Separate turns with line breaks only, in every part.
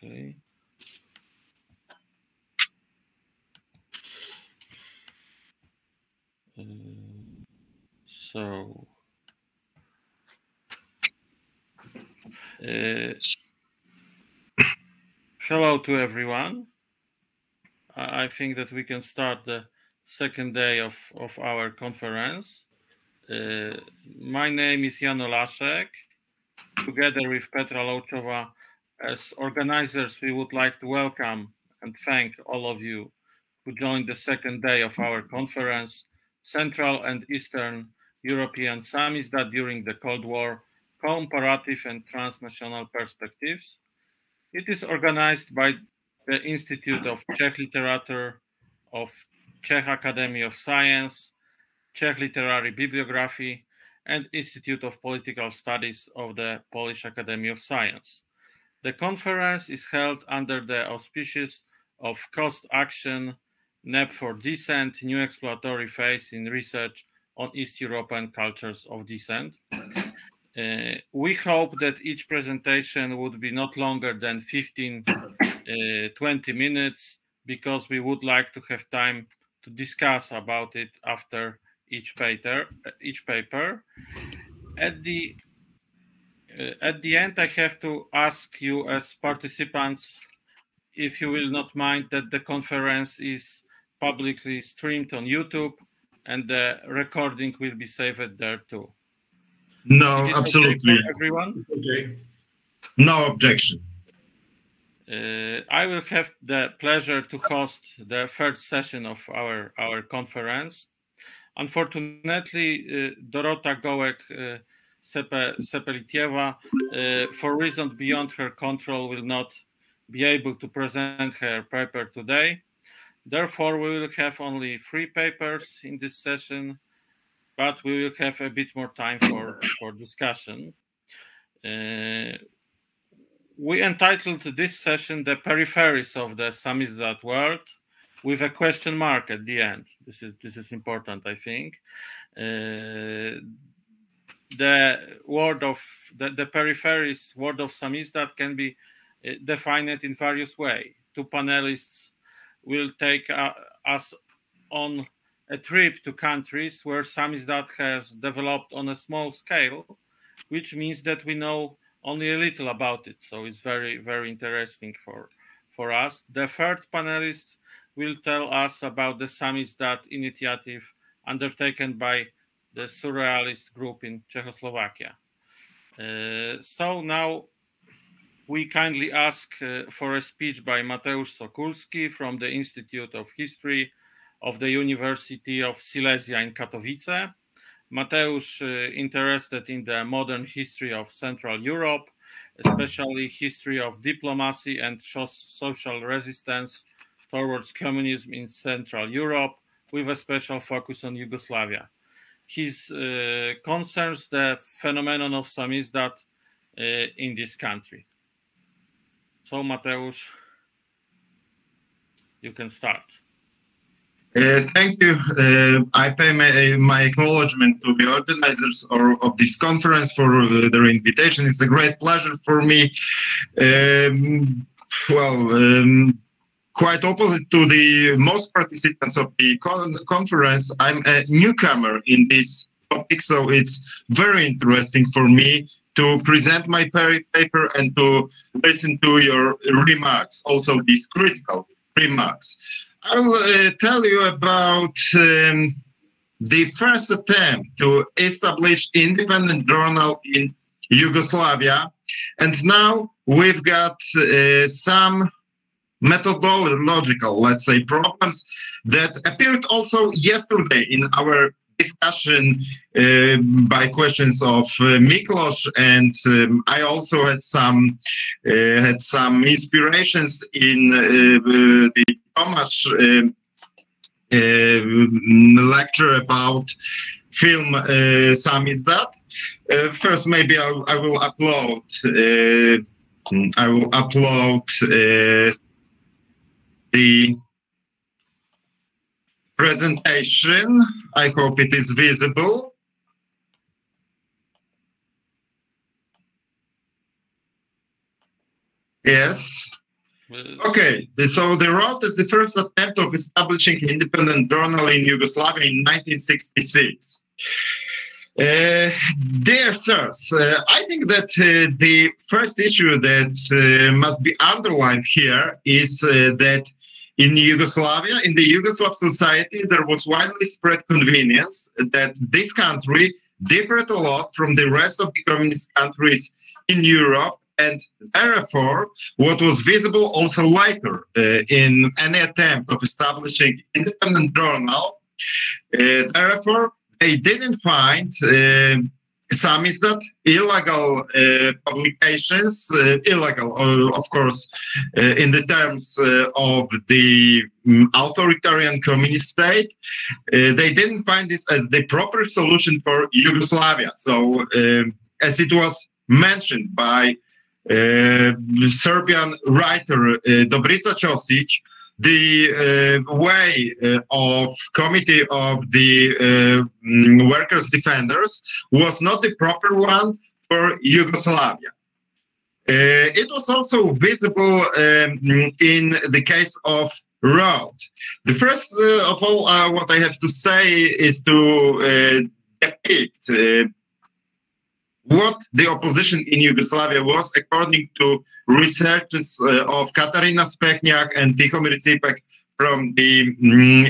Okay. So hello to everyone. I think that we can start the second day of our conference. My name is Jan Olaszek. Together with Petra Lochova, as organizers, we would like to welcome and thank all of you who joined the second day of our conference, Central and Eastern European Samizdat during the Cold War, Comparative and Transnational Perspectives. It is organized by the Institute of Czech Literature of Czech Academy of Sciences, Czech Literary Bibliography, and Institute of Political Studies of the Polish Academy of Sciences. The conference is held under the auspices of Cost Action, NEP for Dissent, New Exploratory Phase in Research on East European Cultures of Dissent. We hope that each presentation would be not longer than 15-20 minutes, because we would like to have time to discuss about it after each paper. At the end, I have to ask you as participants if you will not mind that the conference is publicly streamed on YouTube and the recording will be saved there too.
No, absolutely.
Okay for everyone?
Okay. No objection.
I will have the pleasure to host the third session of our conference. Unfortunately, Dorota Gołek-Sepelitieva, for reasons beyond her control, will not be able to present her paper today. Therefore, we will have only 3 papers in this session, but we will have a bit more time for discussion. We entitled this session "The Peripheries of the Samizdat World," with a question mark at the end. This is important, I think. The word of the peripheries, word of Samizdat, can be defined in various ways. 2 panelists will take us on a trip to countries where Samizdat has developed on a small scale, which means that we know only a little about it. So it's very, very interesting for us. The third panelist will tell us about the Samizdat initiative undertaken by the surrealist group in Czechoslovakia. So now we kindly ask for a speech by Mateusz Sokulski from the Institute of History of the University of Silesia in Katowice. Mateusz interested in the modern history of Central Europe, especially history of diplomacy and social resistance towards communism in Central Europe, with a special focus on Yugoslavia. His concerns the phenomenon of Samizdat in this country. So, Mateusz, you can start.
Thank you. I pay my acknowledgement to the organizers of this conference for their invitation. It's a great pleasure for me. Quite opposite to the most participants of the conference, I'm a newcomer in this topic, so it's very interesting for me to present my paper and to listen to your remarks, also these critical remarks. I will tell you about the first attempt to establish independent journal in Yugoslavia. And now we've got some methodological, let's say, problems that appeared also yesterday in our discussion by questions of Miklos, and I also had some inspirations in the Tomasz lecture about film Samizdat. First, maybe I will upload the presentation. I hope it is visible. Yes. Okay, so the road is the first attempt of establishing an independent journal in Yugoslavia in 1966. Dear sirs, I think that the first issue that must be underlined here is that in Yugoslavia, in the Yugoslav society, there was widely spread convenience that this country differed a lot from the rest of the communist countries in Europe, and therefore, what was visible also later in any attempt of establishing independent journal, therefore, they didn't find Samizdat illegal publications, illegal, of course, in the terms of the authoritarian communist state. They didn't find this as the proper solution for Yugoslavia. So, as it was mentioned by Serbian writer Dobrica Ćosić, the way of Committee of the Workers' Defenders was not the proper one for Yugoslavia. It was also visible in the case of road. The first of all, what I have to say is to depict what the opposition in Yugoslavia was, according to researches of Katarina Spekniak and Tihomir Cipek from the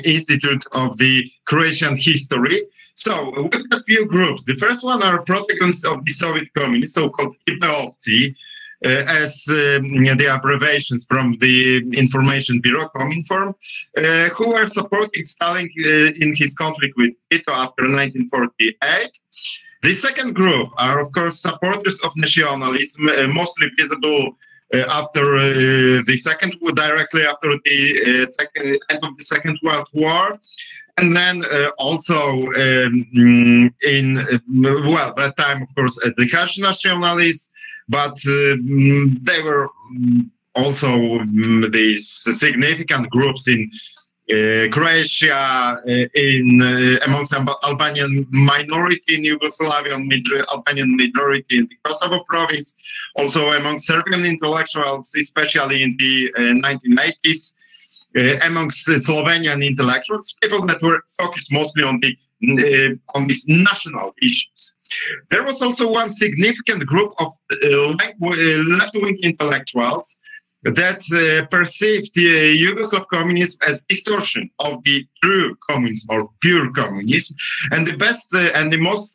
Institute of the Croatian History. So we've got a few groups. The first one are protagonists of the Soviet communists, so-called IPEovci, as the abbreviations from the Information Bureau, Cominform, who were supporting Stalin in his conflict with Tito after 1948. The second group are, of course, supporters of nationalism, mostly visible directly after the end of the Second World War, and then also in that time, of course, as the harsh nationalists, but they were also these significant groups in Croatia, amongst Albanian minority in Yugoslavia, Albanian majority in the Kosovo province, also among Serbian intellectuals, especially in the 1980s, amongst Slovenian intellectuals, people that were focused mostly on these national issues. There was also one significant group of left-wing intellectuals that perceived the Yugoslav communism as distortion of the true communism or pure communism. And the best and the most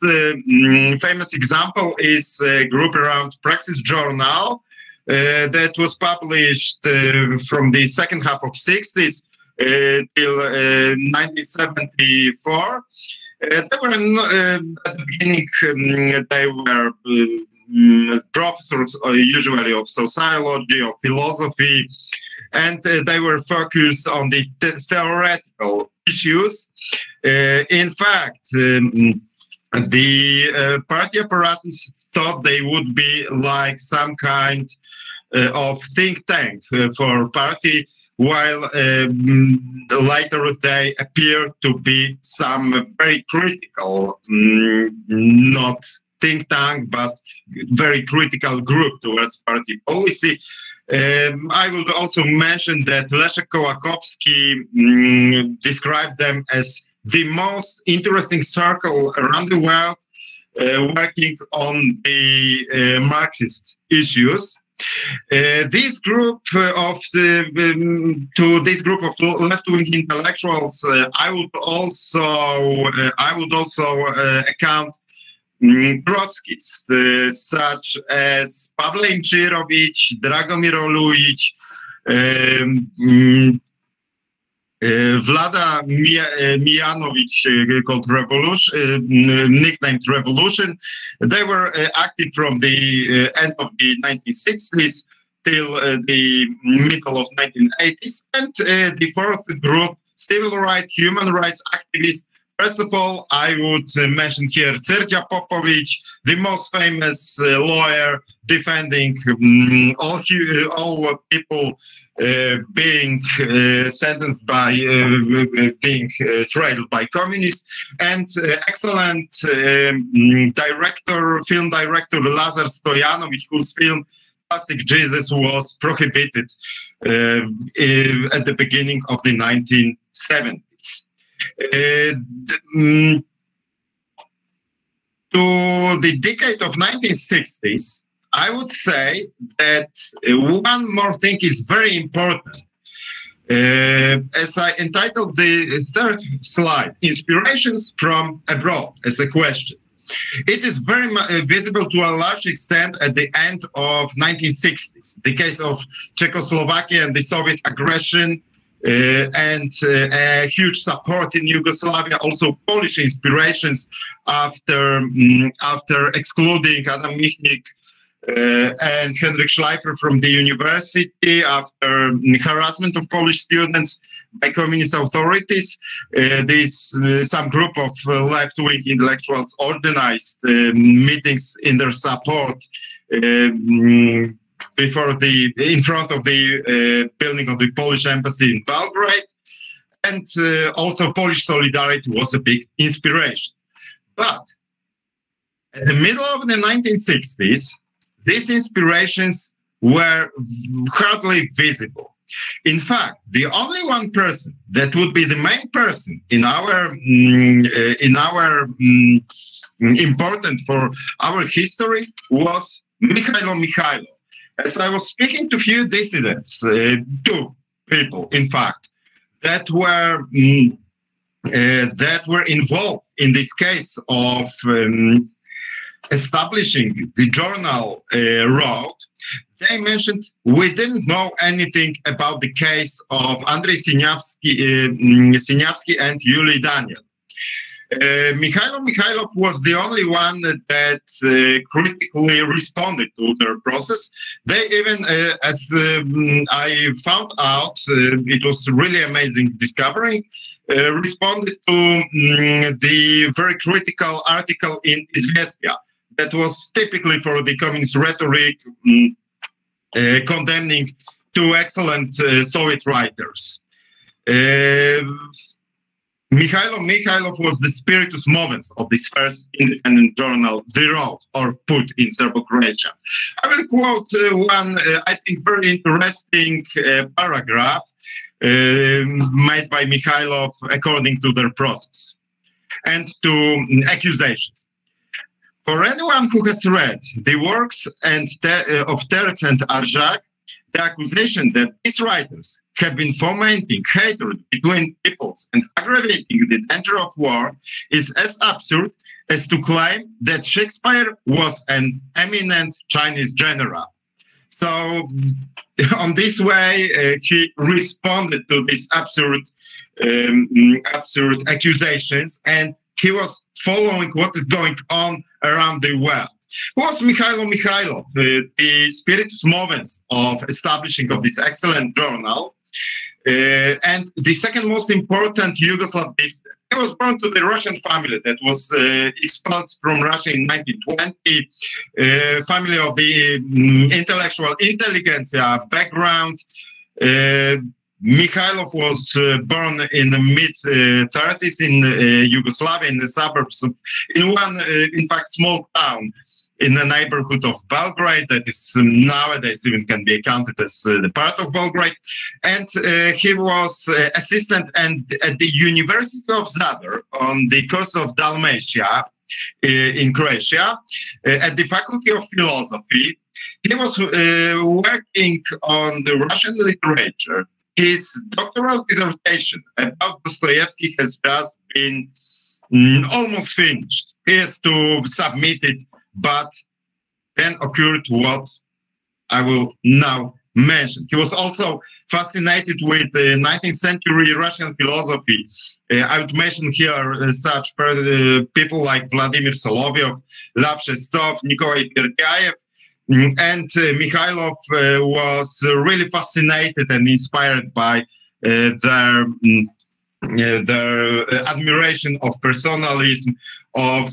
famous example is a group around Praxis Journal that was published from the second half of 60s till 1974. They were at the beginning, they were professors usually of sociology or philosophy, and they were focused on the theoretical issues. In fact, the party apparatus thought they would be like some kind of think tank for party, while later they appear to be some very critical, not think tank, but very critical group towards party policy. I would also mention that Leszek Kołakowski described them as the most interesting circle around the world working on the Marxist issues. This group of left-wing intellectuals, I would also account Trotskyists, such as Pavle Imchirovic, Dragomir Olujic, Vlada Mijanovic, called Revolution, nicknamed Revolution. They were active from the end of the 1960s till the middle of 1980s. And the fourth group, civil rights, human rights activists. First of all, I would mention here Sergej Popovic, the most famous lawyer defending all people being sentenced by being tried by communists, and excellent film director Lazar Stojanovic, whose film plastic Jesus was prohibited at the beginning of the 1970s. To the decade of 1960s, I would say that one more thing is very important. As I entitled the third slide, Inspirations from Abroad, as a question. It is very visible to a large extent at the end of 1960s, the case of Czechoslovakia and the Soviet aggression, and a huge support in Yugoslavia, also Polish inspirations after excluding Adam Michnik and Henryk Schleifer from the university, after harassment of Polish students by communist authorities. Some group of left-wing intellectuals organized meetings in their support in front of the building of the Polish embassy in Belgrade, and also Polish solidarity was a big inspiration. But at the middle of the 1960s, these inspirations were hardly visible. In fact, the only one person that would be the main person in our important for our history was Mikhailo Mikhailov. As I was speaking to few dissidents, two people, in fact, that were involved in this case of establishing the journal wrote, they mentioned we didn't know anything about the case of Andrei Sinyavsky and Yuli Daniel. Mikhailo Mikhailov was the only one that critically responded to their process. They even, as I found out, it was really amazing discovery, responded to the very critical article in Izvestia that was typically for the communist rhetoric, condemning two excellent Soviet writers. Mikhailo Mikhailov was the spiritus movens of this first independent journal, The Road, or Put in Serbo-Croatian. I will quote one, I think, very interesting paragraph made by Mikhailov according to their process and to accusations. For anyone who has read the works of Terz and Arjak, the accusation that these writers have been fomenting hatred between peoples and aggravating the danger of war is as absurd as to claim that Shakespeare was an eminent Chinese general. So, on this way, he responded to these absurd accusations, and he was following what is going on around the world. Who was Mikhailo Mikhailov, the spiritus movens of establishing of this excellent journal, and the second most important Yugoslav dissident. He was born to the Russian family that was expelled from Russia in 1920, family of the intellectual intelligentsia background. Mikhailov was born in the mid-30s in Yugoslavia, in the suburbs of, in fact, small town in the neighborhood of Belgrade that is nowadays even can be accounted as the part of Belgrade. And he was assistant at the University of Zadar on the coast of Dalmatia in Croatia at the Faculty of Philosophy. He was working on the Russian literature. His doctoral dissertation about Dostoevsky has just been almost finished. He has to submit it, but then occurred what I will now mention. He was also fascinated with the 19th century Russian philosophy. I would mention here such people like Vladimir Solovyov, Lev Shestov, Nikolai Perkyaev, and Mikhailov was really fascinated and inspired by their admiration of personalism, of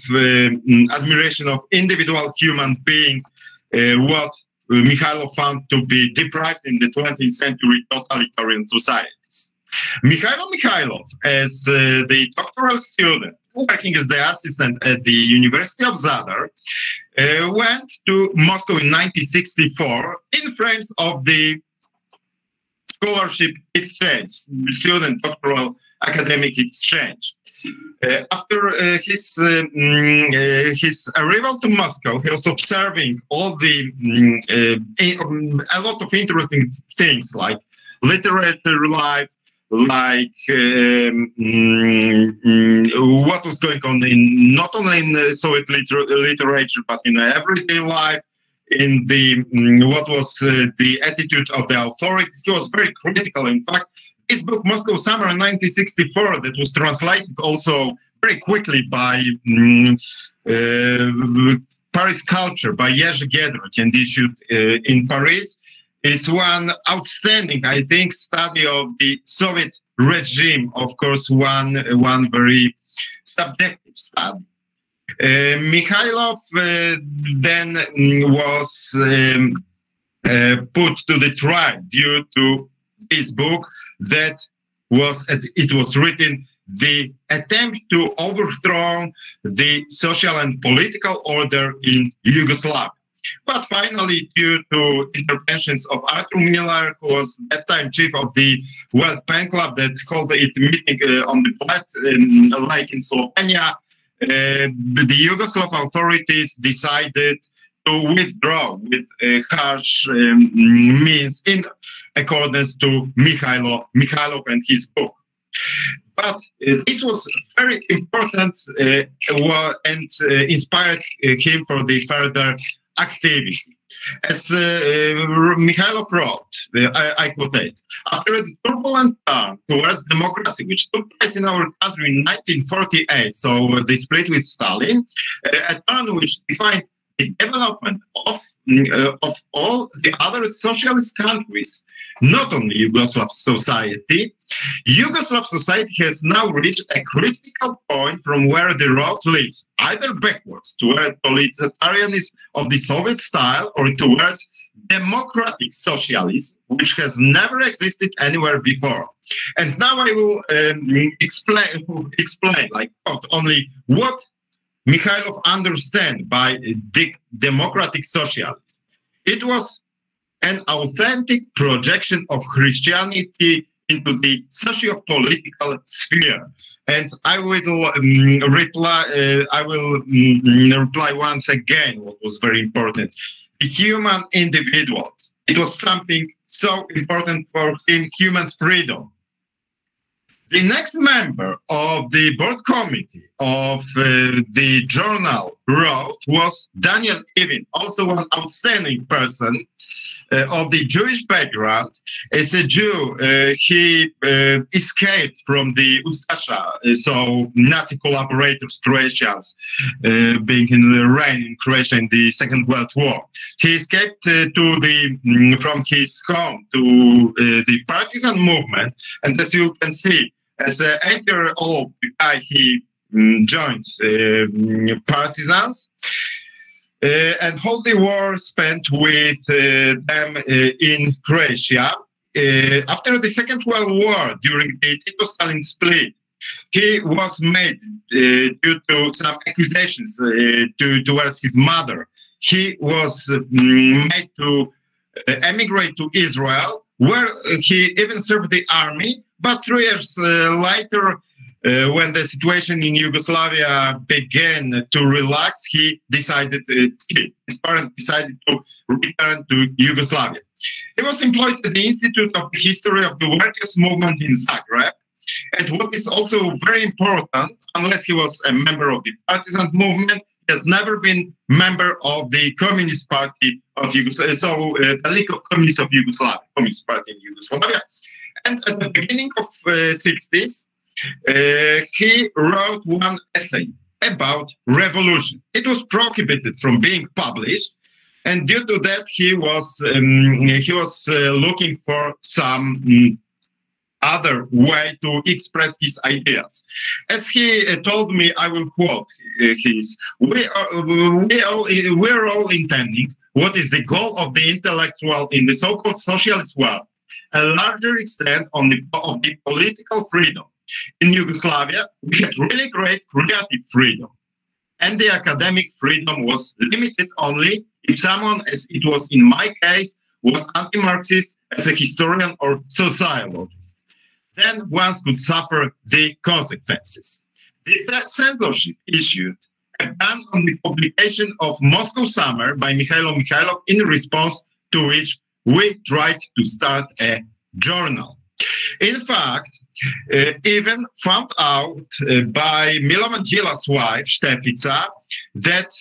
admiration of individual human being, what Mikhailov found to be deprived in the 20th century totalitarian societies. Mikhailo Mikhailov, as the doctoral student, working as the assistant at the University of Zadar, went to Moscow in 1964 in frames of the scholarship exchange, student doctoral academic exchange. After his arrival to Moscow, he was observing all the a lot of interesting things like literature life, like what was going on in not only in Soviet literature but in everyday life, in the what was the attitude of the authorities. He was very critical. In fact, his book Moscow Summer 1964, that was translated also very quickly by Paris Culture by Jerzy Giedroyć and issued in Paris, is one outstanding, I think, study of the Soviet regime. Of course, one very subjective study. Mikhailov then was put to the trial due to this book that was written the attempt to overthrow the social and political order in Yugoslavia. But finally, due to interventions of Arthur Miller, who was at that time chief of the World Pen Club that held its meeting on the Bled Lake in Slovenia, the Yugoslav authorities decided to withdraw with harsh means in accordance to Mikhailov and his book. But this was very important and inspired him for the further activity. As Mikhailov wrote, I quote, after a turbulent turn towards democracy, which took place in our country in 1948, so the split with Stalin, a turn which defined the development of all the other socialist countries, not only Yugoslav society. Yugoslav society has now reached a critical point from where the road leads either backwards toward totalitarianism of the Soviet style or towards democratic socialism, which has never existed anywhere before. And now I will explain, like, not only what Mikhailov understood by democratic socialism. It was an authentic projection of Christianity into the socio-political sphere. And I will reply. Reply once again. What was very important: the human individuals. It was something so important for him: human freedom. The next member of the board committee of the journal wrote was Daniel Ivin, also an outstanding person of the Jewish background. As a Jew, he escaped from the Ustasha, so Nazi collaborators, Croatians, being in the reign in Croatia in the Second World War. He escaped from his home to the partisan movement, and as you can see, as an 8-year-old guy, he joined partisans and whole the war spent with them in Croatia. After the Second World War, during the Tito-Stalin split, he was made, due to some accusations towards his mother, he was made to emigrate to Israel, where he even served the army. But 3 years later, when the situation in Yugoslavia began to relax, his parents decided to return to Yugoslavia. He was employed at the Institute of the History of the Workers' Movement in Zagreb. And what is also very important, unless he was a member of the partisan movement, he has never been member of the Communist Party of Yugoslavia, so the League of Communists of Yugoslavia, Communist Party in Yugoslavia. And at the beginning of 60s, he wrote one essay about revolution. It was prohibited from being published, and due to that, he was looking for some other way to express his ideas. As he told me, I will quote his: "We're all intending what is the goal of the intellectual in the so-called socialist world, a larger extent of the political freedom. in Yugoslavia, we had really great creative freedom. And the academic freedom was limited only if someone, as it was in my case, was anti-Marxist as a historian or sociologist. Then one could suffer the consequences. The censorship issued a ban on the publication of Moscow Summer by Mikhailo Mikhailov, in response to which we tried to start a journal. In fact, even found out by Milovan Dzila's wife, Štefica, that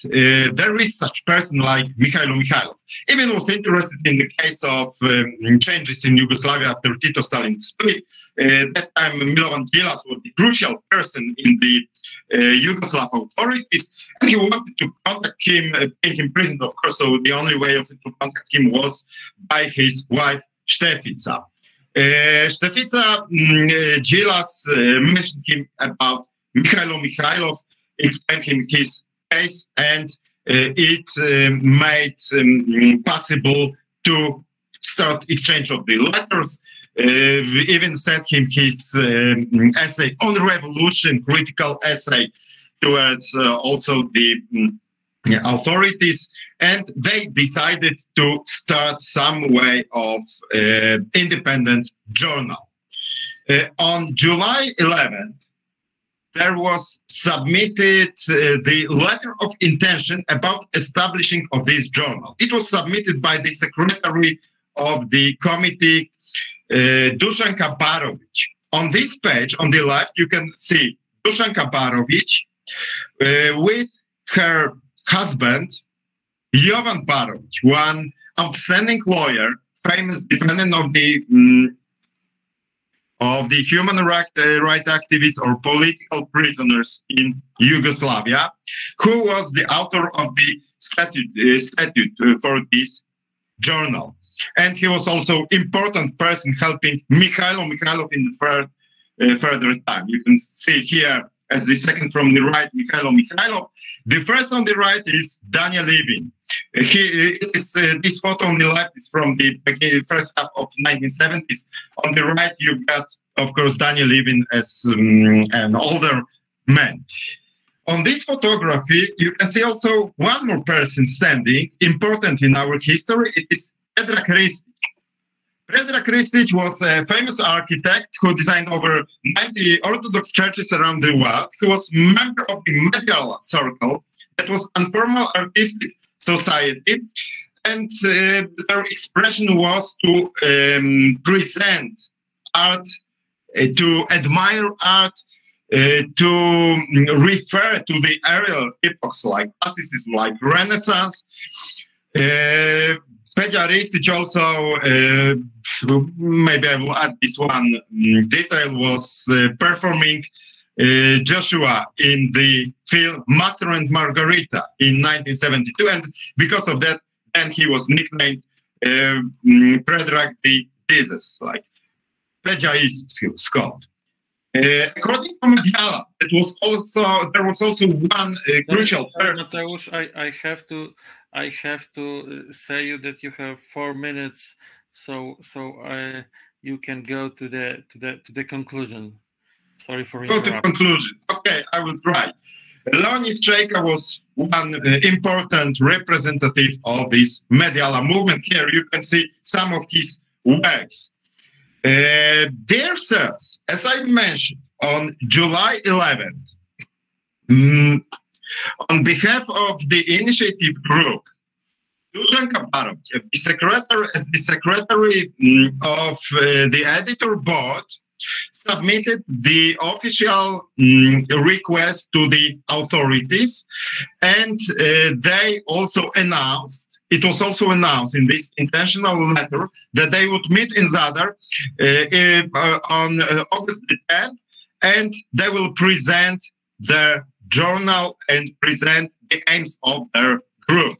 there is such person like Mikhailo Mikhailov. Even was interested in the case of changes in Yugoslavia after Tito-Stalin split. That time, Milovan Dzilas was the crucial person in the Yugoslav authorities, and he wanted to contact him, being imprisoned, of course, so the only way to contact him was by his wife, Štefica. Štefica Dzilas mentioned him about Mikhailo Mikhailov, explained him his case, and it made possible to start exchange of the letters. We even sent him his essay on revolution, critical essay towards also the authorities, and they decided to start some way of independent journal. On July 11th, there was submitted the letter of intention about establishing of this journal. It was submitted by the secretary of the committee, Dusan Kaparovic. On this page, on the left, you can see Dusan Kaparovic with her husband, Jovan Parovic, one outstanding lawyer, famous defendant of the human rights activists or political prisoners in Yugoslavia, who was the author of the statute for this journal. And he was also important person helping Mikhailo Mikhailov in the further time. You can see here as the second from the right, Mikhailo Mikhailov. The first on the right is Daniel Levin. This photo on the left is from the first half of 1970s. On the right, you've got, of course, Daniel Levin as an older man. On this photography, you can see also one more person standing, important in our history. It is Predrag Ristic. Predrag Ristic was a famous architect who designed over 90 Orthodox churches around the world. He was a member of the Medial Circle, that was informal artistic society, and their expression was to present art, to admire art, to refer to the earlier epochs like classicism, like Renaissance. Peja Ristic also, maybe I will add this one detail, was performing Joshua in the film Master and Margarita in 1972, and because of that, and he was nicknamed Predrag the Jesus, like Peja is called. According to Mediala, there was also one crucial person.
Mateusz, I have to say you that you have 4 minutes, so you can go to the conclusion. Sorry for interrupting.
To the conclusion. Okay, I will try. Leonid Chayka was one important representative of this Mediala movement. Here you can see some of his works. There says, as I mentioned, on July 11th, on behalf of the initiative group, Dusan Kaparovic, as the secretary of the editor board, submitted the official request to the authorities, and they also announced, it was also announced in this intentional letter, that they would meet in Zadar on August the 10th, and they will present their journal and present the aims of their group.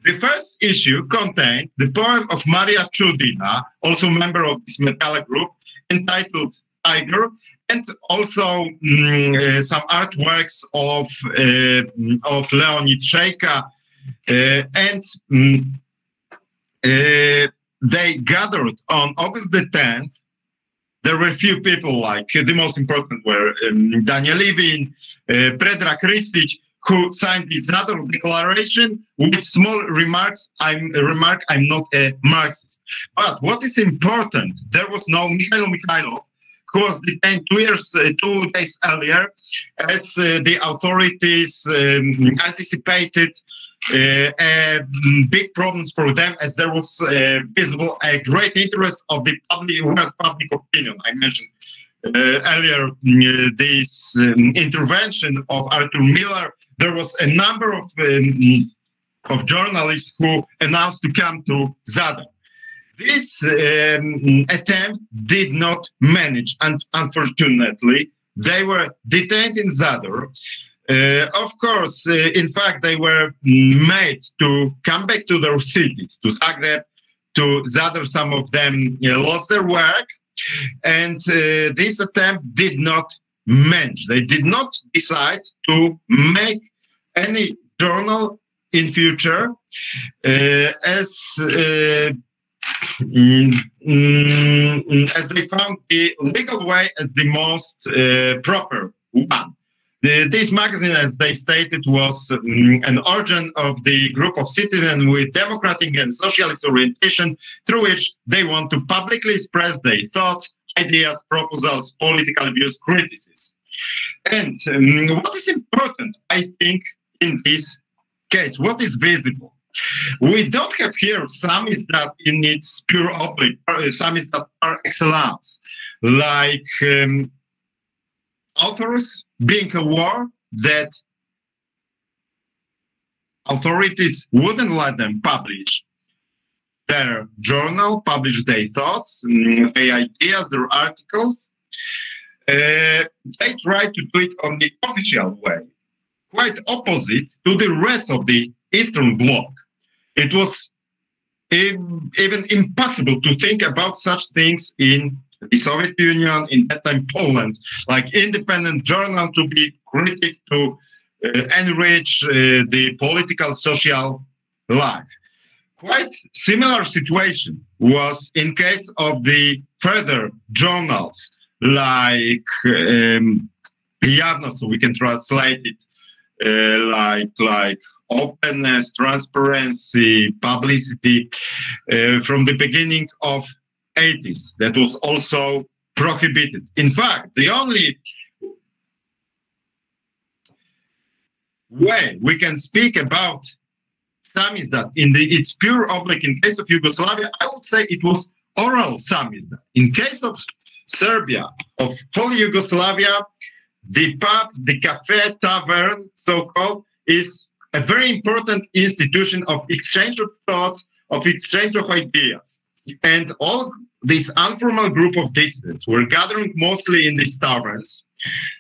The first issue contained the poem of Maria Chudina, also member of this Mediala group, entitled Tiger, and also some artworks of Leonid Chayka, and they gathered on August the 10th there were few people, like the most important were Daniel Levin, Predrag Ristic, who signed the Zador Declaration with small remarks. I'm not a Marxist. But what is important, there was no Mikhailo Mikhailov, who was detained 2 days earlier, as the authorities anticipated big problems for them, as there was visible a great interest of the world public opinion. I mentioned earlier this intervention of Arthur Miller. There was a number of journalists who announced to come to Zadar. This attempt did not manage, and unfortunately, they were detained in Zadar. Of course, in fact, they were made to come back to their cities, to Zagreb, to Zadar. Some of them lost their work, and this attempt did not manage. They did not decide to make any journal in future, as they found the legal way as the most proper one. This magazine, as they stated, was an organ of the group of citizens with democratic and socialist orientation, through which they want to publicly express their thoughts, ideas, proposals, political views, criticism. And what is important, I think, in this case, what is visible? We don't have here Samizdat in its pure oblique, Samizdat par excellence, like authors being aware that authorities wouldn't let them publish their journal, publish their thoughts, their ideas, their articles. They try to do it on the official way, quite opposite to the rest of the Eastern Bloc. It was even impossible to think about such things in the Soviet Union, in that time Poland, like independent journal to be critic, to enrich the political, social life. Quite similar situation was in case of the further journals, like Javno, so we can translate it like openness, transparency, publicity, from the beginning of 80s. That was also prohibited. In fact, the only way we can speak about Samizdat in its pure oblique in case of Yugoslavia, I would say it was oral Samizdat. In case of Serbia, of whole Yugoslavia, the pub, the cafe, tavern, so-called, is a very important institution of exchange of thoughts, of exchange of ideas. And all this informal group of dissidents were gathering mostly in these taverns.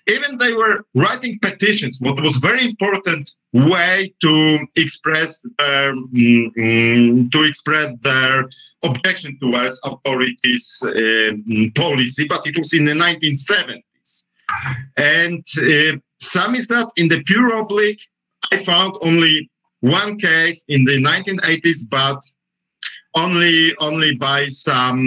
Even they were writing petitions, what was very important way to express their objection towards authorities' policy, but it was in the 1970s. And Samizdat in the pure oblique, I found only one case in the 1980s, but only by some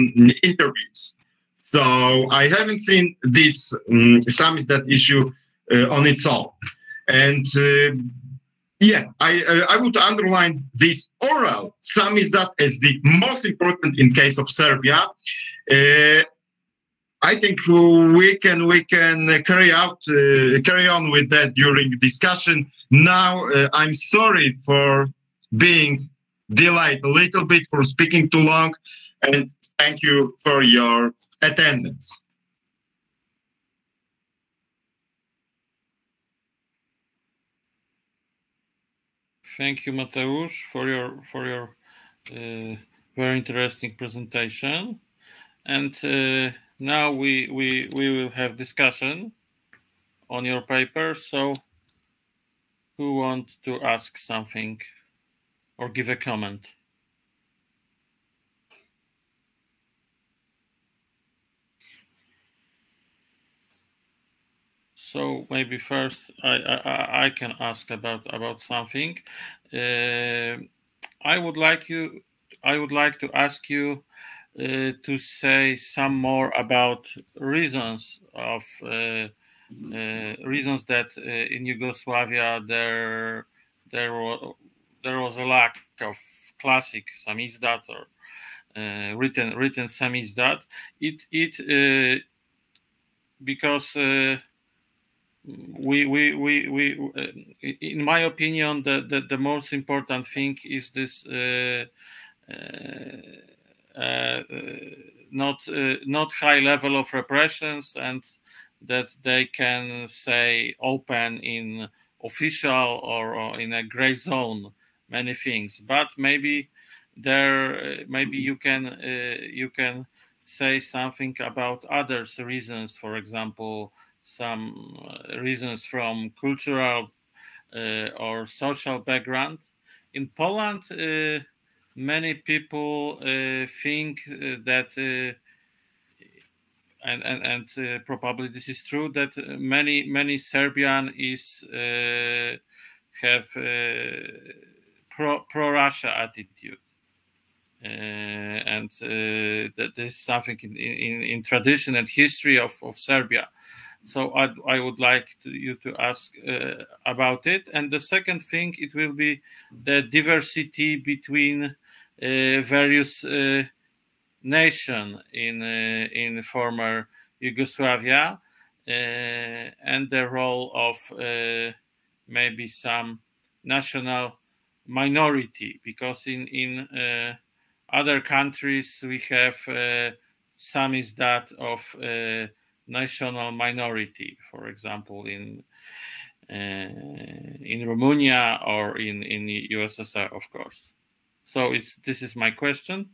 interviews. So I haven't seen this Samizdat issue on its own. And yeah, I would underline this oral Samizdat as the most important in case of Serbia. I think we can carry on with that during discussion. Now I'm sorry for being delayed a little bit, for speaking too long, and thank you for your attendance.
Thank you, Mateusz, for your very interesting presentation. And now we will have discussion on your paper. So, who wants to ask something or give a comment? So maybe first I can ask about something. I would like to ask you to say some more about reasons that in Yugoslavia there was a lack of classic Samizdat or written Samizdat. Because in my opinion, the most important thing is this not high level of repressions, and that they can say open in official or in a gray zone many things. But maybe you can say something about others reasons, for example, some reasons from cultural or social background. In Poland, many people think that, and probably this is true, that many Serbian have pro-Russia attitude. And that there's something in tradition and history of Serbia. So I would like you to ask about it. And the second thing, it will be the diversity between various nations in former Yugoslavia, and the role of maybe some national minority, because in other countries we have Samizdat of national minority, for example in Romania or in USSR, of course. So this is my questions.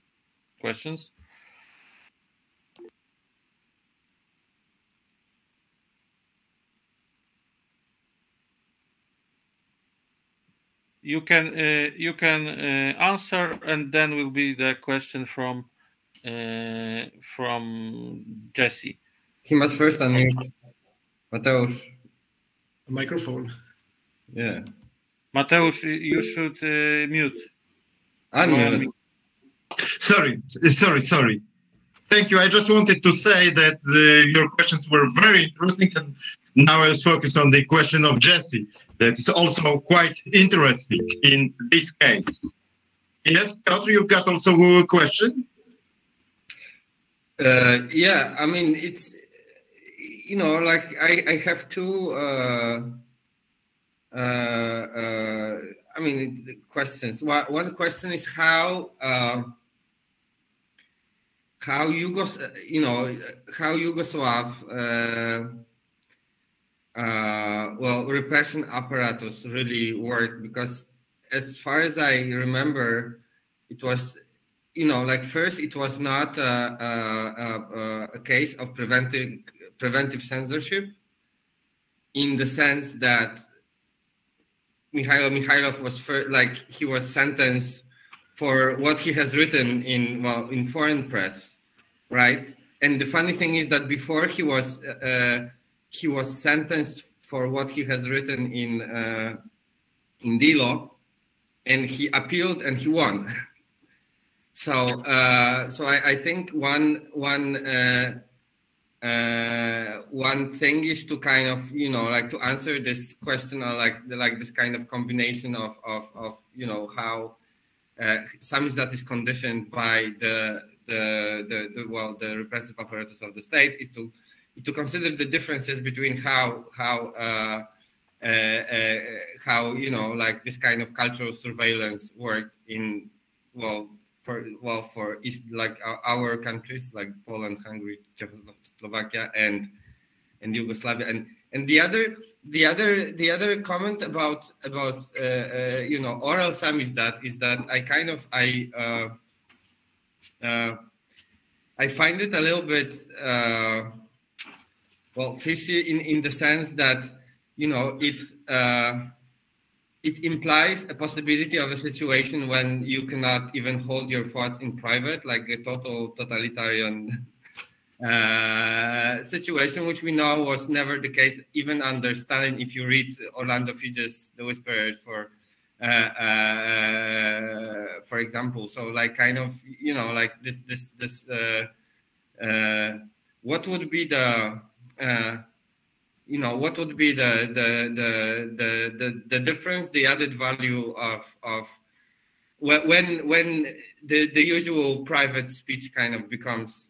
You can answer, and then will be the question from Jesse.
He must first unmute. Mateusz.
Microphone.
Yeah.
Mateusz, you should mute.
Unmute.
Sorry. Thank you. I just wanted to say that your questions were very interesting, and now I was focused on the question of Jesse. That is also quite interesting in this case. Yes, Piotr, you've got also a question?
Yeah, I mean, it's, like I have two, questions. One question is how Yugoslav, repression apparatus really worked, because as far as I remember, it was, first it was not a case of preventive censorship, in the sense that Mikhailov was he was sentenced for what he has written in foreign press, right? And the funny thing is that before he was sentenced for what he has written in Dilo, and he appealed and he won. So I think one thing is to kind of to answer this question, or like this kind of combination of how Samizdat is conditioned by the repressive apparatus of the state, is to consider the differences between how this kind of cultural surveillance worked in for East, our countries like Poland, Hungary, Czechoslovakia, and Yugoslavia, and the other comment about oral Samizdat is that I find it a little bit fishy in the sense that it implies a possibility of a situation when you cannot even hold your thoughts in private, like a total totalitarian situation, which we know was never the case even under Stalin. If you read Orlando Figes' The Whisperers for for example. So like kind of, you know, like this what would be the you know, what would be the difference, the added value of when the usual private speech kind of becomes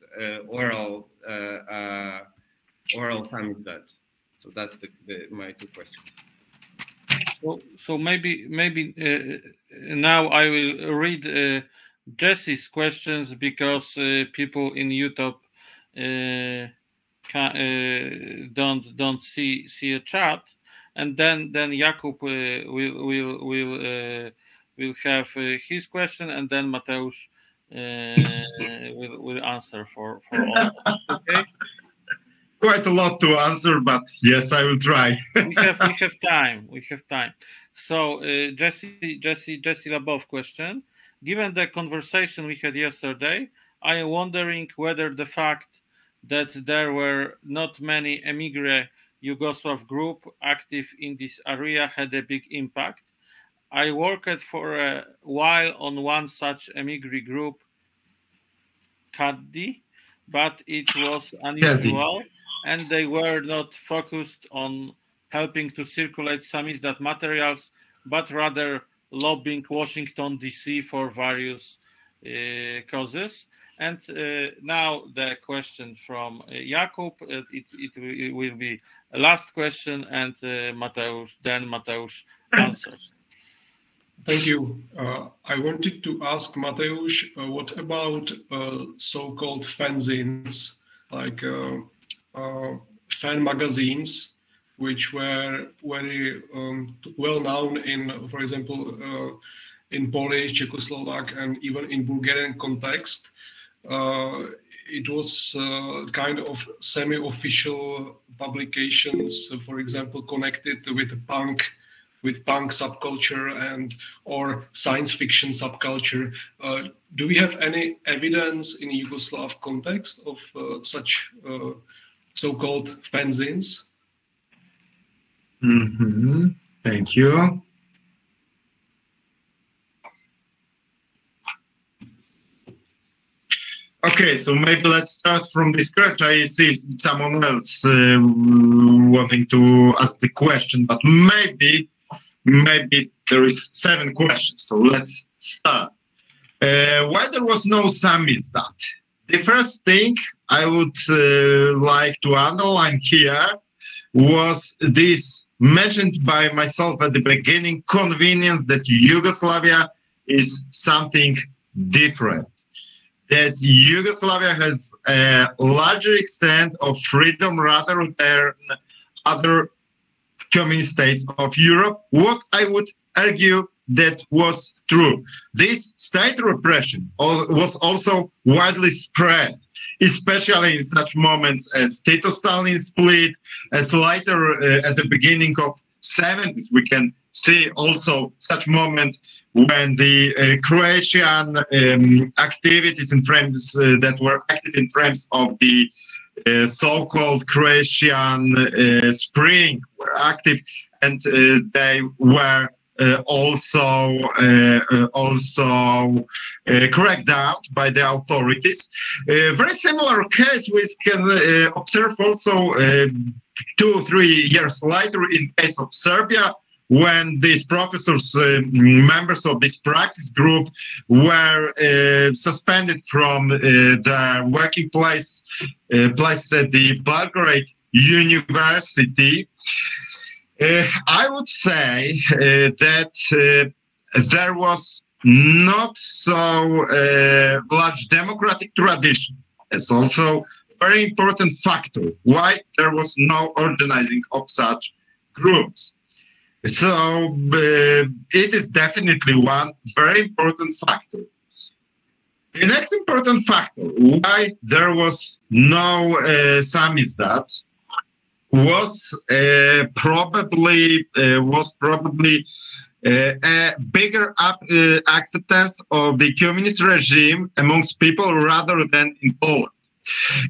oral Samizdat. So that's my two questions.
So maybe now I will read Jesse's questions, because people in YouTube don't see a chat, and then Jakub will have his question, and then Mateusz will answer for all. Okay.
Quite a lot to answer, but yes, I will try.
we have time. So Jesse Labov question: given the conversation we had yesterday, I am wondering whether the fact that there were not many emigre Yugoslav group active in this area had a big impact. I worked for a while on one such emigre group, Caddi, but it was unusual. And they were not focused on helping to circulate Samizdat materials, but rather lobbying Washington, D.C. for various causes. And now the question from Jakub, it will be a last question, and Mateusz answers.
Thank you. I wanted to ask Mateusz, what about so-called fanzines, like fan magazines, which were very well known in, for example, in Polish, Czechoslovak, and even in Bulgarian context. It was kind of semi-official publications, for example, connected with punk subculture and or science fiction subculture. Do we have any evidence in Yugoslav context of such so-called fanzines?
Mm-hmm. Thank you. Okay, so maybe let's start from the scratch. I see someone else wanting to ask the question, but maybe there is 7 questions. So let's start. Why there was no Samizdat? The first thing I would like to underline here was this mentioned by myself at the beginning, convenience that Yugoslavia is something different. That Yugoslavia has a larger extent of freedom rather than other communist states of Europe. What I would argue that was true. This state repression was also widely spread, especially in such moments as Tito-Stalin split, as later at the beginning of 70s, we can see also such moment when the Croatian activities in frames that were active in frames of the so-called Croatian Spring were active, and they were also cracked down by the authorities. Very similar case we can observe also 2-3 years later in case of Serbia, when these professors, members of this praxis group, were suspended from their working place at the Belgrade University. I would say that there was not so large democratic tradition. It's also a very important factor why there was no organizing of such groups. So it is definitely one very important factor. The next important factor why there was no Samizdat was probably a bigger acceptance of the communist regime amongst people rather than in Poland.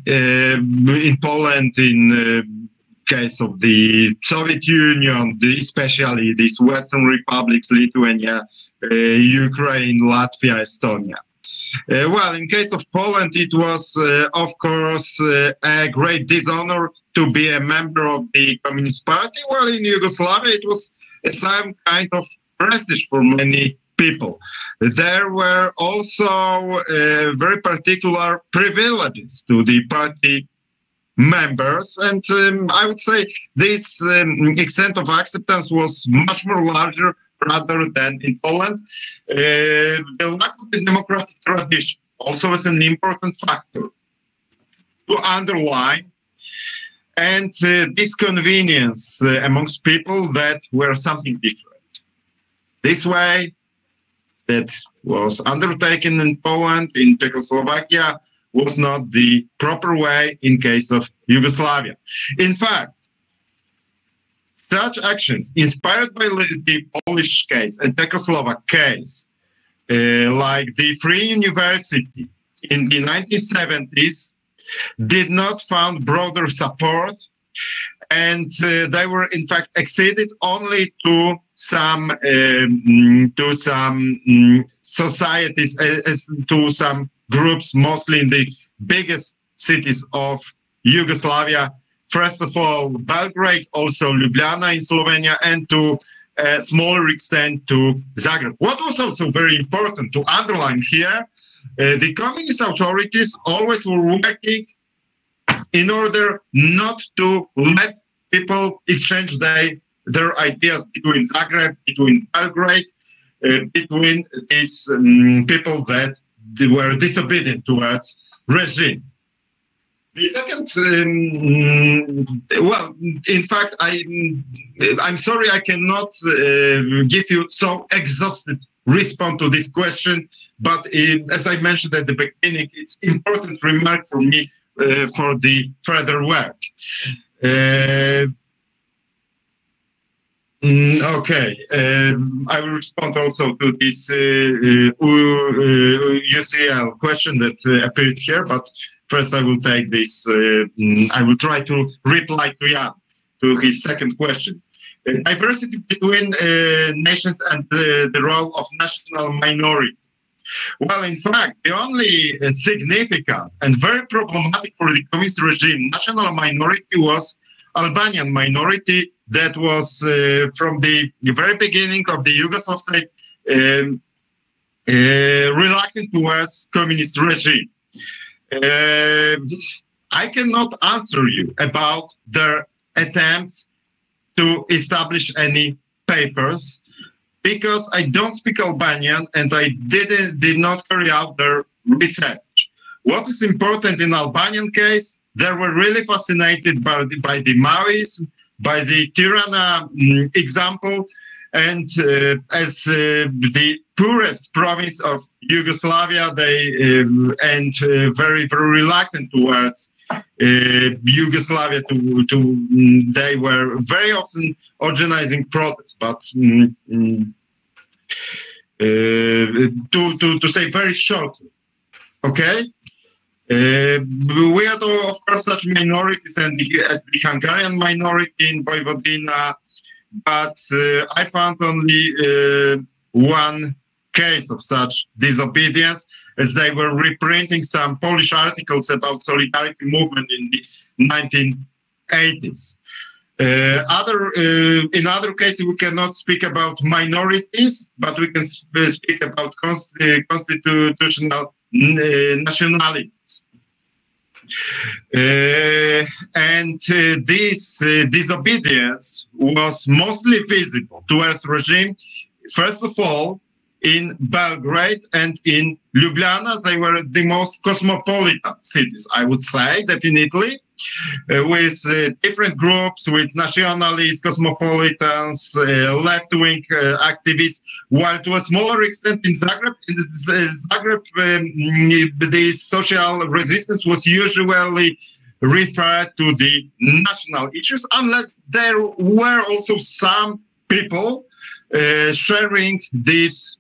In Poland, case of the Soviet Union, especially these Western republics, Lithuania, Ukraine, Latvia, Estonia. Well, in case of Poland, it was, of course, a great dishonor to be a member of the Communist Party. Well, in Yugoslavia, it was some kind of prestige for many people. There were also very particular privileges to the party members, and I would say this extent of acceptance was much more larger rather than in Poland. The lack of the democratic tradition also is an important factor to underline, and this convenience amongst people that were something different. This way that was undertaken in Poland, in Czechoslovakia, was not the proper way in case of Yugoslavia. In fact, such actions inspired by the Polish case and Czechoslovak case, like the Free University in the 1970s, did not find broader support, and they were in fact exceeded only to some societies, to some groups, mostly in the biggest cities of Yugoslavia. First of all, Belgrade, also Ljubljana in Slovenia, and to a smaller extent to Zagreb. What was also very important to underline here, the communist authorities always were working in order not to let people exchange their ideas between Zagreb, between Belgrade, between these people that they were disobedient towards regime. The second, well, in fact, I'm sorry I cannot give you so exhaustive response to this question, but as I mentioned at the beginning, it's important remark for me for the further work. Okay, I will respond also to this UCL question that appeared here, but first I will take this, I will try to reply to Jan, to his second question. Diversity between nations and the role of national minority. Well, in fact, the only significant and very problematic for the communist regime national minority was Albanian minority that was from the very beginning of the Yugoslav state reluctant towards communist regime. I cannot answer you about their attempts to establish any papers because I don't speak Albanian and I did not carry out their research. What is important in Albanian case, they were really fascinated by the Maoism, by the Tirana example, and as the poorest province of Yugoslavia, they and very, very reluctant towards Yugoslavia. They were very often organizing protests, but to say very shortly, okay. We had, of course, such minorities as the Hungarian minority in Vojvodina, but I found only one case of such disobedience, as they were reprinting some Polish articles about solidarity movement in the 1980s. In other cases, we cannot speak about minorities, but we can speak about constitutional nationalities. And this disobedience was mostly visible towards regime, first of all, in Belgrade and in Ljubljana. They were the most cosmopolitan cities, I would say, definitely, with different groups, with nationalists, cosmopolitans, left-wing activists, while to a smaller extent in Zagreb, the social resistance was usually referred to the national issues, unless there were also some people sharing these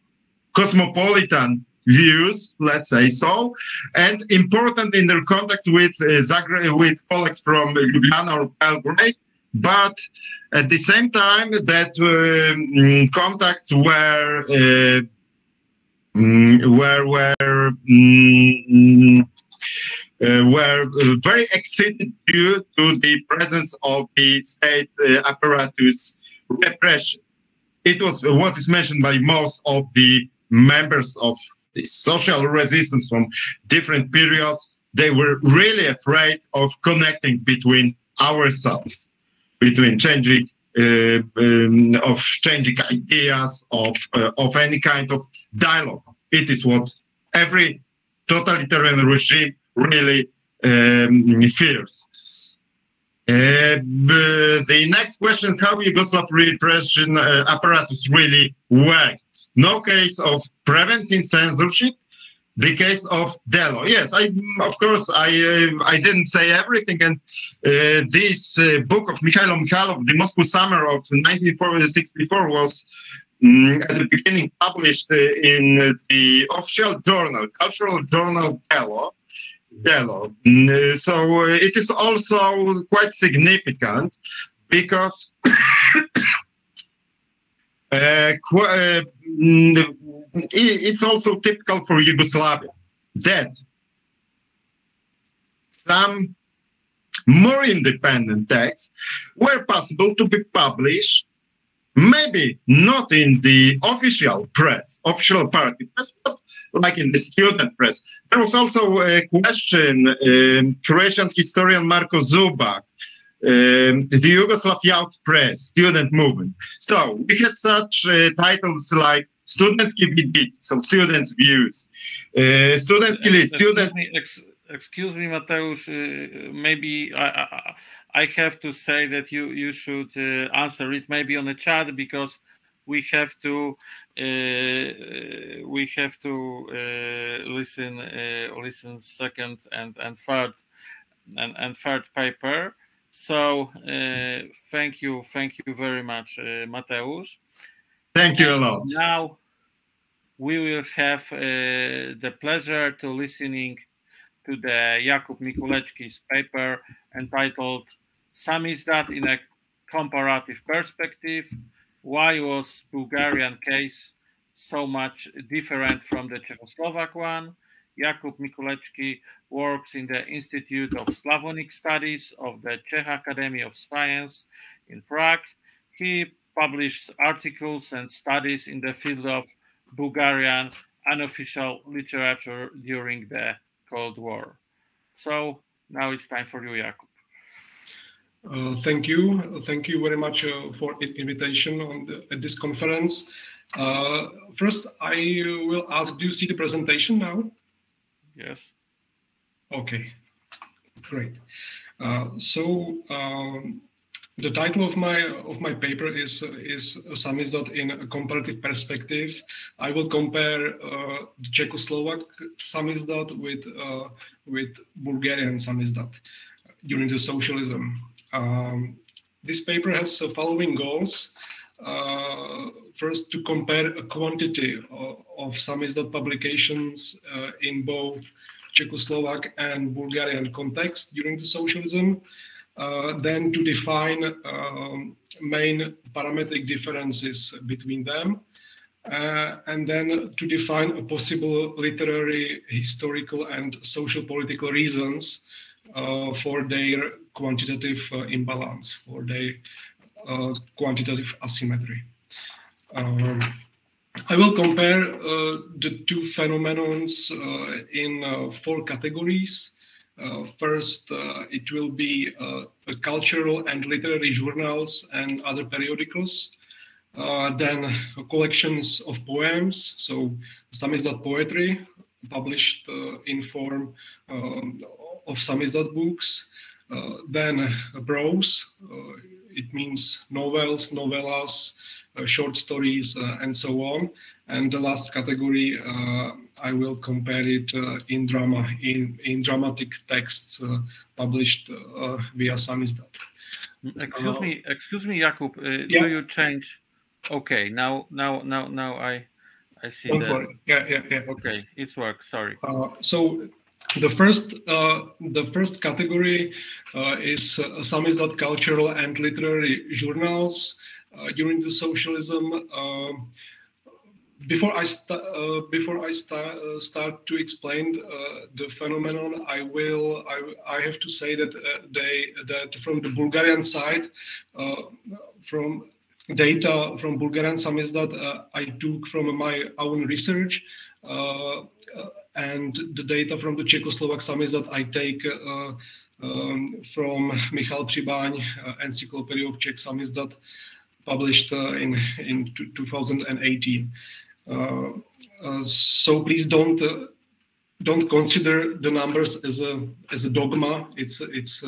cosmopolitan views, let's say so, and important in their contacts with Zagreb, with colleagues from Ljubljana or Belgrade, but at the same time that contacts were very excited due to the presence of the state apparatus repression. It was what is mentioned by most of the members of the social resistance from different periods. They were really afraid of connecting between ourselves, between changing ideas, of any kind of dialogue. It is what every totalitarian regime really fears. The next question: how Yugoslav repression apparatus really works? No case of preventing censorship. The case of Delo. Yes, of course, I didn't say everything. And this book of Mikhailo Mikhailov, The Moscow Summer of 1964, was at the beginning published in the official journal, cultural journal Delo. So it is also quite significant because it's also typical for Yugoslavia that some more independent texts were possible to be published, maybe not in the official press, official party press, but like in the student press. There was also a question, Croatian historian Marko Zubak, the Yugoslav Youth Press, student movement. So we had such titles like Studentski Vidit, so students' views, Studentski List, student.
Excuse me, Mateusz. Maybe I have to say that you should answer it maybe on the chat, because we have to listen second and third paper. So thank you very much, Mateusz.
Thank you a lot.
Now we will have the pleasure to listening to the Jakub Mikuleczki's paper entitled Samizdat in a Comparative Perspective. Why was Bulgarian case so much different from the Czechoslovak one? Jakub Mikuleczki works in the Institute of Slavonic Studies of the Czech Academy of Sciences in Prague. He published articles and studies in the field of Bulgarian unofficial literature during the Cold War. So now it's time for you, Jakub.
Thank you. Thank you very much for the invitation at this conference. First, I will ask, do you see the presentation now?
Yes.
Okay, great. The title of my paper is Samizdat in a Comparative Perspective. I will compare the Czechoslovak Samizdat with Bulgarian Samizdat during the socialism. This paper has the following goals. First, to compare a quantity of Samizdat publications in both Czechoslovak and Bulgarian context during the socialism. Then to define main parametric differences between them, and then to define a possible literary, historical, and social political reasons for their quantitative imbalance, for their quantitative asymmetry. I will compare the two phenomenons in 4 categories. First, it will be cultural and literary journals and other periodicals. Then collections of poems, so Samizdat poetry, published in form of Samizdat books. Then prose, it means novels, novellas, short stories, and so on. And the last category, I will compare it in drama, in dramatic texts published via Samizdat.
Excuse me, Jakub.
Yeah.
Do you change? Okay, now I see
Don't
that.
worry. Yeah.
Okay, it's work. Sorry.
So The first category is Samizdat cultural and literary journals during the socialism. Before I start to explain the phenomenon, I have to say that that from the Bulgarian side, from data from Bulgarian Samizdat, I took from my own research, and the data from the Czechoslovak Samizdat I take from Michal Přibaň, Encyclopedia of Czech Samizdat, published in 2018. So please don't consider the numbers as a dogma. It's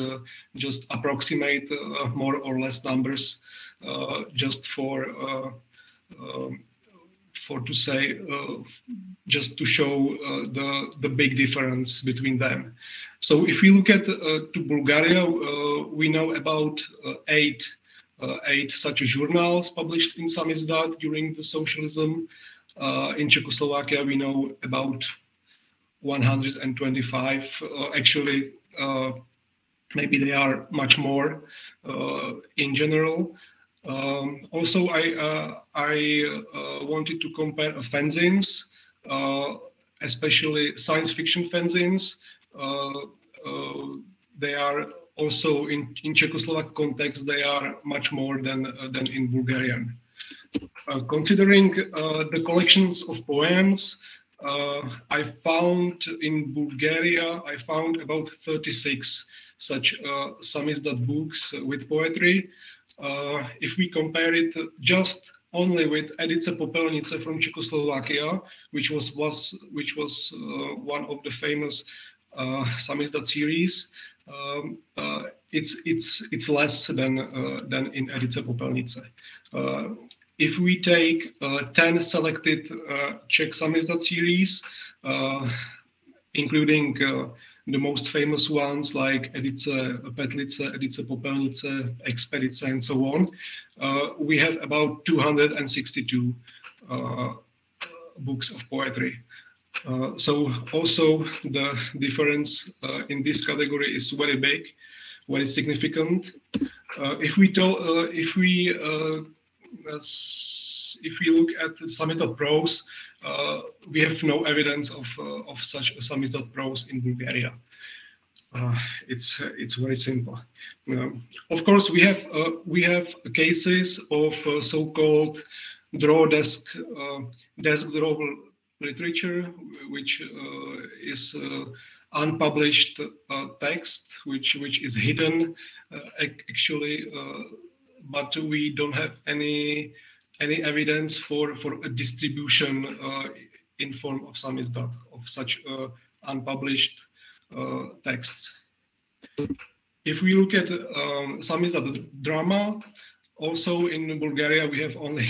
just approximate more or less numbers, just to say, just to show the big difference between them. So if we look at to Bulgaria, we know about eight such journals published in Samizdat during the socialism. In Czechoslovakia, we know about 125. Actually, maybe they are much more in general. Also, I wanted to compare fanzines, especially science fiction fanzines. They are also in Czechoslovak context. They are much more than in Bulgarian. Considering the collections of poems, I found in Bulgaria, about 36 such Samizdat books with poetry. If we compare it just only with Edice Popelnice from Czechoslovakia, which was one of the famous Samizdat series, it's less than in Edice Popelnice. If we take 10 selected Czech Samizdat series, including the most famous ones like Edice Petlice, Edice Popelnice, Expedice, and so on, we have about 262 books of poetry. So also the difference in this category is very big, very significant. If we look at Samizdat prose, we have no evidence of such Samizdat prose in Bulgaria. It's very simple. Of course, we have cases of so-called draw desk draw literature, which is unpublished text, which is hidden actually, but we don't have any evidence for a distribution in form of Samizdat of such unpublished texts. If we look at Samizdat drama, also in Bulgaria we have only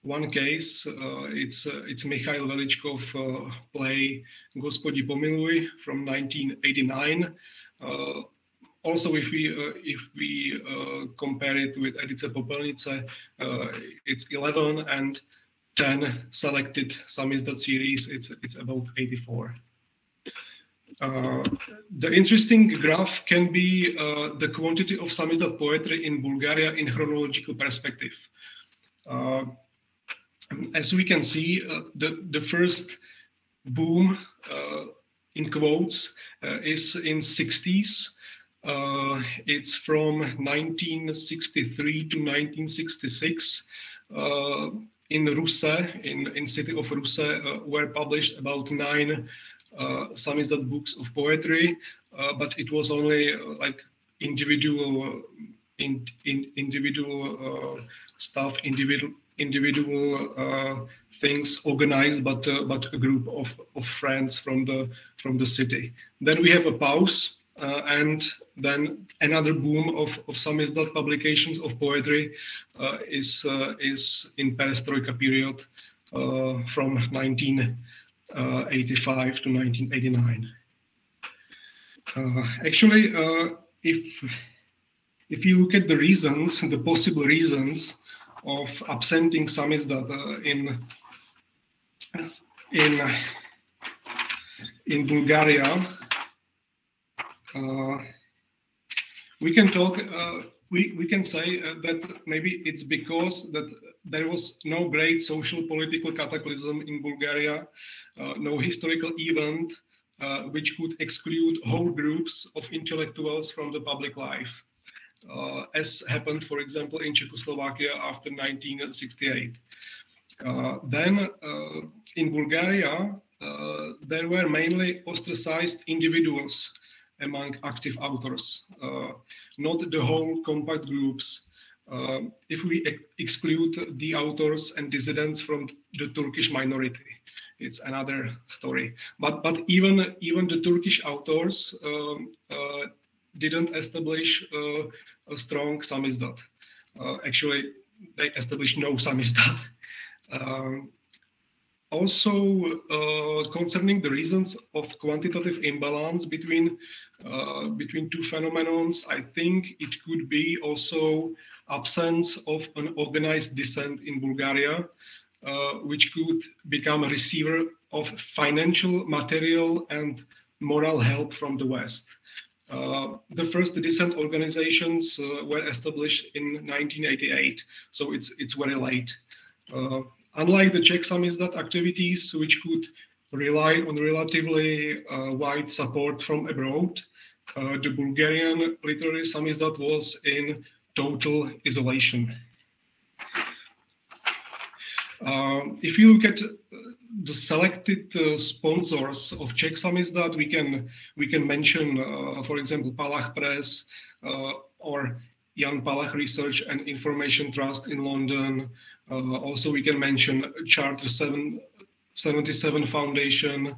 one case. It's Mikhail Velichkov play Gospodi Pomiluj from 1989. Also, if we compare it with Edice Popelnice, it's 11, and 10 selected Samizdat series, it's about 84. The interesting graph can be the quantity of Samizdat poetry in Bulgaria in chronological perspective. As we can see, the first boom, in quotes, is in 60s. It's from 1963 to 1966. In Russe, in city of Russe, were published about 9 Samizdat books of poetry, but it was only like individual stuff, individual things organized, but a group of friends from the city. Then we have a pause, and then another boom of Samizdat publications of poetry is in Perestroika period from 1985 to 1989. Actually, if you look at the reasons, the possible reasons of absenting in Bulgaria, we can talk. We can say that maybe it's because that there was no great social political cataclysm in Bulgaria, no historical event which could exclude whole groups of intellectuals from the public life, as happened, for example, in Czechoslovakia after 1968. Then in Bulgaria, there were mainly ostracized individuals among active authors, not the whole compact groups. If we exclude the authors and dissidents from the Turkish minority, it's another story. But even the Turkish authors didn't establish a strong samizdat. Actually, they established no samizdat. Also, concerning the reasons of quantitative imbalance between two phenomena, I think it could be also absence of an organized dissent in Bulgaria, which could become a receiver of financial, material, and moral help from the West. The first dissent organizations were established in 1988, so it's very late. Unlike the Czech samizdat activities, which could rely on relatively wide support from abroad, the Bulgarian literary samizdat was in total isolation. If you look at the selected sponsors of Czech samizdat, we can mention, for example, Palach Press or Jan Palach Research and Information Trust in London. Also, we can mention Charter 77 Foundation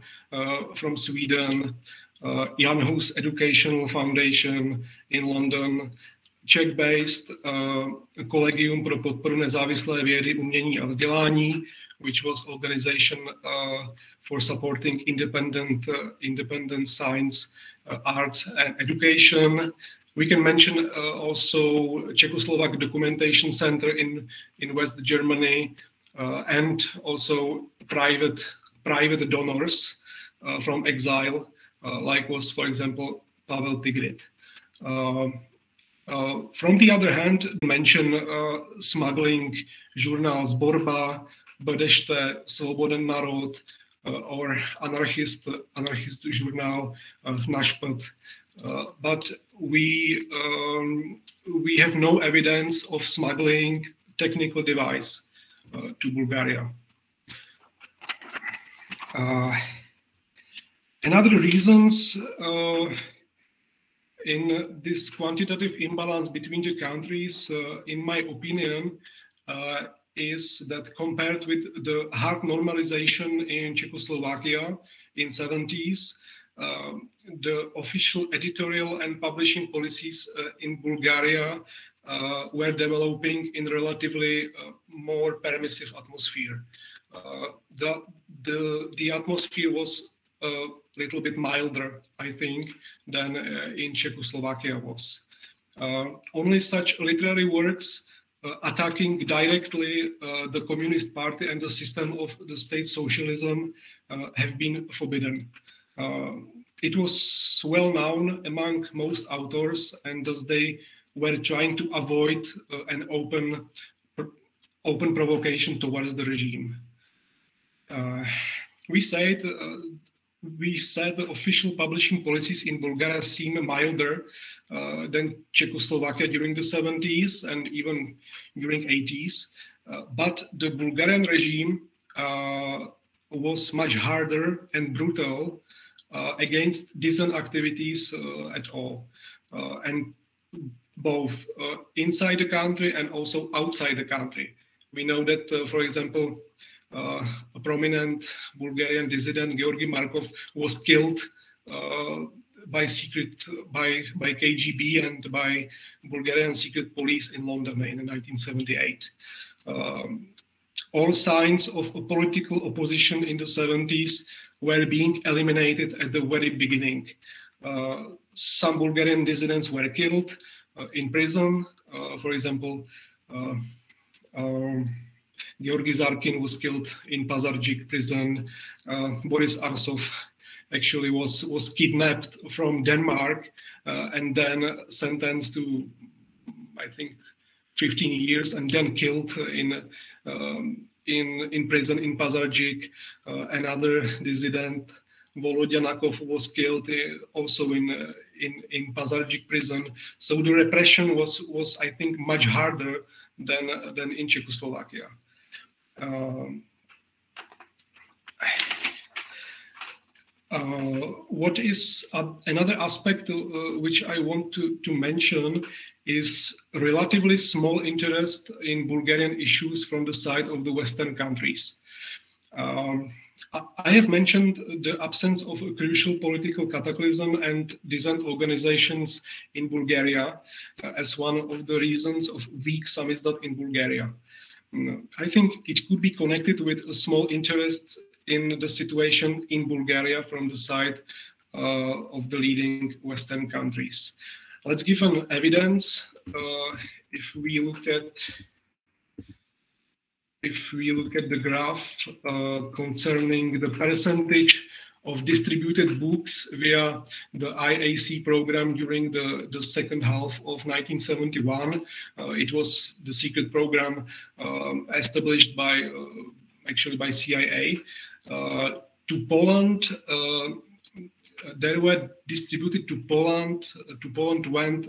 from Sweden, Jan Hus Educational Foundation in London, Czech-based Collegium pro podporu nezávislé vědy, umění a vzdělání, which was organization for supporting independent science, arts and education. We can mention also Czechoslovak Documentation Center in West Germany, and also private donors from exile, like was, for example, Pavel Tigrit. From the other hand, mention smuggling journals Borba, Bedešte, Svoboden Narod, or anarchist journal Našpet. But we have no evidence of smuggling technical device to Bulgaria. Another reasons in this quantitative imbalance between the countries, in my opinion, is that compared with the hard normalization in Czechoslovakia in 70s, the official editorial and publishing policies in Bulgaria were developing in relatively more permissive atmosphere. The atmosphere was a little bit milder, I think, than in Czechoslovakia was. Only such literary works attacking directly the Communist Party and the system of the state socialism have been forbidden. It was well known among most authors, and thus they were trying to avoid an open provocation towards the regime. We said the official publishing policies in Bulgaria seem milder than Czechoslovakia during the 70s and even during 80s, but the Bulgarian regime was much harder and brutal against dissent activities at all, and both inside the country and also outside the country. We know that, for example, a prominent Bulgarian dissident, Georgi Markov, was killed by KGB and by Bulgarian secret police in London in 1978. All signs of a political opposition in the 70s were being eliminated at the very beginning. Some Bulgarian dissidents were killed in prison. For example, Georgi Zarkin was killed in Pazarjik prison. Boris Arsov actually was kidnapped from Denmark and then sentenced to, I think, 15 years and then killed in prison in Pazardzhik. Another dissident, Volodya Nakov, was killed also in Pazardzhik prison. So the repression was I think much harder than in Czechoslovakia. What is another aspect which I want to mention is relatively small interest in Bulgarian issues from the side of the Western countries. I have mentioned the absence of a crucial political cataclysm and dissent organizations in Bulgaria as one of the reasons of weak samizdat in Bulgaria. I think it could be connected with a small interest in the situation in Bulgaria from the side of the leading Western countries. Let's give an evidence. If we look at the graph concerning the percentage of distributed books via the IAC program during the second half of 1971, it was the secret program established by CIA. To Poland, there were distributed to Poland. To Poland went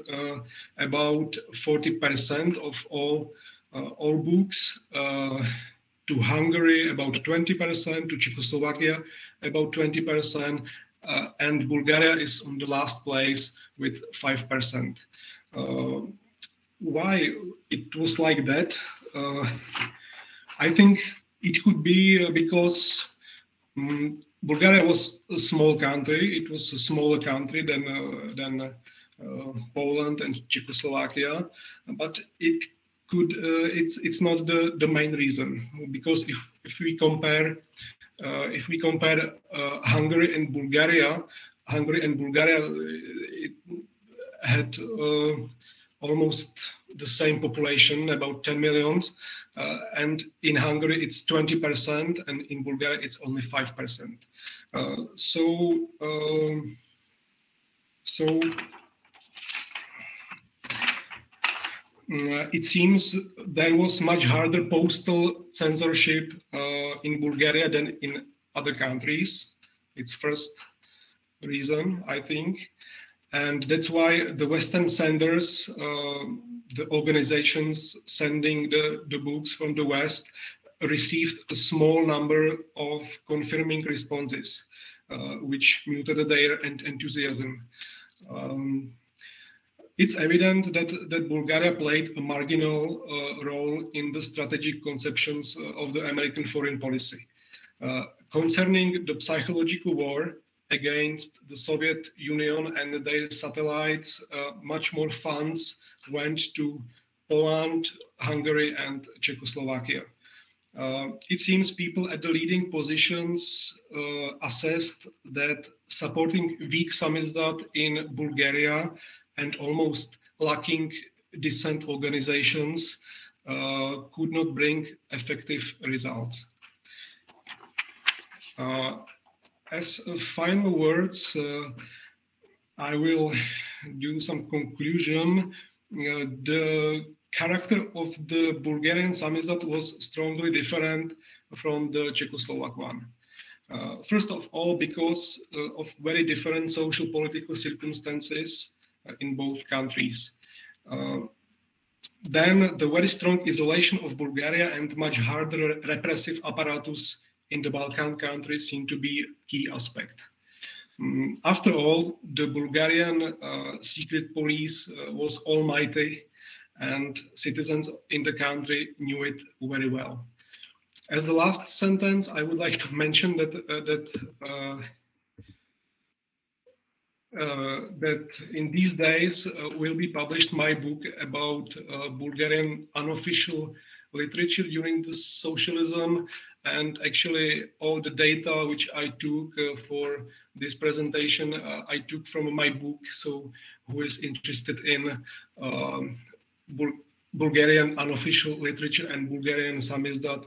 about 40% of all books. To Hungary, about 20%. To Czechoslovakia, about 20%. And Bulgaria is on the last place with 5%. Why it was like that? I think it could be because Bulgaria was a small country. It was a smaller country than Poland and Czechoslovakia, but it's not the main reason, because if we compare Hungary and Bulgaria it had almost the same population, about 10 million. And in Hungary, it's 20%, and in Bulgaria, it's only 5%. It seems there was much harder postal censorship in Bulgaria than in other countries. It's first reason, I think. And that's why the Western senders, the organizations sending the books from the West, received a small number of confirming responses, which muted their enthusiasm. It's evident that Bulgaria played a marginal role in the strategic conceptions of the American foreign policy. Concerning the psychological war against the Soviet Union and their satellites, much more funds went to Poland, Hungary, and Czechoslovakia. It seems people at the leading positions assessed that supporting weak samizdat in Bulgaria and almost lacking dissent organizations could not bring effective results. As final words, I will do some conclusion. The character of the Bulgarian samizdat was strongly different from the Czechoslovak one. First of all, because of very different social political circumstances in both countries. Then the very strong isolation of Bulgaria and much harder repressive apparatus in the Balkan countries seem to be a key aspect. After all, the Bulgarian secret police was almighty, and citizens in the country knew it very well. As the last sentence, I would like to mention that in these days will be published my book about Bulgarian unofficial literature during the socialism, and actually all the data which I took for this presentation I took from my book. So who is interested in Bulgarian unofficial literature and Bulgarian samizdat,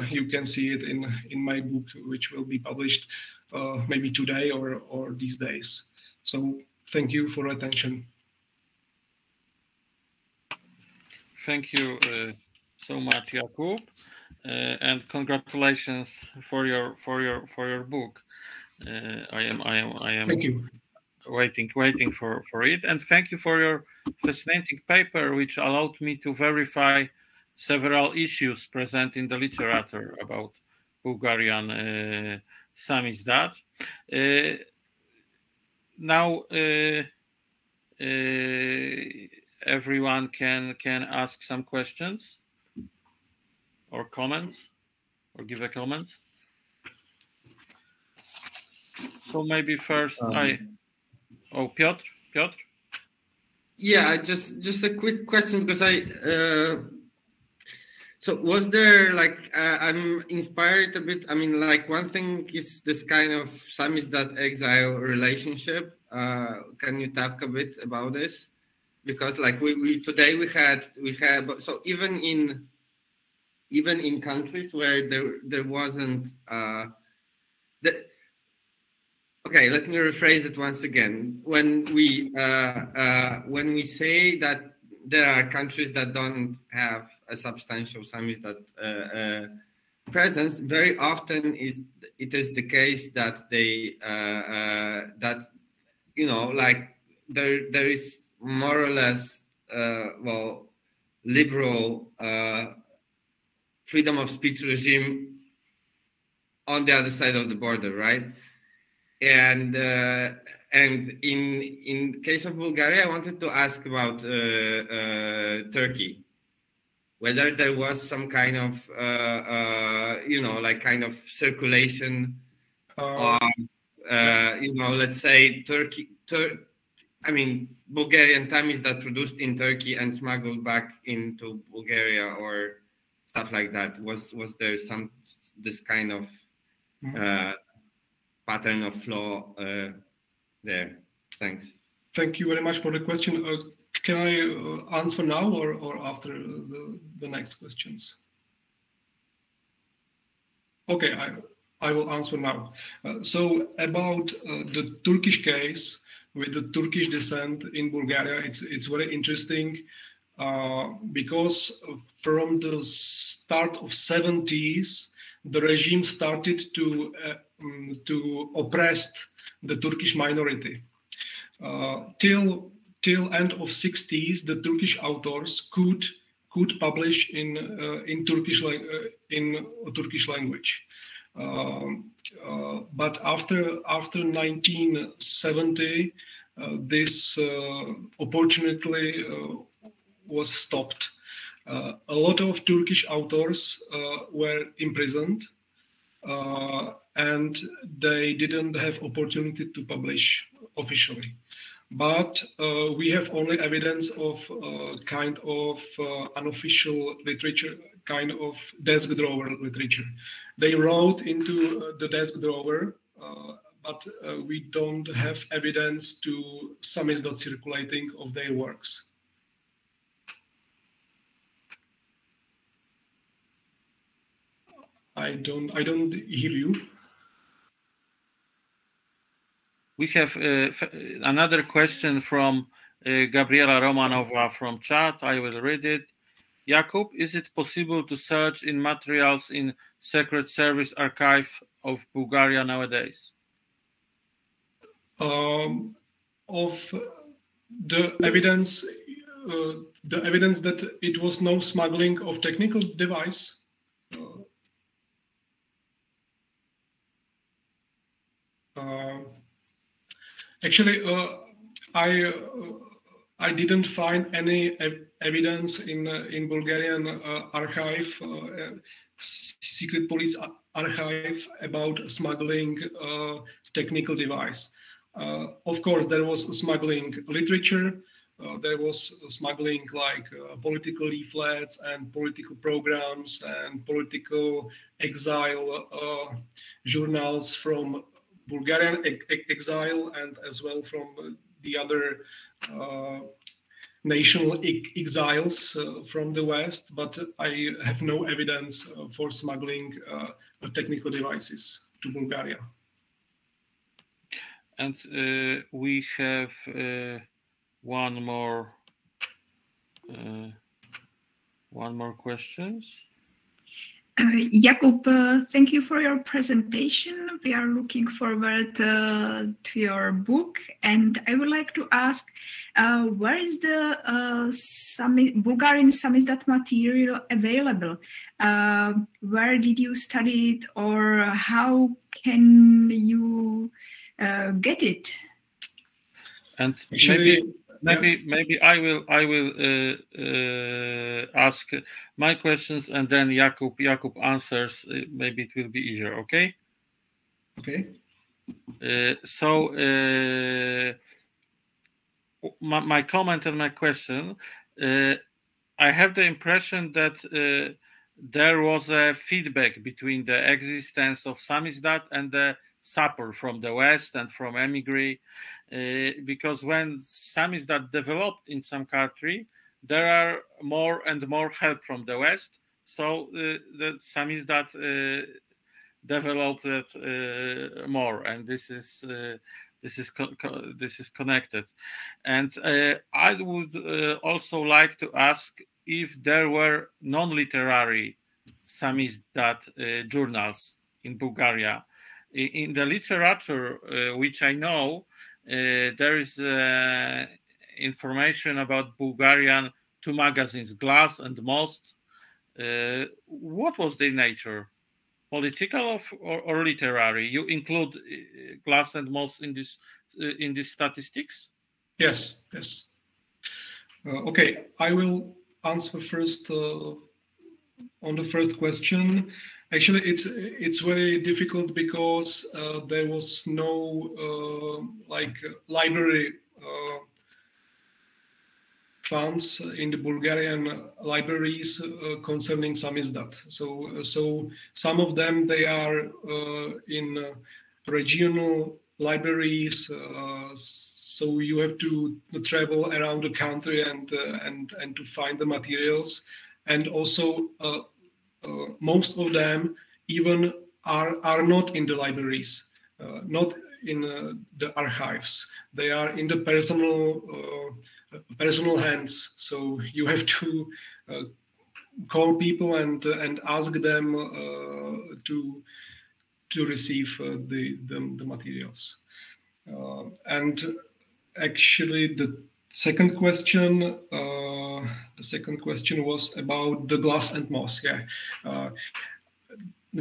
You can see it in my book, which will be published maybe today or these days. So thank you for attention.
Thank you so much, Jakub, and congratulations for your book. I am.
Thank you.
Waiting for it, and thank you for your fascinating paper, which allowed me to verify several issues present in the literature about Bulgarian Samizdat. Now everyone can ask some questions or comments or give a comment. So maybe first Piotr?
Yeah, just a quick question, because so was there, like, I'm inspired a bit. I mean, like, one thing is this kind of Samizdat exile relationship. Can you talk a bit about this? Because, like, we today we had so even in countries where there wasn't okay, let me rephrase it once again. When we say that there are countries that don't have a substantial Samizdat presence, very often it is the case that they that, you know, like, there is more or less well, liberal freedom of speech regime on the other side of the border, right? And in case of Bulgaria, I wanted to ask about Turkey, whether there was some kind of you know, like, kind of circulation of you know, let's say I mean, Bulgarian Tamis that produced in Turkey and smuggled back into Bulgaria or stuff like that. Was there this kind of pattern of flow there? Thanks.
Thank you very much for the question. Can I answer now or after the next questions? Okay, I will answer now. So about the Turkish case with the Turkish descent in Bulgaria, it's very interesting because from the start of 70s, the regime started to oppress the Turkish minority. Till end of 60s, the Turkish authors could publish in Turkish language. But after 1970, this opportunity was stopped. A lot of Turkish authors were imprisoned, and they didn't have opportunity to publish officially. But we have only evidence of kind of unofficial literature, kind of desk drawer literature. They wrote into the desk drawer, but we don't have evidence to Samizdat circulating of their works. I don't hear you.
We have another question from Gabriela Romanova from chat. I will read it. Jakub, is it possible to search in materials in Secret Service archive of Bulgaria nowadays?
Of the evidence that it was no smuggling of technical device. Actually, I didn't find any evidence in Bulgarian archive, secret police archive, about smuggling technical device. Of course, there was smuggling literature. There was smuggling like political leaflets and political programs and political exile journals from Bulgarian exile, and as well from the other national exiles from the West, but I have no evidence for smuggling technical devices to Bulgaria.
And we have one more questions.
Jakub, thank you for your presentation. We are looking forward to your book, and I would like to ask, where is the Bulgarian Samizdat material available? Where did you study it, or how can you get it?
And
Actually,
maybe I will ask my questions, and then Jakub answers. Maybe it will be easier. Okay.
Okay.
So my comment and my question. I have the impression that there was a feedback between the existence of Samizdat and the support from the West and from emigre. Because when Samizdat developed in some country, there are more and more help from the West. So the Samizdat developed more, and this is connected. And I would also like to ask if there were non-literary Samizdat journals in Bulgaria. In the literature, which I know, there is information about Bulgarian two magazines, Glass and Most. What was their nature? Political or literary? You include Glass and Most in these statistics?
Yes. Okay, I will answer first on the first question. Actually, it's very difficult because there was no library funds in the Bulgarian libraries concerning Samizdat. So some of them, they are in regional libraries. So you have to travel around the country and to find the materials, and also most of them even are not in the libraries, not in the archives. They are in the personal hands. So you have to call people and ask them to receive the materials. And actually, the second question was about the Glass and Most. Yeah,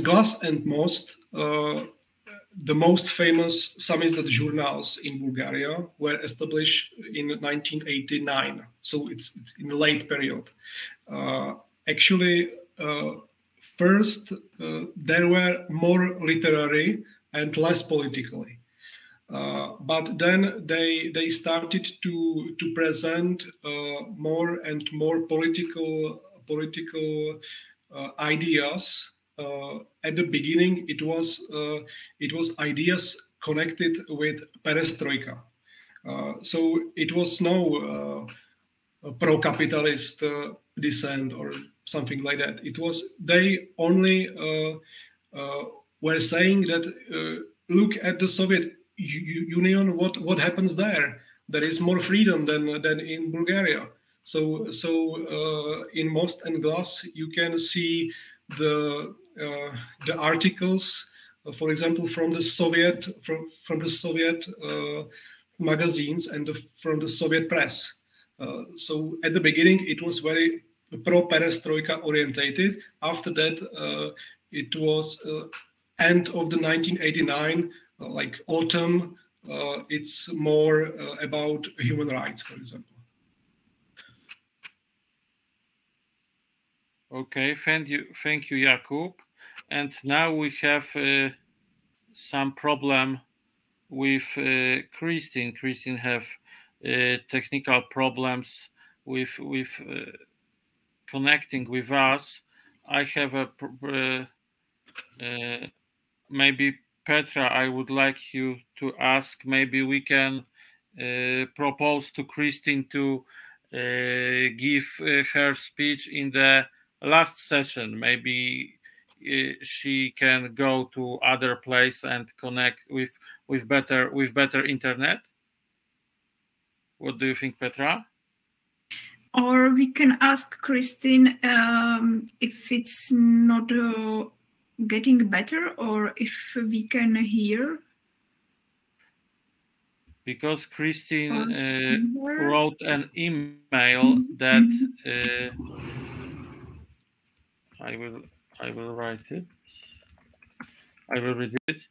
Glass and Most. The most famous Samizdat journals in Bulgaria were established in 1989, so it's in the late period. Actually, first there were more literary and less politically, but then they started to present more and more political ideas. At the beginning, it was ideas connected with perestroika. So it was no pro-capitalist dissent or something like that. It was they only were saying that look at the Soviet Union. What happens there? There is more freedom than in Bulgaria. So in Most and Glass, you can see the articles, for example, from the Soviet magazines and from the Soviet press. So at the beginning, it was very pro-perestroika orientated. After that, it was end of the 1989, like autumn. It's more about human rights, for example.
Okay, thank you, Jakub. And now we have some problem with Christine. Christine have technical problems with connecting with us. I have a maybe Petra. I would like you to ask. Maybe we can propose to Christine to give her speech in the last session. Maybe she can go to other place and connect with better internet. What do you think, Petra?
Or we can ask Christine if it's not getting better, or if we can hear.
Because Christine wrote an email that I will write it. I will read it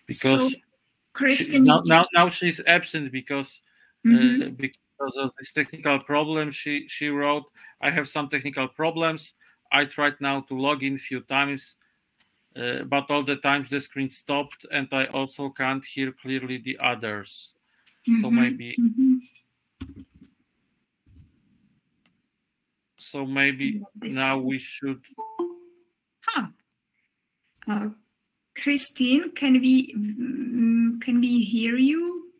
because
so, Christine,
now she's absent because of this technical problem. She wrote, I have some technical problems. I tried now to log in a few times, but all the times the screen stopped, and I also can't hear clearly the others. So maybe now we should.
Christine, can we hear you?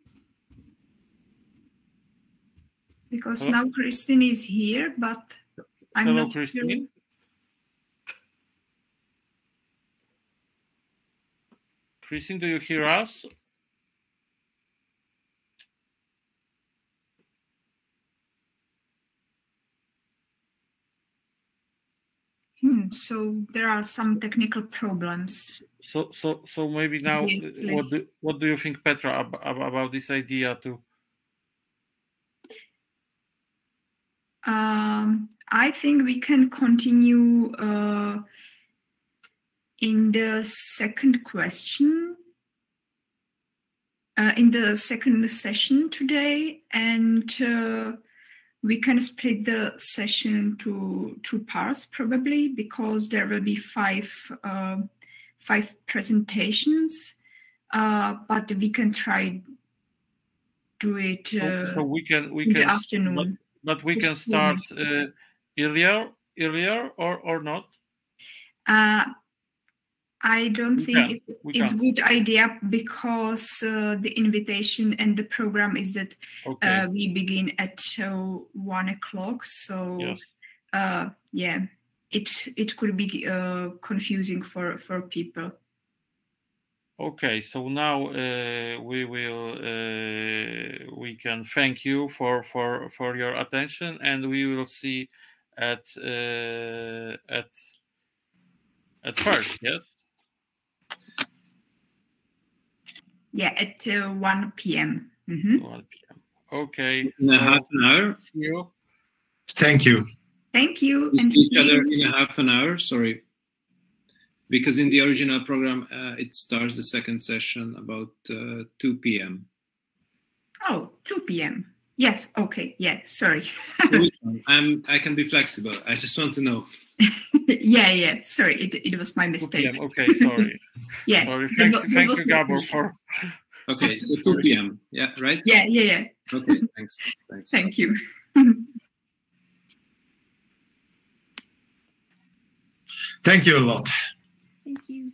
Because now Christine is here, but I'm not
Christine.
sure.
Christine, do you hear us?
So there are some technical problems.
So maybe now, what do you think, Petra, about this idea too?
I think we can continue in the second question, in the second session today, and we can split the session to 2 parts probably, because there will be five presentations, but we can try do it
so we can
in the afternoon.
But we can start earlier or not?
I don't think it's a good idea, because the invitation and the program is that we begin at 1 o'clock. So yes. Yeah, it could be confusing for people.
Okay, so now we can thank you for your attention, and we will see at first, yes.
Yeah, at 1 p.m.
1 p.m. Okay.
In a half an hour.
See you.
Thank you.
Thank you.
We see each other in a half an hour. Sorry. Because in the original program, it starts the second session about 2 p.m.
Oh, 2 p.m. Yes. Okay. Yeah. Sorry.
I can be flexible. I just want to know.
Yeah. Sorry, it was my mistake.
Okay. Sorry.
Yeah.
Sorry. Thank you, Gabor, for.
Okay. So 2 p.m. Yeah. Right.
Yeah.
Okay. Thanks.
Thank you.
Thank you a lot.
Thank you.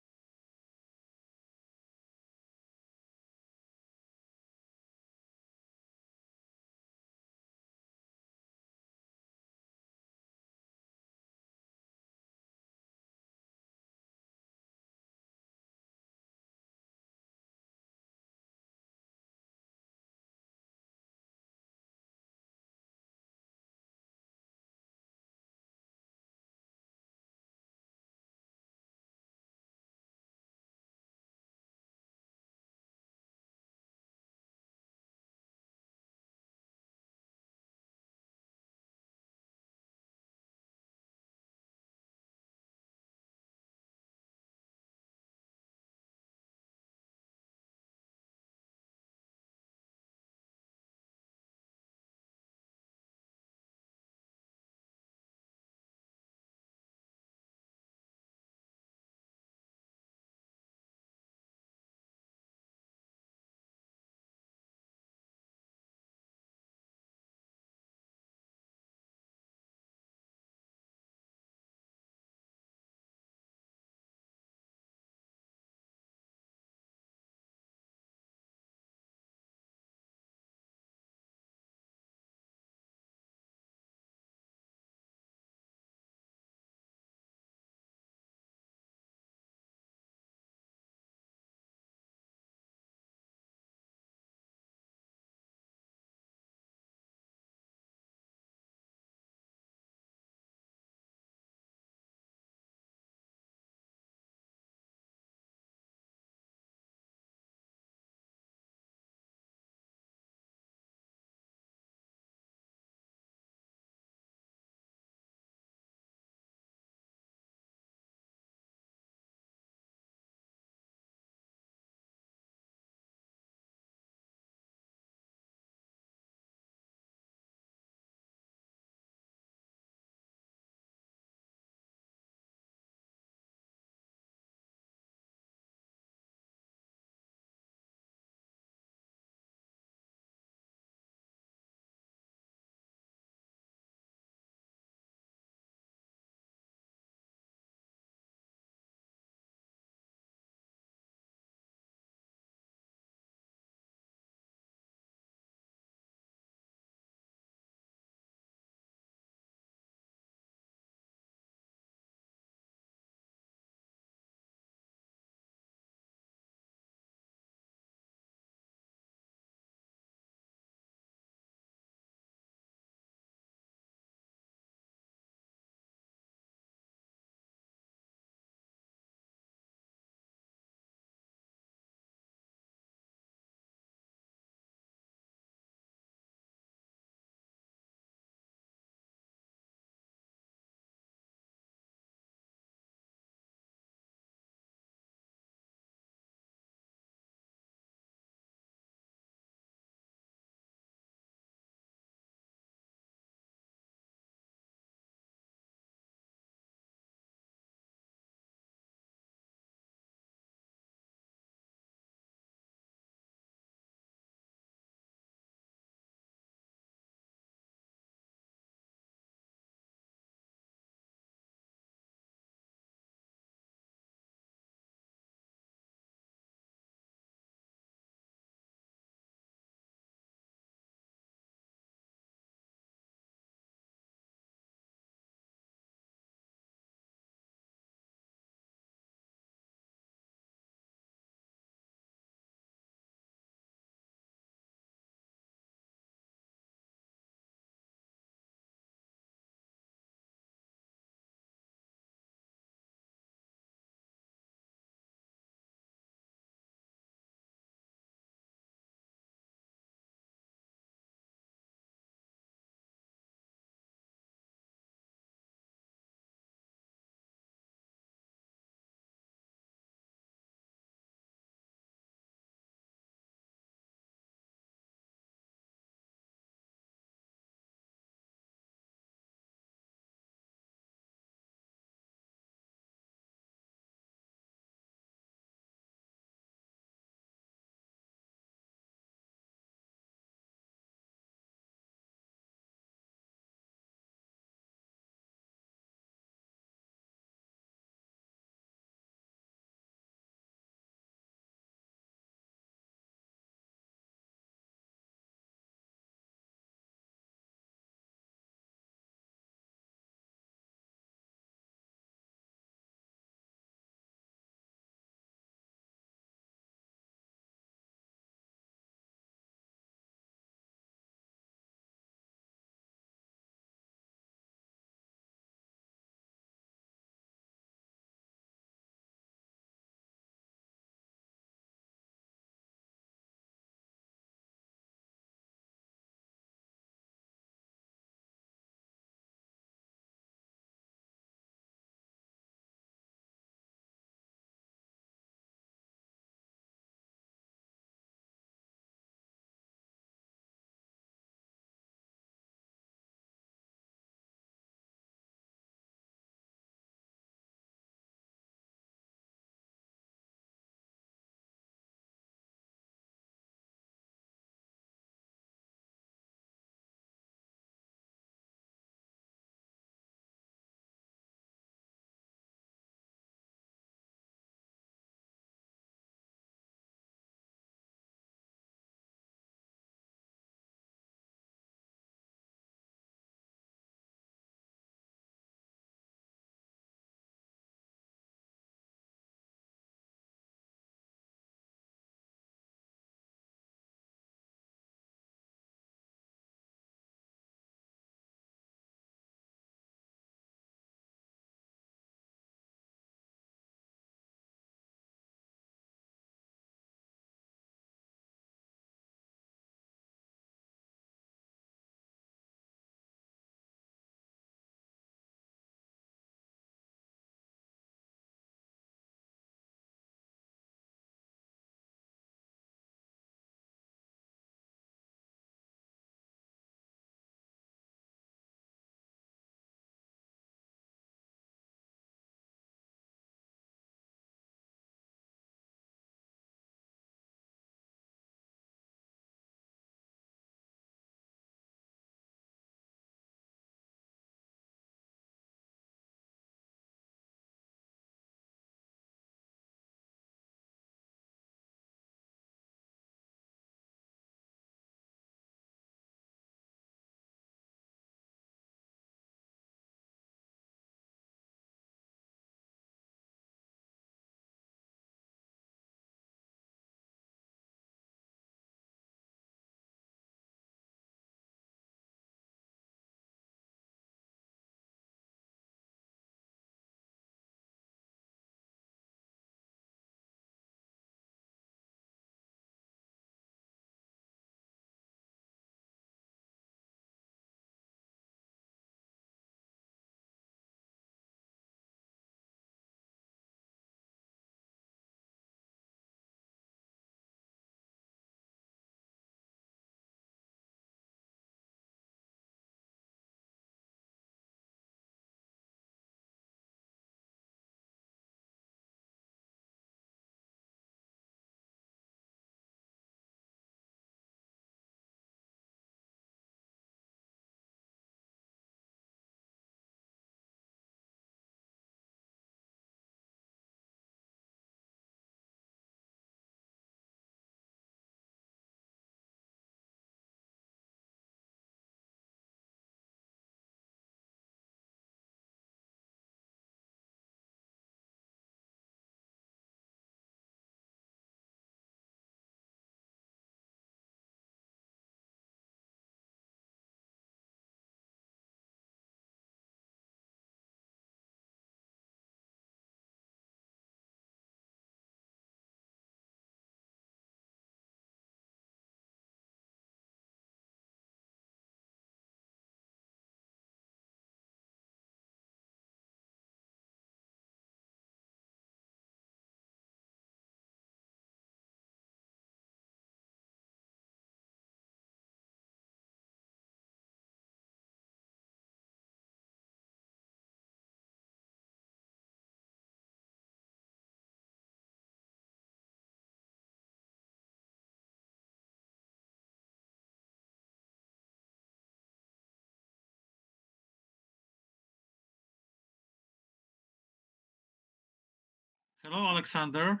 Hello, Alexander.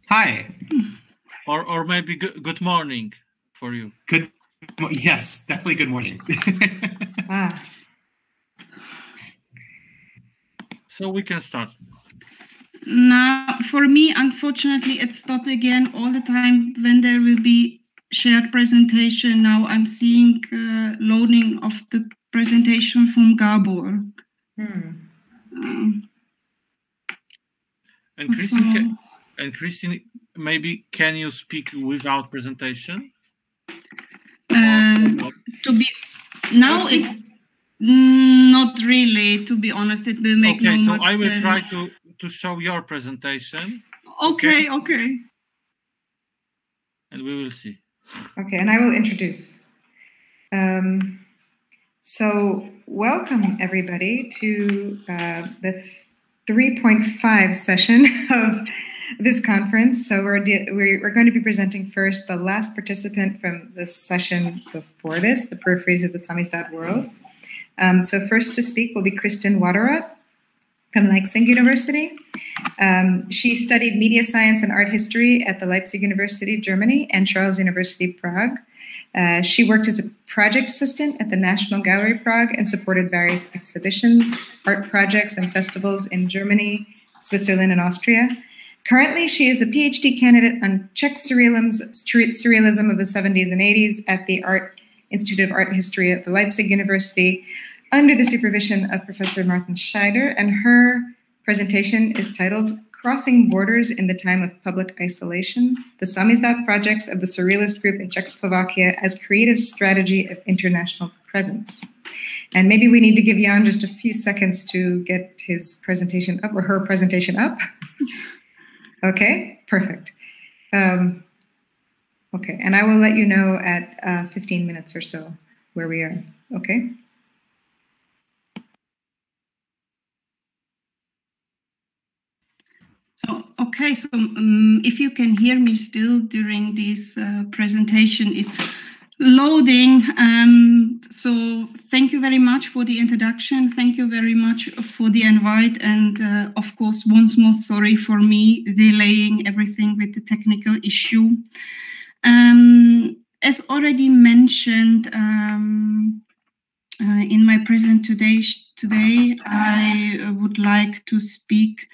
Hi.
Or maybe good morning for you.
Good. Yes, definitely good morning.
So we can start.
Now, for me, unfortunately, it stopped again all the time when there will be shared presentation. Now I'm seeing loading of the presentation from Gabor.
And Christine, maybe can you speak without presentation?
To be now, not really. To be honest, it will make no much sense.
Okay, so I will try to show your presentation.
Okay.
And we will see.
Okay, and I will introduce. So welcome everybody to the 3.5 session of this conference. So we're going to be presenting first the last participant from the session before this, the peripheries of the Samizdat world. So first to speak will be Kristin Waterot from Leipzig University. She studied media science and art history at the Leipzig University, Germany, and Charles University, Prague. She worked as a project assistant at the National Gallery Prague and supported various exhibitions, art projects, and festivals in Germany, Switzerland, and Austria. Currently, she is a PhD candidate on Czech surrealism of the 70s and 80s at the Institute of Art History at the Leipzig University, under the supervision of Professor Martin Scheider, and her presentation is titled Crossing Borders in the Time of Public Isolation, the Samizdat Projects of the Surrealist Group in Czechoslovakia as Creative Strategy of International Presence. And maybe we need to give Jan just a few seconds to get his presentation up, or her presentation up. Okay, perfect. Okay, and I will let you know at 15 minutes or so where we are, okay?
So, okay, so if you can hear me still during this presentation is loading. So thank you very much for the introduction. Thank you very much for the invite. And of course, once more, sorry for me delaying everything with the technical issue. As already mentioned in my presentation today, I would like to speak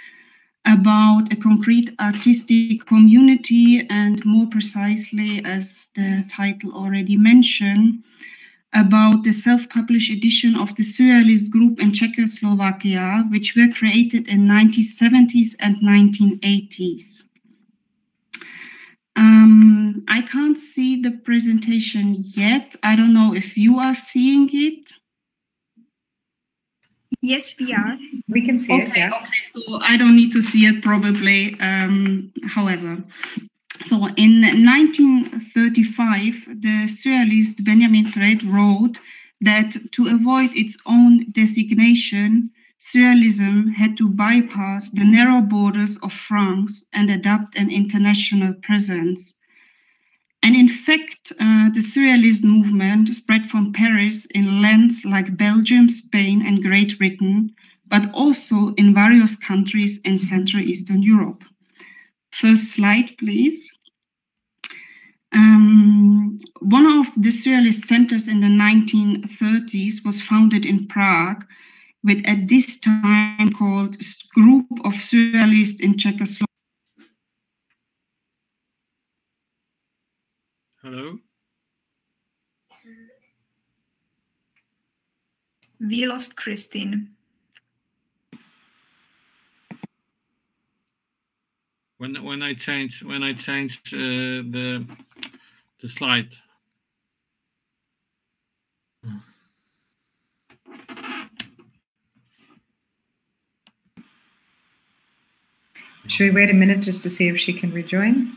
about a concrete artistic community, and more precisely, as the title already mentioned, about the self-published edition of the Surrealist group in Czechoslovakia, which were created in 1970s and 1980s. I can't see the presentation yet. I don't know if you are seeing it.
Yes, we are.
We can see it, yeah.
Okay, so I don't need to see it probably, however. So in 1935, the surrealist Benjamin Freud wrote that to avoid its own designation, surrealism had to bypass the narrow borders of France and adopt an international presence. And in fact, the surrealist movement spread from Paris in lands like Belgium, Spain, and Great Britain, but also in various countries in Central Eastern Europe. First slide, please. One of the surrealist centers in the 1930s was founded in Prague, with at this time called Group of Surrealists in Czechoslovakia.
Hello?
We lost Kristin.
When I change the slide.
Should we wait a minute just to see if she can rejoin?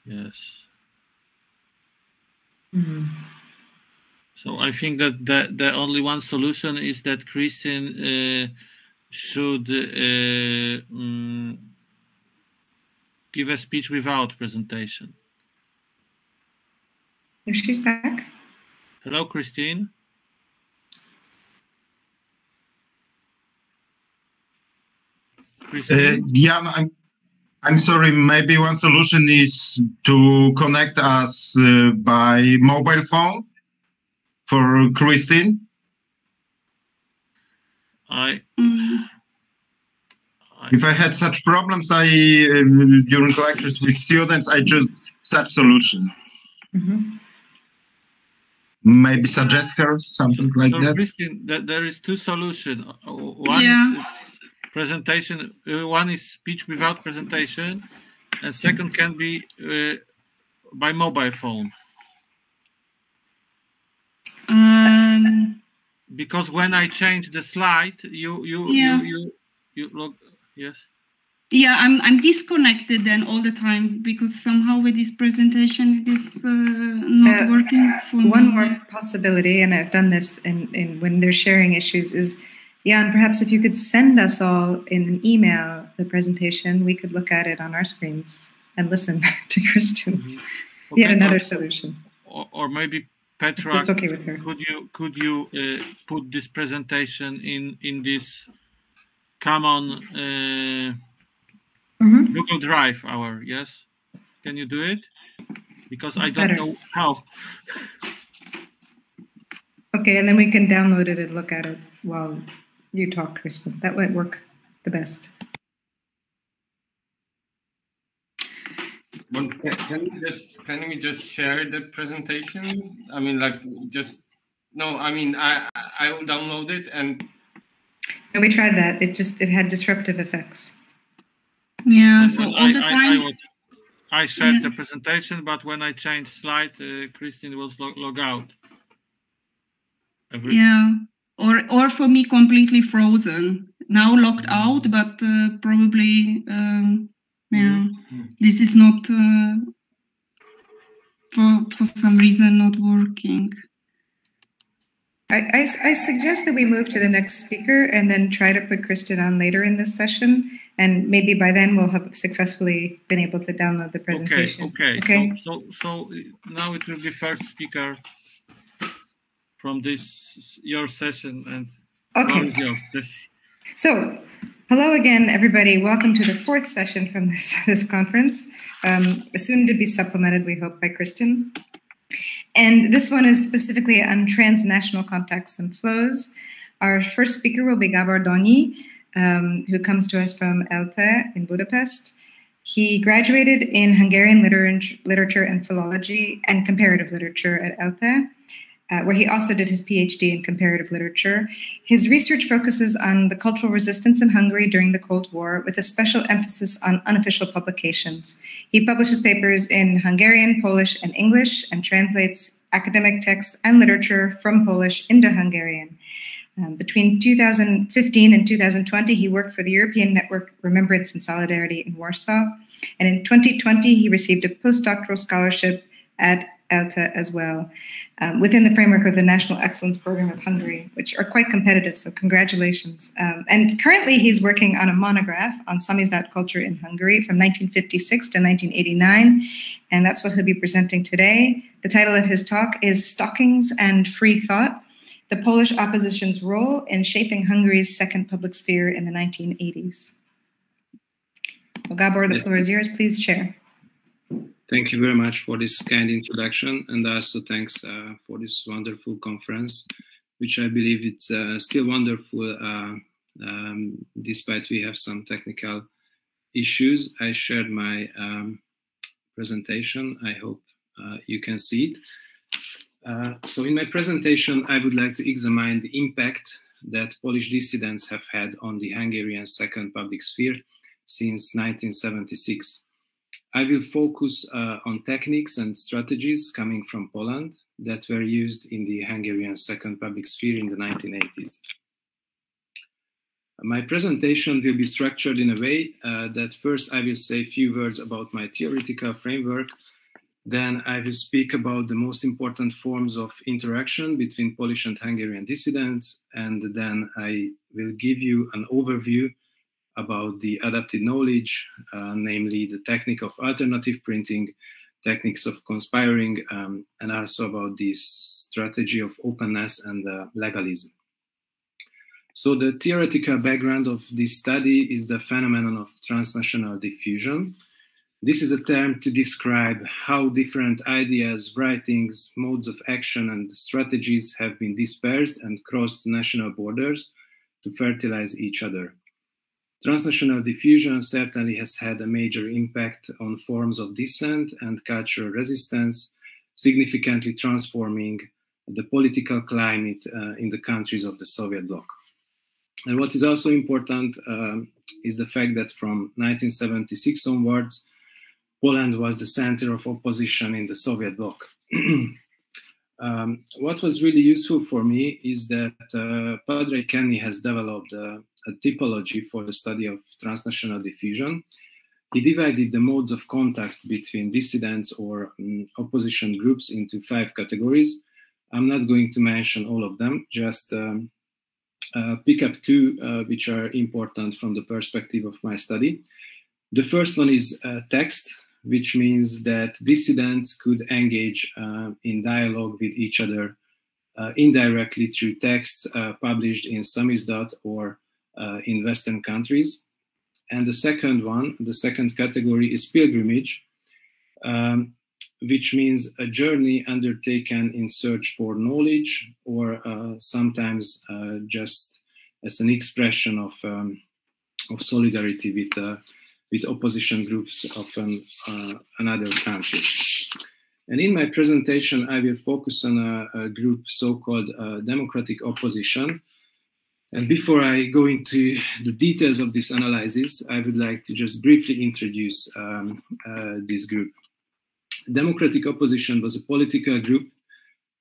Yes.
So
I think that the only one solution is that Kristin should give a speech without presentation.
If she's back.
Hello, Kristin. Christian?
Yeah, I'm sorry. Maybe one solution is to connect us by mobile phone for Christine. If I had such problems, during lectures with students, I choose such solution.
Mm-hmm.
Maybe suggest her something like that.
Christine, there is two solutions. One is presentation. One is speech without presentation, and second can be by mobile phone. Because when I change the slide, you look. Yes.
Yeah, I'm disconnected then all the time because somehow with this presentation it is not working for me.
One more possibility, and I've done this in when they're sharing issues, is Jan, perhaps if you could send us all in an email the presentation, we could look at it on our screens and listen to Kristen. Okay, yet another solution.
Or maybe Petra,
it's okay with her.
Could you put this presentation in this common Google Drive yes? Can you do it? Because I don't know how.
Okay, and then we can download it and look at it while you talk, Kristen. That might work the best.
Well, can we just share the presentation? I mean, like, I will download it and.
And we tried that. It had disruptive effects.
Yeah. So all the time.
I shared the presentation, but when I changed slide, Christine was log out.
Or for me completely frozen. Now logged out, but probably this is not for some reason not working.
I suggest that we move to the next speaker and then try to put Kristen on later in this session, and maybe by then we'll have successfully been able to download the presentation.
Okay. So now it will be first speaker from your session, and yours.
So, hello again, everybody. Welcome to the fourth session from this conference, soon to be supplemented, we hope, by Kristen. And this one is specifically on transnational contexts and flows. Our first speaker will be Gábor Donyi, who comes to us from ELTE in Budapest. He graduated in Hungarian literature and philology and comparative literature at ELTE, where he also did his PhD in comparative literature. His research focuses on the cultural resistance in Hungary during the Cold War, with a special emphasis on unofficial publications. He publishes papers in Hungarian, Polish, and English, and translates academic texts and literature from Polish into Hungarian. Between 2015 and 2020, he worked for the European Network Remembrance and Solidarity in Warsaw. And in 2020, he received a postdoctoral scholarship at ELTE as well, within the framework of the National Excellence Program of Hungary, which are quite competitive, so congratulations. And currently he's working on a monograph on Samizdat culture in Hungary from 1956 to 1989, and that's what he'll be presenting today. The title of his talk is Stockings and Free Thought, the Polish Opposition's Role in Shaping Hungary's Second Public Sphere in the 1980s. Well, Gábor, the floor is yours. Please share.
Thank you very much for this kind introduction, and also thanks for this wonderful conference, which I believe it's still wonderful despite we have some technical issues. I shared my presentation. I hope you can see it. So in my presentation, I would like to examine the impact that Polish dissidents have had on the Hungarian second public sphere since 1976. I will focus on techniques and strategies coming from Poland that were used in the Hungarian second public sphere in the 1980s. My presentation will be structured in a way that first I will say a few words about my theoretical framework, then I will speak about the most important forms of interaction between Polish and Hungarian dissidents, and then I will give you an overview about the adapted knowledge, namely the technique of alternative printing, techniques of conspiring, and also about the strategy of openness and legalism. So the theoretical background of this study is the phenomenon of transnational diffusion. This is a term to describe how different ideas, writings, modes of action, and strategies have been dispersed and crossed national borders to fertilize each other. Transnational diffusion certainly has had a major impact on forms of dissent and cultural resistance, significantly transforming the political climate in the countries of the Soviet bloc. And what is also important is the fact that from 1976 onwards, Poland was the center of opposition in the Soviet bloc. What was really useful for me is that Padre Kenny has developed a typology for the study of transnational diffusion. He divided the modes of contact between dissidents or opposition groups into 5 categories. I'm not going to mention all of them, just pick up 2 which are important from the perspective of my study. The first one is text, which means that dissidents could engage in dialogue with each other indirectly through texts published in Samizdat or in Western countries. And the second category is pilgrimage, which means a journey undertaken in search for knowledge, or sometimes just as an expression of solidarity with opposition groups of another country. And in my presentation, I will focus on a group so-called democratic opposition. And before I go into the details of this analysis, I would like to just briefly introduce this group. Democratic opposition was a political group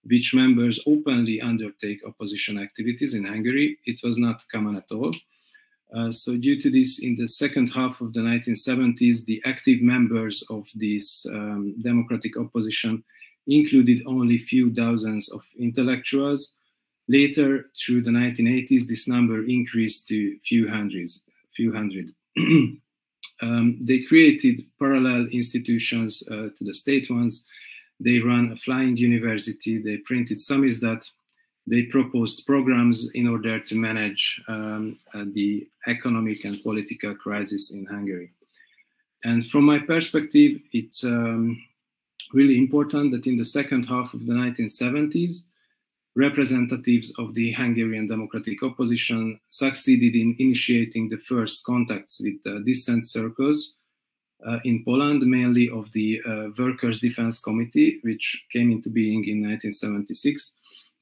which members openly undertake opposition activities in Hungary. It was not common at all. So due to this, in the second half of the 1970s, the active members of this democratic opposition included only few dozens of intellectuals. Later, through the 1980s, this number increased to few hundred. They created parallel institutions to the state ones. They ran a flying university. They printed Samizdat. They proposed programs in order to manage the economic and political crisis in Hungary. And from my perspective, it's really important that in the second half of the 1970s, representatives of the Hungarian democratic opposition succeeded in initiating the first contacts with dissent circles in Poland, mainly of the Workers' Defense Committee, which came into being in 1976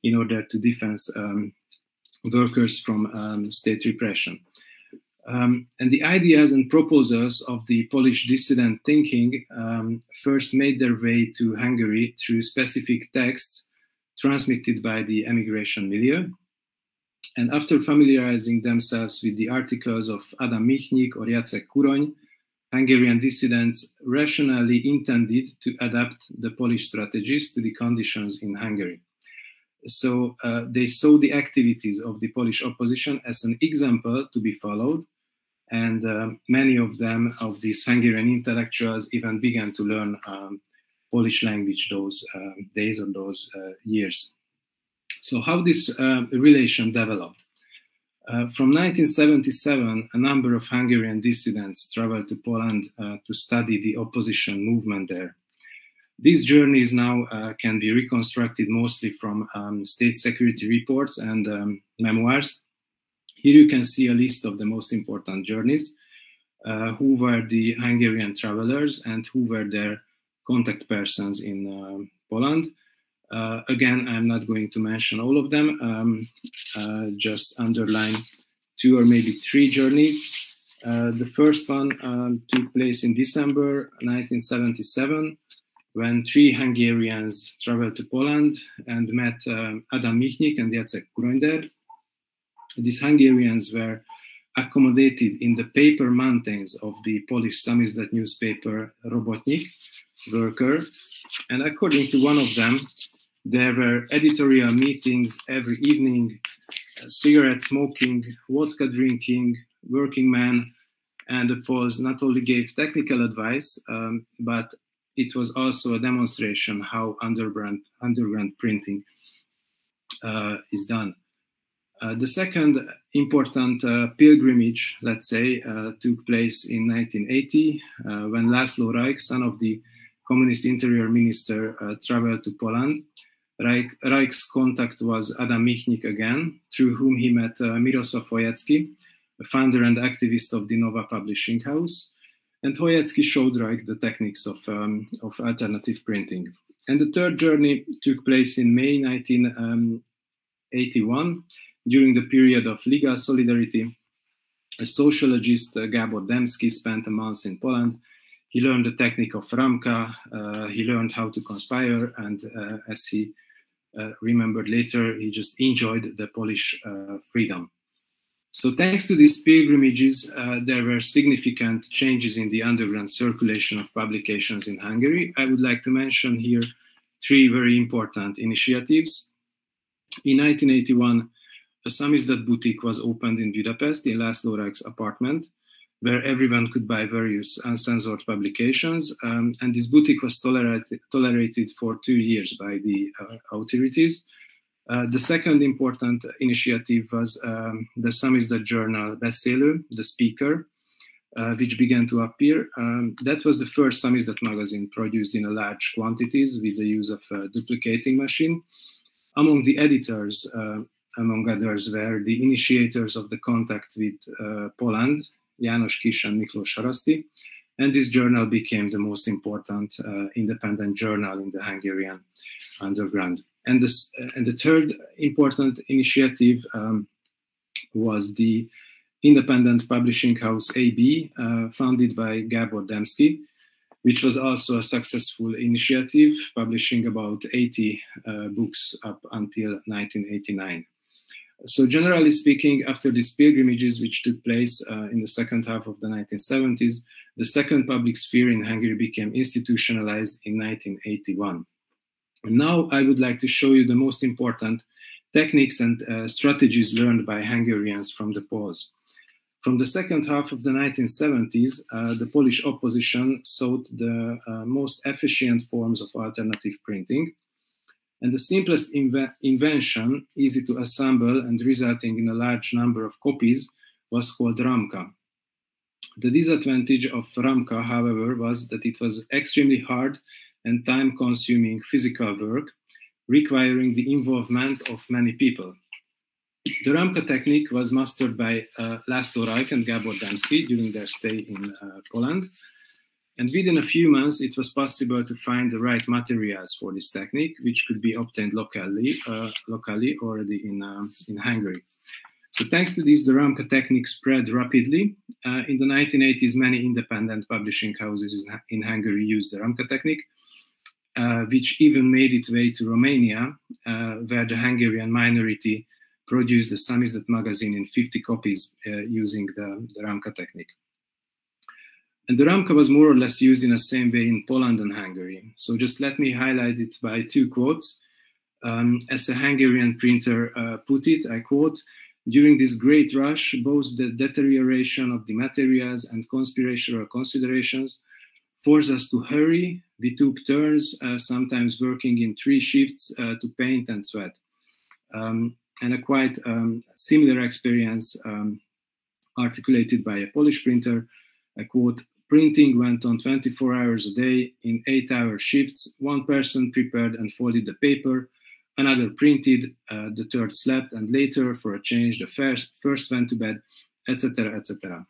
in order to defend workers from state repression. And the ideas and proposals of the Polish dissident thinking first made their way to Hungary through specific texts transmitted by the emigration milieu. And after familiarizing themselves with the articles of Adam Michnik or Jacek Kurony, Hungarian dissidents rationally intended to adapt the Polish strategies to the conditions in Hungary. So they saw the activities of the Polish opposition as an example to be followed, and many of them, of these Hungarian intellectuals, even began to learn Polish language those days or those years. So how this relation developed? From 1977, a number of Hungarian dissidents traveled to Poland to study the opposition movement there. These journeys now can be reconstructed mostly from state security reports and memoirs. Here you can see a list of the most important journeys, who were the Hungarian travelers and who were their contact persons in Poland. Again, I'm not going to mention all of them, just underline 2 or maybe 3 journeys. The first one took place in December 1977, when 3 Hungarians traveled to Poland and met Adam Michnik and Jacek Kurony. These Hungarians were accommodated in the paper mountains of the Polish Samizdat newspaper Robotnik, Worker. And according to one of them, there were editorial meetings every evening, cigarette smoking, vodka drinking, working men, and the Poles not only gave technical advice, but it was also a demonstration how underground printing is done. The second important pilgrimage, let's say, took place in 1980 when László Rajk, son of the communist interior minister, traveled to Poland. Rajk's contact was Adam Michnik again, through whom he met Mirosław Chojecki, a founder and activist of the Nova Publishing House. And Chojecki showed Rajk the techniques of alternative printing. And the third journey took place in May 1981, during the period of legal solidarity. A sociologist, Gábor Demszky, spent a month in Poland. He learned the technique of Ramka, he learned how to conspire, and as he remembered later, he just enjoyed the Polish freedom. So thanks to these pilgrimages, there were significant changes in the underground circulation of publications in Hungary. I would like to mention here three very important initiatives. In 1981, a Samizdat boutique was opened in Budapest in László Rajk's apartment, where everyone could buy various uncensored publications. And this boutique was tolerated for 2 years by the authorities. The second important initiative was the Samizdat journal bestseller, The Speaker, which began to appear. That was the first Samizdat magazine produced in large quantities with the use of a duplicating machine. Among the editors, among others, were the initiators of the contact with Poland, János Kiss and Miklós Haraszti, and this journal became the most important independent journal in the Hungarian underground. And the third important initiative was the independent publishing house AB, founded by Gábor Demszky, which was also a successful initiative, publishing about 80 books up until 1989. So generally speaking, after these pilgrimages, which took place in the second half of the 1970s, the second public sphere in Hungary became institutionalized in 1981. And now I would like to show you the most important techniques and strategies learned by Hungarians from the Poles. From the second half of the 1970s, the Polish opposition sought the most efficient forms of alternative printing. And the simplest invention, easy to assemble and resulting in a large number of copies, was called Ramka. The disadvantage of Ramka, however, was that it was extremely hard and time-consuming physical work, requiring the involvement of many people. The Ramka technique was mastered by László Rajk and Gábor Demszky during their stay in Poland. And within a few months, it was possible to find the right materials for this technique, which could be obtained locally already in Hungary. So thanks to this, the Ramka technique spread rapidly. In the 1980s, many independent publishing houses in Hungary used the Ramka technique, which even made its way to Romania, where the Hungarian minority produced the Samizdat magazine in 50 copies using the Ramka technique. And the Ramka was more or less used in the same way in Poland and Hungary. So just let me highlight it by two quotes. As a Hungarian printer put it, I quote, "During this great rush, both the deterioration of the materials and conspiratorial considerations forced us to hurry. We took turns, sometimes working in 3 shifts to paint and sweat." And a quite similar experience articulated by a Polish printer, I quote, "Printing went on 24 hours a day in 8-hour shifts. One person prepared and folded the paper, another printed, the third slept, and later, for a change, the first went to bed, etc., etc."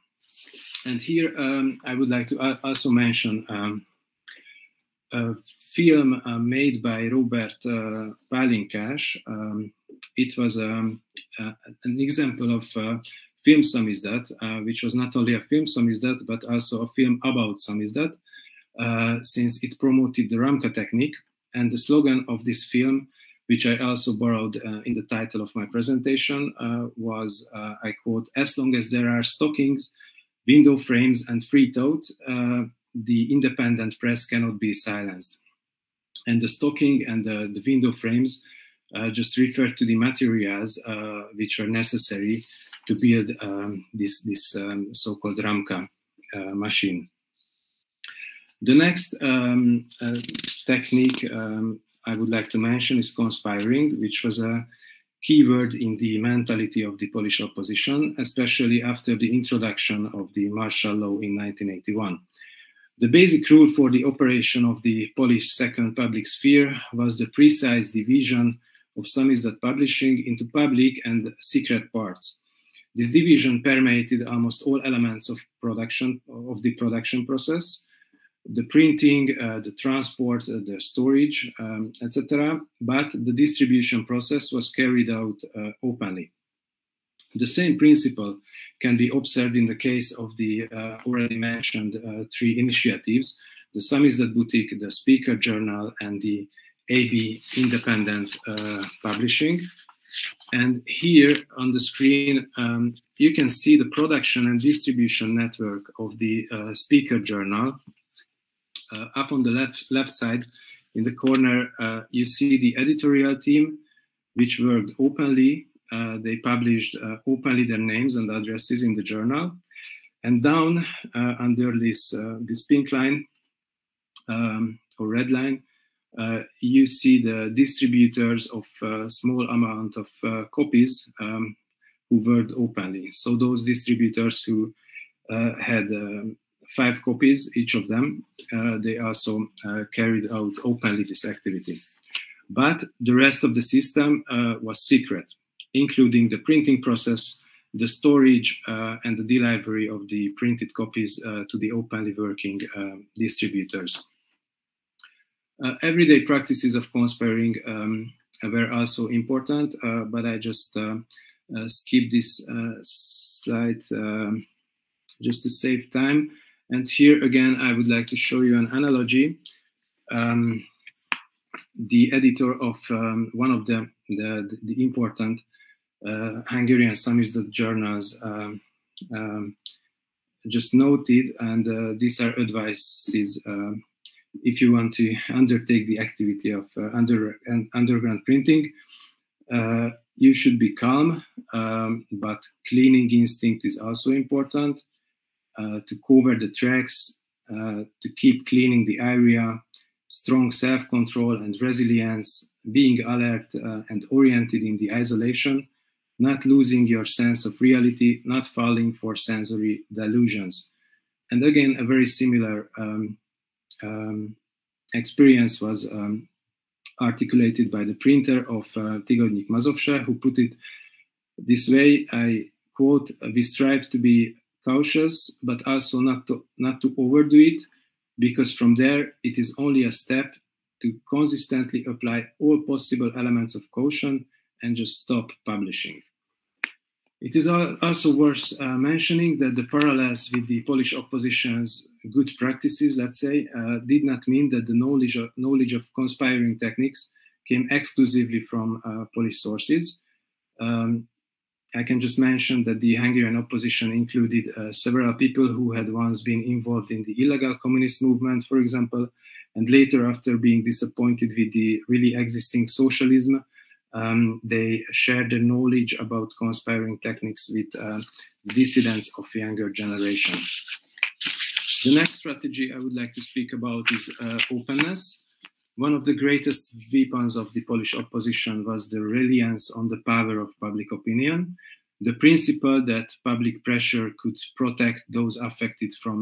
And here I would like to also mention a film made by Robert Pálinkás. It was an example of film Samizdat, which was not only a film Samizdat, but also a film about Samizdat, since it promoted the Ramka technique. And the slogan of this film, which I also borrowed in the title of my presentation, was, I quote, "As long as there are stockings, window frames, and free thought, the independent press cannot be silenced." And the stocking and the window frames just refer to the materials which are necessary to build this so-called Ramka machine. The next technique I would like to mention is conspiring, which was keyword in the mentality of the Polish opposition, especially after the introduction of the martial law in 1981. The basic rule for the operation of the Polish second public sphere was the precise division of samizdat publishing into public and secret parts. This division permeated almost all elements of the production process, the printing, the transport, the storage, etc. But the distribution process was carried out openly. The same principle can be observed in the case of the already mentioned three initiatives, the Samizdat Boutique, the Speaker Journal, and the AB Independent Publishing. And here on the screen, you can see the production and distribution network of the Speaker Journal. Up on the left side, in the corner, you see the editorial team, which worked openly. They published openly their names and addresses in the journal. And down under this pink line or red line, you see the distributors of a small amount of copies who worked openly. So those distributors who had 5 copies, each of them, they also carried out openly this activity. But the rest of the system was secret, including the printing process, the storage, and the delivery of the printed copies to the openly working distributors. Everyday practices of conspiring were also important, but I just skip this slide just to save time. And here again, I would like to show you an analogy. The editor of one of the important Hungarian samizdat journals just noted, and these are advices if you want to undertake the activity of underground printing. You should be calm, but cleaning instinct is also important. To cover the tracks, to keep cleaning the area, strong self-control and resilience, being alert and oriented in the isolation, not losing your sense of reality, not falling for sensory delusions. And again, a very similar experience was articulated by the printer of Tygodnik Mazowsze, who put it this way, I quote, "We strive to be cautious, but also not to overdo it, because from there it is only a step to consistently apply all possible elements of caution and just stop publishing." It is also worth mentioning that the parallels with the Polish opposition's good practices, let's say, did not mean that the knowledge of conspiring techniques came exclusively from Polish sources. I can just mention that the Hungarian opposition included several people who had once been involved in the illegal communist movement, for example, and later, after being disappointed with the really existing socialism, they shared their knowledge about conspiring techniques with dissidents of younger generation. The next strategy I would like to speak about is openness. One of the greatest weapons of the Polish opposition was the reliance on the power of public opinion, the principle that public pressure could protect those affected from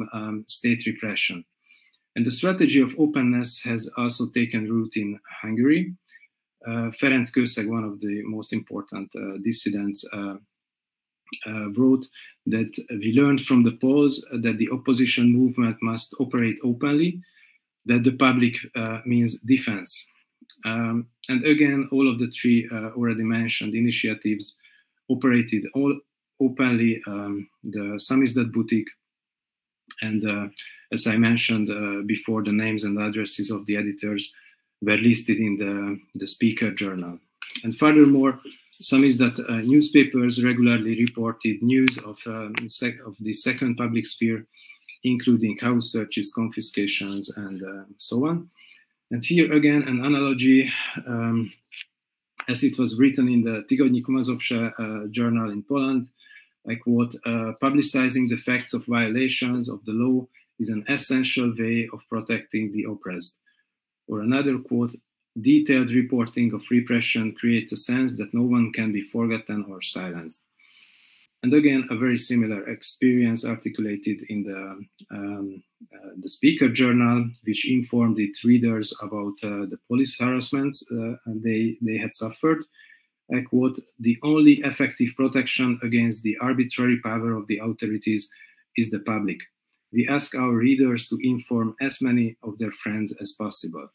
state repression. And the strategy of openness has also taken root in Hungary. Ferenc Kőszeg, one of the most important dissidents, wrote that we learned from the polls that the opposition movement must operate openly, that the public means defense. And again, all of the three already mentioned initiatives operated all openly, the Samizdat Boutique, and as I mentioned before, the names and addresses of the editors were listed in the Speaker Journal. And furthermore, Samizdat newspapers regularly reported news of the second public sphere, including house searches, confiscations, and so on. And here again, an analogy, as it was written in the Tygodnik Mazowsze journal in Poland, I quote, "Publicizing the facts of violations of the law is an essential way of protecting the oppressed." Or another quote, detailed reporting of repression creates a sense that no one can be forgotten or silenced. And again, a very similar experience articulated in the Speaker Journal, which informed its readers about the police harassments they had suffered. I quote, "The only effective protection against the arbitrary power of the authorities is the public. We ask our readers to inform as many of their friends as possible."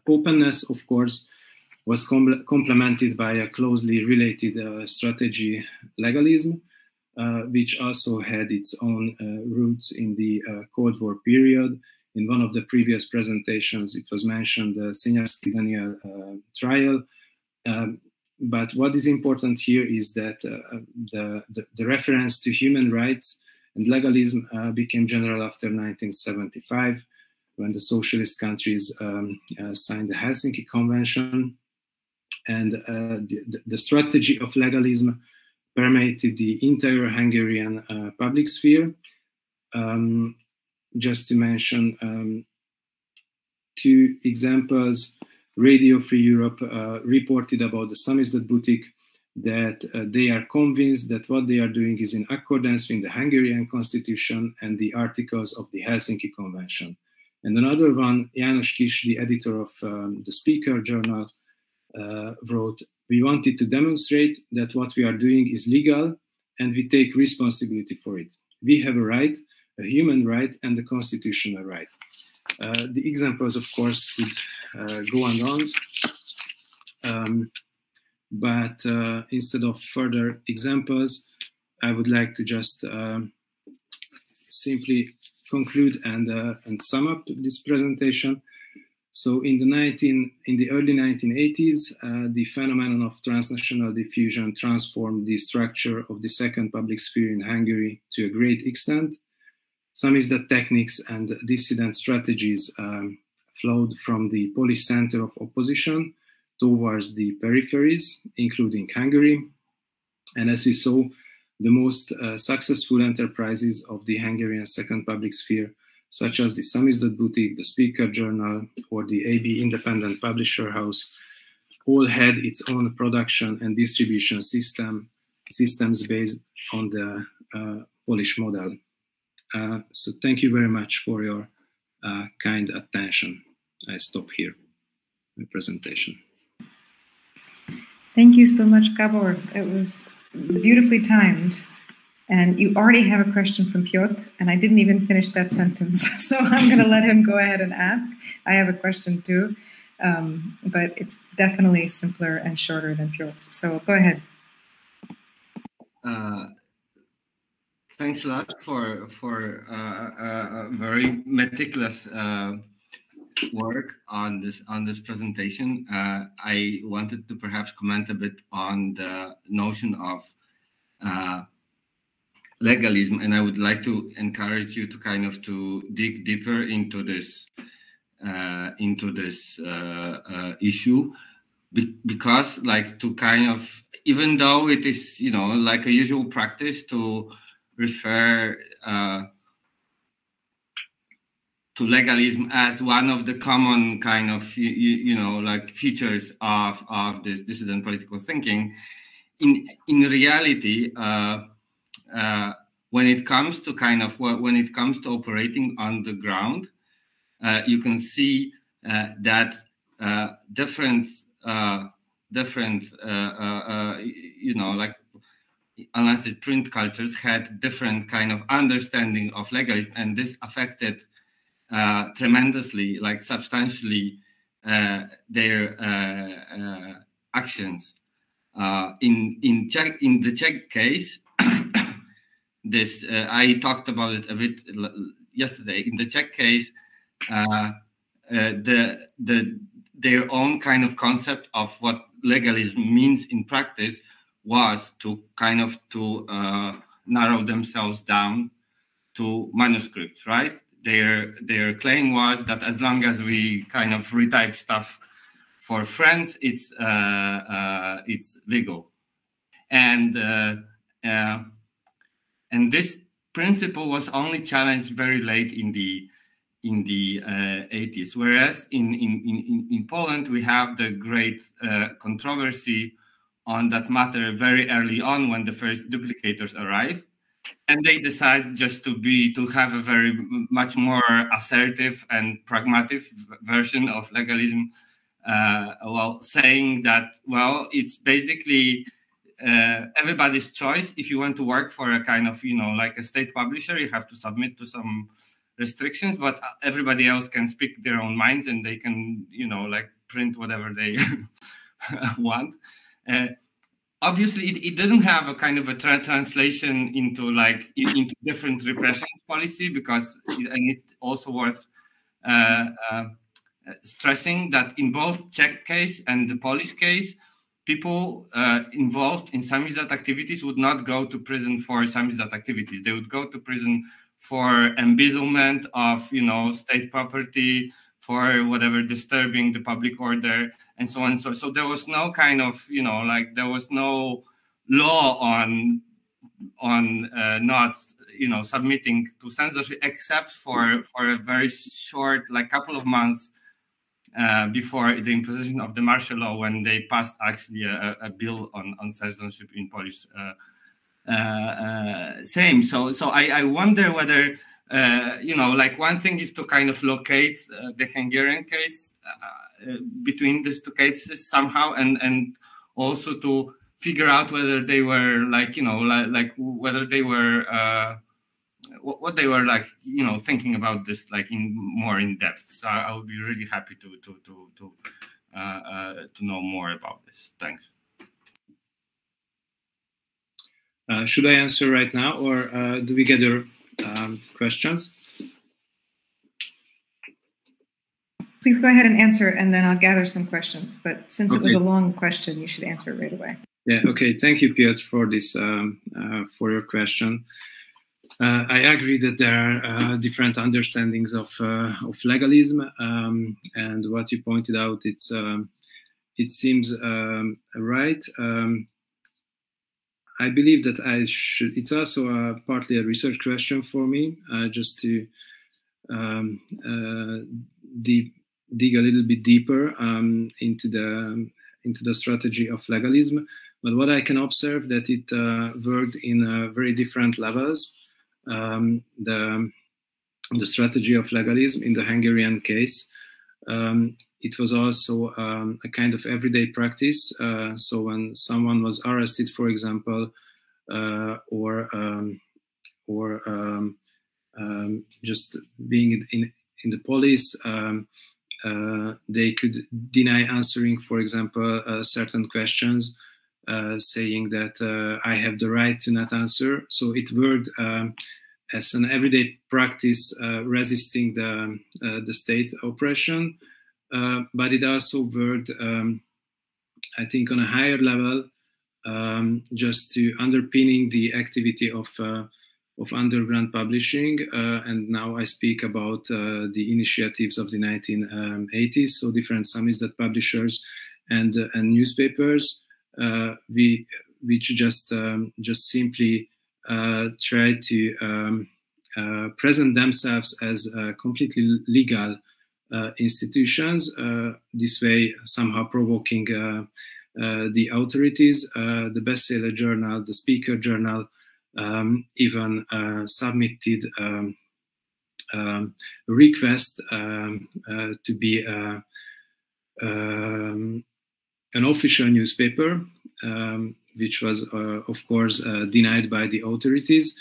Openness, of course, was complemented by a closely related strategy, legalism, which also had its own roots in the Cold War period. In one of the previous presentations, it was mentioned the Signarski-Daniel trial. But what is important here is that the reference to human rights and legalism became general after 1975, when the socialist countries signed the Helsinki Convention. And the strategy of legalism permeated the entire Hungarian public sphere. Just to mention two examples, Radio Free Europe reported about the Samizdat boutique that they are convinced that what they are doing is in accordance with the Hungarian constitution and the articles of the Helsinki Convention. And another one, János Kis, the editor of the Speaker Journal, wrote, "We wanted to demonstrate that what we are doing is legal and we take responsibility for it. We have a right, a human right, and a constitutional right." The examples, of course, could go on. But instead of further examples, I would like to just simply conclude and sum up this presentation. So in the early 1980s, the phenomenon of transnational diffusion transformed the structure of the second public sphere in Hungary to a great extent. Samizdat techniques and dissident strategies flowed from the police center of opposition towards the peripheries, including Hungary. And as we saw, the most successful enterprises of the Hungarian second public sphere, such as the Samizdat boutique, the Speaker Journal, or the AB Independent Publisher House, all had its own production and distribution systems based on the Polish model. So thank you very much for your kind attention. I stop here my presentation.
Thank you so much, Gabor. It was beautifully timed. And you already have a question from Piotr, and I didn't even finish that sentence. So I'm going to let him go ahead and ask. I have a question too, but it's definitely simpler and shorter than Piotr's. So go ahead.
Thanks a lot for very meticulous work on this presentation. I wanted to perhaps comment a bit on the notion of legalism, and I would like to encourage you to kind of to dig deeper into this issue, because like to kind of, even though it is, you know, like a usual practice to refer to legalism as one of the common kind of you know like features of this dissident political thinking, in reality when it comes to operating on the ground, you can see that different you know like unlisted print cultures had different kind of understanding of legalism, and this affected tremendously, like substantially, their actions. In the Czech case, this I talked about it a bit yesterday. In the Czech case, their own kind of concept of what legalism means in practice was to kind of narrow themselves down to manuscripts, right? Their claim was that as long as we kind of retype stuff for friends, it's legal, and this principle was only challenged very late in the in the 80s. Whereas in Poland, we have the great controversy on that matter very early on when the first duplicators arrive. And they decide just to have a very much more assertive and pragmatic version of legalism, well, saying that, well, it's basically everybody's choice. If you want to work for a kind of, like a state publisher, you have to submit to some restrictions, but everybody else can speak their own minds and they can, like print whatever they want. Obviously, it didn't have a kind of a translation into into different repression policy, because and it also worth stressing that in both Czech case and the Polish case, people involved in Samizdat activities would not go to prison for Samizdat activities. They would go to prison for embezzlement of state property, for whatever disturbing the public order, and so on. So there was no kind of, there was no law on not, submitting to censorship, except for a very short, couple of months before the imposition of the martial law, when they passed actually a bill on censorship in Polish. Same. So I wonder whether, one thing is to kind of locate the Hungarian case between these two cases somehow, and also to figure out whether they were whether they were what they were thinking about this more in depth. So I would be really happy to know more about this. Thanks.
Should I answer right now, or do we gather questions?
Please go ahead and answer, and then I'll gather some questions. But since it was a long question, you should answer it right away.
Yeah. Okay. Thank you, Piotr, for this for your question. I agree that there are different understandings of legalism, and what you pointed out, it seems right. I believe that it's also partly a research question for me, just to dig a little bit deeper into the strategy of legalism. But what I can observe that it worked in very different levels. The strategy of legalism in the Hungarian case, it was also a kind of everyday practice. So when someone was arrested, for example, or just being in the police, they could deny answering, for example, certain questions, saying that I have the right to not answer. So it worked as an everyday practice, resisting the state oppression. But it also worked, I think, on a higher level, just to underpinning the activity of underground publishing. And now I speak about the initiatives of the 1980s, so different Samizdat publishers and newspapers, which just simply try to present themselves as completely legal institutions, this way somehow provoking the authorities. The bestseller journal, the Speaker journal, even submitted a request to be an official newspaper, which was, of course, denied by the authorities.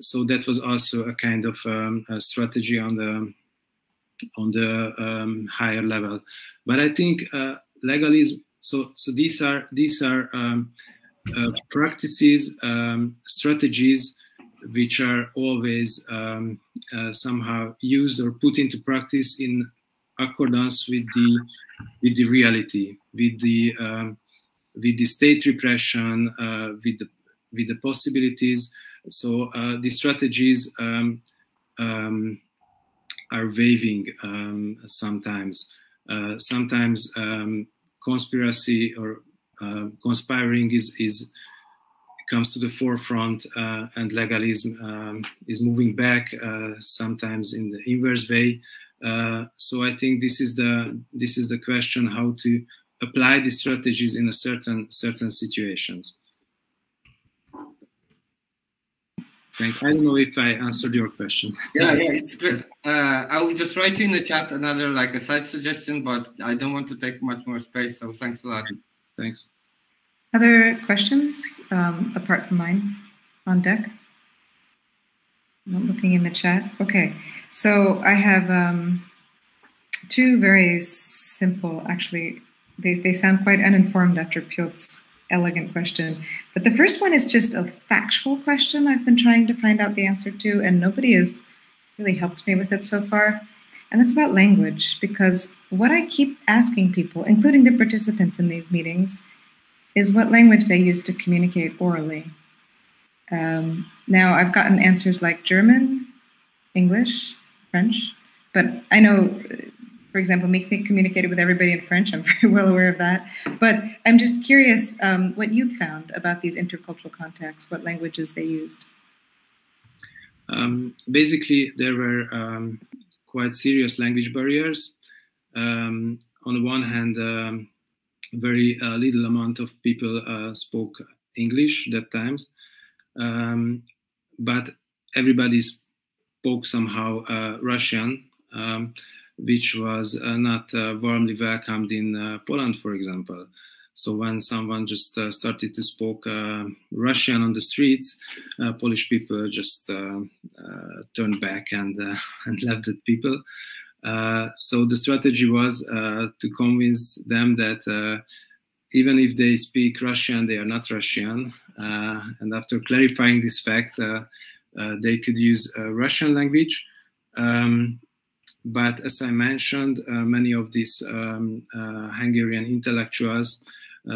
So that was also a kind of a strategy on the higher level. But I think legalism. So these are practices, strategies, which are always somehow used or put into practice in accordance with the reality, with the state repression, with the possibilities. So the strategies are waving sometimes. Sometimes conspiracy or conspiring is comes to the forefront, and legalism is moving back, sometimes in the inverse way. So I think this is the question: how to apply these strategies in a certain situations. I don't know if I answered your question.
Yeah, it's great. I will just write you in the chat another, like, a side suggestion, but I don't want to take much more space, so thanks a lot.
Thanks.
Other questions apart from mine on deck? I'm not looking in the chat. Okay, so I have two very simple, actually, they sound quite uninformed after Piotr's elegant question. But the first one is just a factual question I've been trying to find out the answer to, and nobody has really helped me with it so far. And it's about language, because what I keep asking people, including the participants in these meetings, is what language they use to communicate orally. Now, I've gotten answers like German, English, French, but I know, for example, me communicated with everybody in French. I'm very well aware of that. But I'm just curious what you've found about these intercultural contacts, what languages they used.
Basically, there were quite serious language barriers. On the one hand, very little amount of people spoke English that times, but everybody spoke somehow Russian, which was not warmly welcomed in Poland, for example. So when someone just started to speak Russian on the streets, Polish people just turned back and left the people. So the strategy was to convince them that even if they speak Russian, they are not Russian. And after clarifying this fact, they could use Russian language. But as I mentioned, many of these Hungarian intellectuals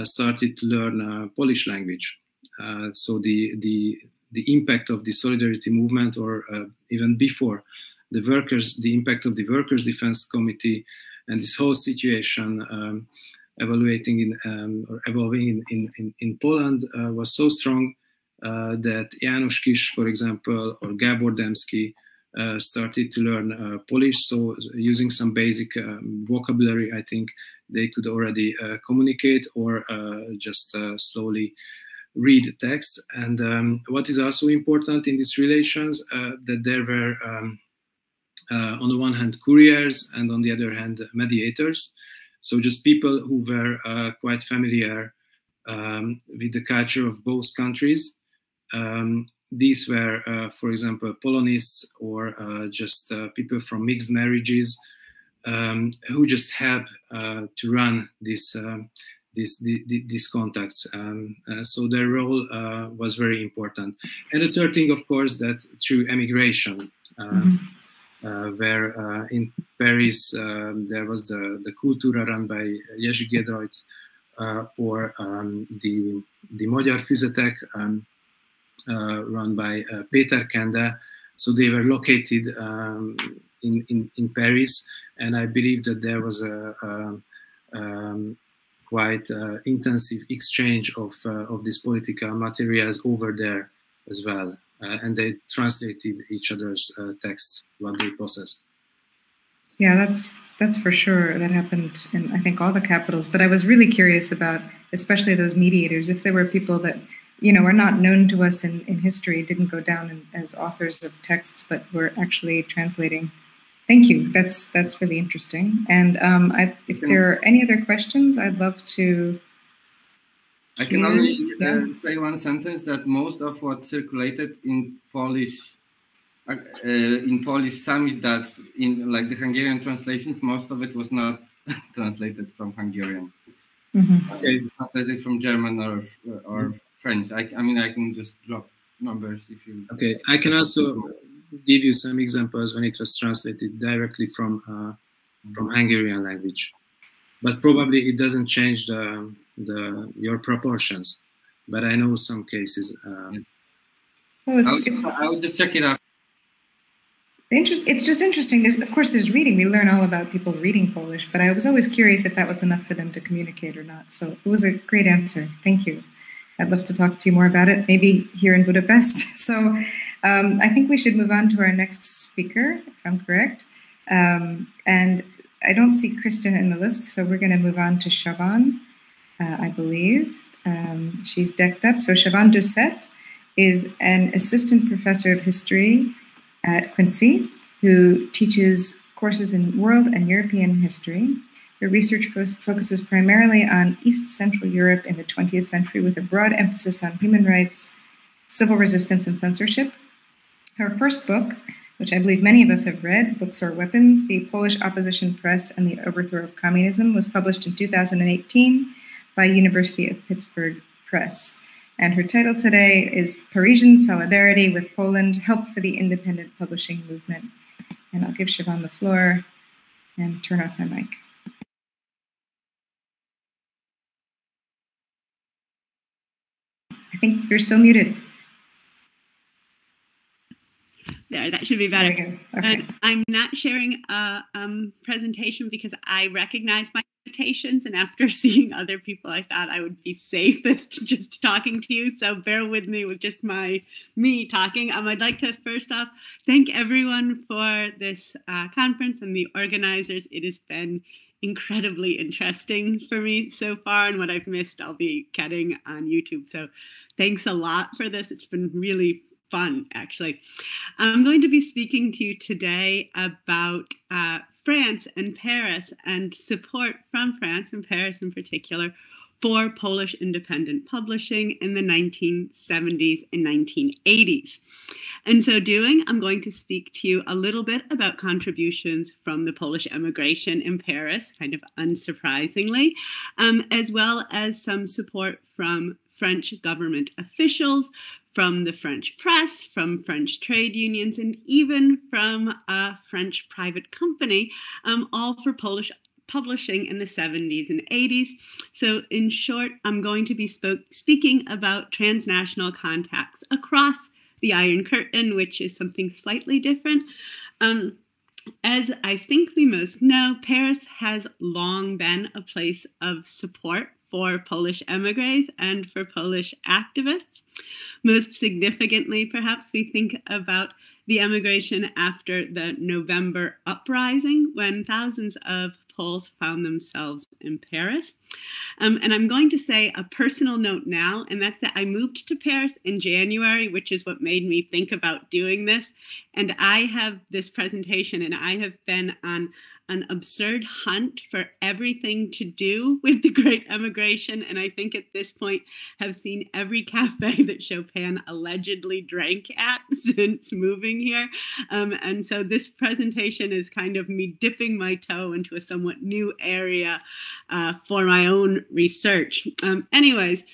started to learn Polish language. So the impact of the solidarity movement, or even before, the impact of the Workers' Defense Committee and this whole situation evolving in Poland was so strong that János Kiss, for example, or Gábor Demszky started to learn Polish. So using some basic vocabulary, I think they could already communicate or just slowly read text. And what is also important in these relations, that there were on the one hand couriers and on the other hand mediators. So just people who were quite familiar with the culture of both countries. These were, for example, Polonists or just people from mixed marriages who just help to run these contacts. So their role was very important. And the third thing, of course, that through emigration, where in Paris there was the Kultúra run by Jerzy Giedroyc, or the Magyar Füzetek run by Péter Kende. So they were located in Paris, and I believe that there was a quite intensive exchange of these political materials over there as well. And they translated each other's texts, what they possessed.
Yeah, that's for sure. That happened in, I think, all the capitals. But I was really curious about, especially those mediators, if there were people that, you know, are not known to us in history, didn't go down as authors of texts, but were actually translating. Thank you. That's really interesting. And if there are any other questions, I'd love to.
I can only say one sentence, that most of what circulated in Polish Samizdat, in like the Hungarian translations, most of it was not translated from Hungarian. Okay, translated from German or French. I mean, I can just drop numbers if you.
Okay, I can also give you some examples when it was translated directly from Hungarian language, but probably it doesn't change your proportions. But I know some cases.
I'll just check it out.
It's just interesting. Of course, there's reading. We learn all about people reading Polish, but I was always curious if that was enough for them to communicate or not. So it was a great answer. Thank you. I'd love to talk to you more about it, maybe here in Budapest. So I think we should move on to our next speaker, if I'm correct. And I don't see Kristen in the list, so we're going to move on to Siobhan, I believe. She's decked up. So Siobhan Doucette is an assistant professor of history at Quincy who teaches courses in world and European history. Her research focuses primarily on East Central Europe in the 20th century with a broad emphasis on human rights, civil resistance, and censorship. Her first book, which I believe many of us have read, Books or Weapons, The Polish Opposition Press and the Overthrow of Communism, was published in 2018 by University of Pittsburgh Press. And her title today is Parisian Solidarity with Poland, Help for the Independent Publishing Movement. And I'll give Siobhan the floor and turn off my mic. I think you're still muted.
There, that should be better.
There we go. Okay.
I'm not sharing a presentation because I recognize my limitations, and after seeing other people, I thought I would be safest just talking to you. So bear with me with just me talking. I'd like to first off thank everyone for this conference and the organizers. It has been incredibly interesting for me so far, and what I've missed I'll be getting on YouTube. So thanks a lot for this. It's been really fun, actually. I'm going to be speaking to you today about France and Paris and support from France and Paris in particular for Polish independent publishing in the 1970s and 1980s. In so doing, I'm going to speak to you a little bit about contributions from the Polish emigration in Paris, kind of unsurprisingly, as well as some support from French government officials, from the French press, from French trade unions, and even from a French private company, all for Polish publishing in the 70s and 80s. So in short, I'm going to be speaking about transnational contacts across the Iron Curtain, which is something slightly different. As I think we most know, Paris has long been a place of support for Polish émigrés and for Polish activists. Most significantly, perhaps, we think about the emigration after the November uprising, when thousands of Poles found themselves in Paris. And I'm going to say a personal note now, and that's that I moved to Paris in January, which is what made me think about doing this. And I have this presentation, and I have been on an absurd hunt for everything to do with the Great Emigration, and I think at this point have seen every cafe that Chopin allegedly drank at since moving here. And so this presentation is kind of me dipping my toe into a somewhat new area for my own research. Anyways,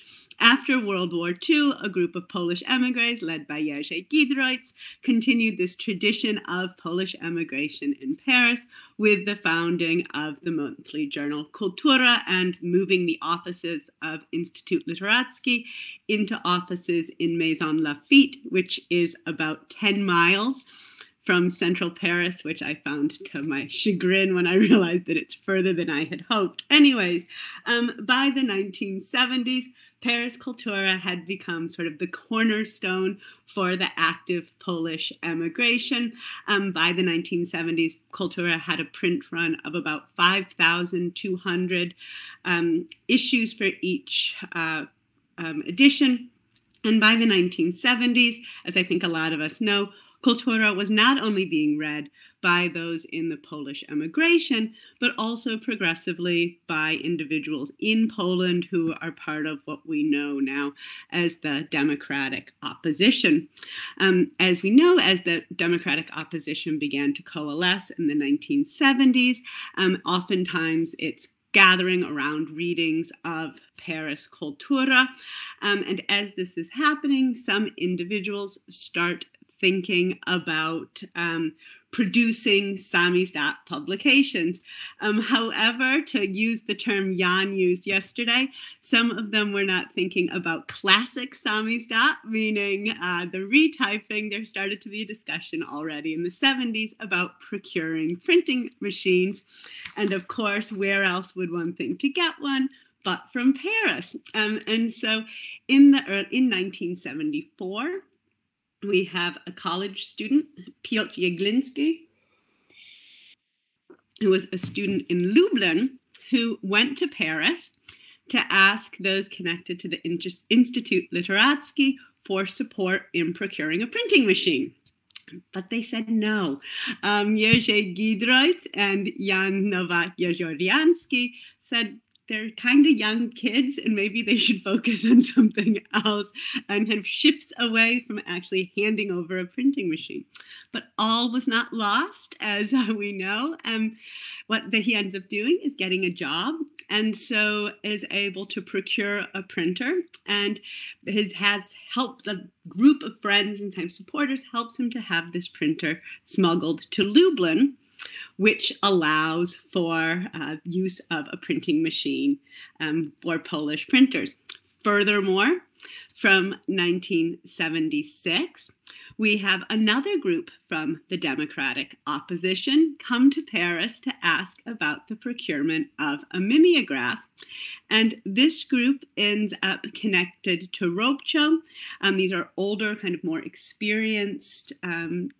after World War II, a group of Polish émigrés led by Jerzy Giedroyc continued this tradition of Polish emigration in Paris with the founding of the monthly journal Kultura and moving the offices of Instytut Literacki into offices in Maison Lafitte, which is about 10 miles from central Paris, which I found to my chagrin when I realized that it's further than I had hoped. Anyways, by the 1970s, Paris Kultura had become sort of the cornerstone for the active Polish emigration. By the 1970s, Kultura had a print run of about 5,200 issues for each edition. And by the 1970s, as I think a lot of us know, Kultura was not only being read by those in the Polish emigration, but also progressively by individuals in Poland who are part of what we know now as the democratic opposition. As we know, as the democratic opposition began to coalesce in the 1970s, oftentimes it's gathering around readings of Paris Kultura. And as this is happening, some individuals start thinking about producing Samizdat publications. However, to use the term Jan used yesterday, some of them were not thinking about classic Samizdat, meaning the retyping. There started to be a discussion already in the 70s about procuring printing machines. And of course, where else would one think to get one but from Paris. And so in 1974, we have a college student, Piotr Jeglinski, who was a student in Lublin, who went to Paris to ask those connected to the Institut Literacki for support in procuring a printing machine. But they said no. Jerzy Giedroyc and Jan Nowak Jezorianski said they're kind of young kids and maybe they should focus on something else, and kind of shifts away from actually handing over a printing machine. But all was not lost, as we know. What he ends up doing is getting a job, and so is able to procure a printer, and helps a group of friends and time supporters helps him to have this printer smuggled to Lublin, which allows for use of a printing machine for Polish printers. Furthermore, from 1976, we have another group from the democratic opposition come to Paris to ask about the procurement of a mimeograph. And this group ends up connected to Robcho. These are older, kind of more experienced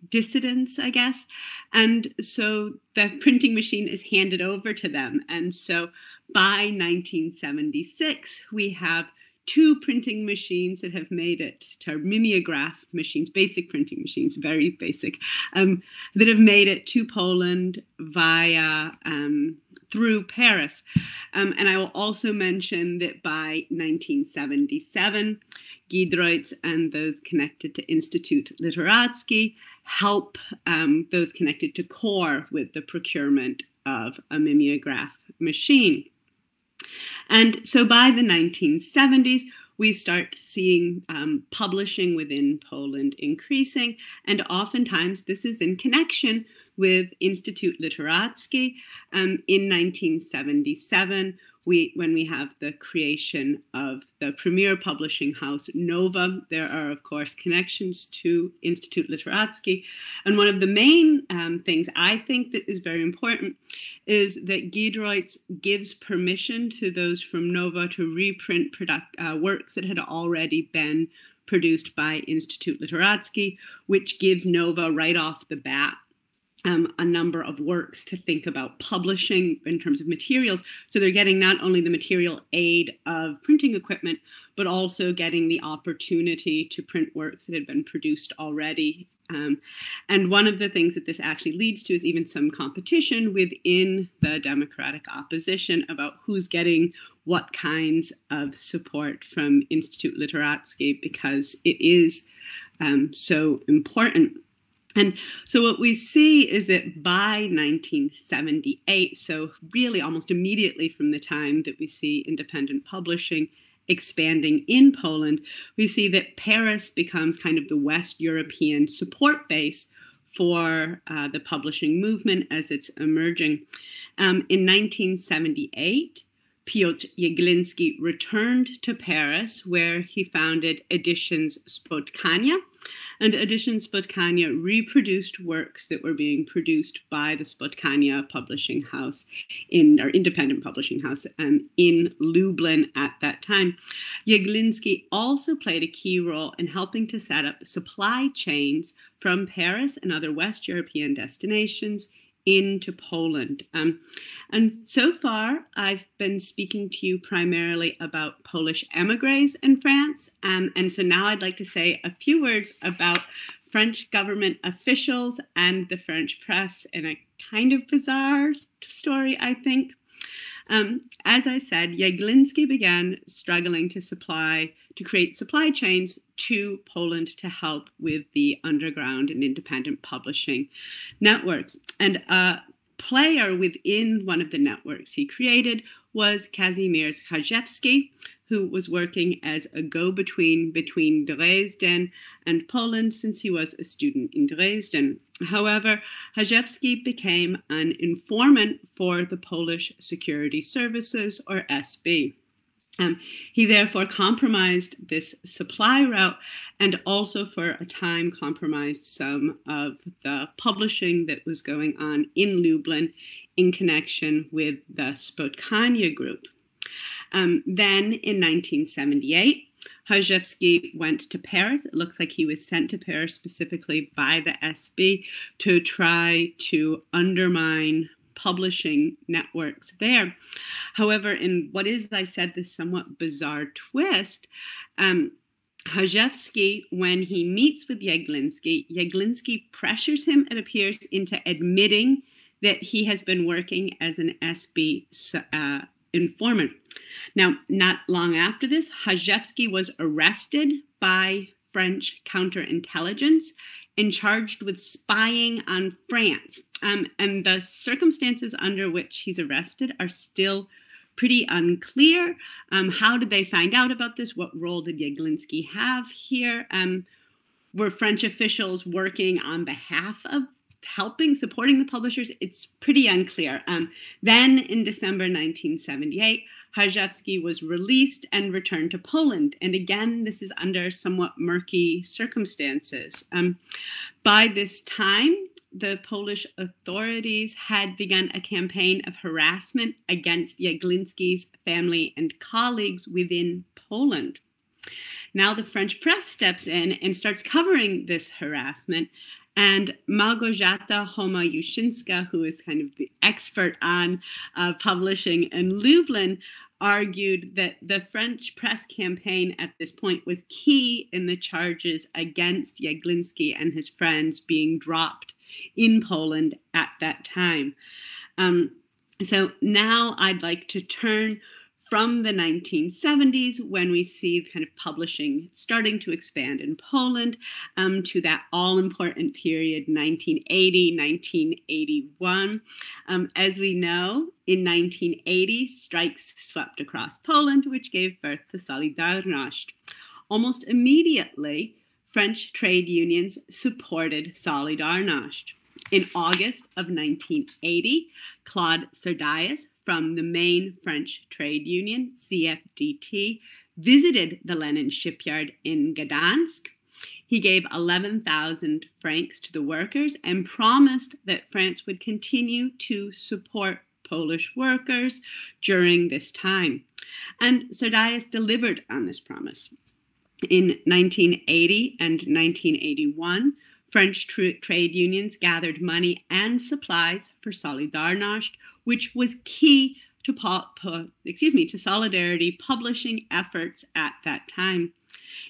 dissidents, I guess. And so the printing machine is handed over to them. And so by 1976, we have two printing machines that have made it to mimeograph machines, basic printing machines, very basic, that have made it to Poland via through Paris. And I will also mention that by 1977, Giedroyc and those connected to Institut Literacki help those connected to CORE with the procurement of a mimeograph machine. And so by the 1970s, we start seeing publishing within Poland increasing, and oftentimes this is in connection with Institut Literacki. In 1977, when we have the creation of the premier publishing house Nova, there are, of course, connections to Institut Literacki. And one of the main things I think that is very important is that Giedroyc gives permission to those from Nova to reprint works that had already been produced by Institut Literacki, which gives Nova right off the bat a number of works to think about publishing in terms of materials. So they're getting not only the material aid of printing equipment, but also getting the opportunity to print works that had been produced already. And one of the things that this actually leads to is even some competition within the democratic opposition about who's getting what kinds of support from Institut Literacki, because it is so important. And so what we see is that by 1978, so really almost immediately from the time that we see independent publishing expanding in Poland, we see that Paris becomes kind of the West European support base for the publishing movement as it's emerging. In 1978, Piotr Jeglinski returned to Paris, where he founded Editions Spotkania. And Editions Spotkania reproduced works that were being produced by the Spotkania publishing house, or independent publishing house, in Lublin at that time. Jeglinski also played a key role in helping to set up supply chains from Paris and other West European destinations into Poland. And so far, I've been speaking to you primarily about Polish emigres in France. And so now I'd like to say a few words about French government officials and the French press in a kind of bizarre story, I think. As I said, Jeglinski began struggling to create supply chains to Poland to help with the underground and independent publishing networks. And a player within one of the networks he created was Kazimierz Chajewski, who was working as a go-between between Dresden and Poland since he was a student in Dresden. However, Chajewski became an informant for the Polish Security Services, or SB. He therefore compromised this supply route and also for a time compromised some of the publishing that was going on in Lublin in connection with the Spotkania group. Then in 1978, Hajewski went to Paris. It looks like he was sent to Paris specifically by the SB to try to undermine publishing networks there. However, in what is, I said, this somewhat bizarre twist, Hajewski, when he meets with Jaglinski pressures him, it appears, into admitting that he has been working as an SB informant. Now, not long after this, Hajewski was arrested by French counterintelligence and charged with spying on France. And the circumstances under which he's arrested are still pretty unclear. How did they find out about this? What role did Jaglinski have here? Were French officials working on behalf of supporting the publishers? It's pretty unclear. Then in December 1978, Hajewski was released and returned to Poland. And again, this is under somewhat murky circumstances. By this time, the Polish authorities had begun a campaign of harassment against Jaglinski's family and colleagues within Poland. Now the French press steps in and starts covering this harassment. And Małgorzata Homa-Juszyńska, who is kind of the expert on publishing in Lublin, argued that the French press campaign at this point was key in the charges against Jaglinski and his friends being dropped in Poland at that time. So now I'd like to turn from the 1970s, when we see kind of publishing starting to expand in Poland, to that all-important period, 1980, 1981. As we know, in 1980, strikes swept across Poland, which gave birth to Solidarność. Almost immediately, French trade unions supported Solidarność. In August of 1980, Claude Sardias from the main French trade union, CFDT, visited the Lenin shipyard in Gdansk. He gave 11,000 francs to the workers and promised that France would continue to support Polish workers during this time. And Sardias delivered on this promise. In 1980 and 1981, French trade unions gathered money and supplies for Solidarność, which was key to Solidarity publishing efforts at that time.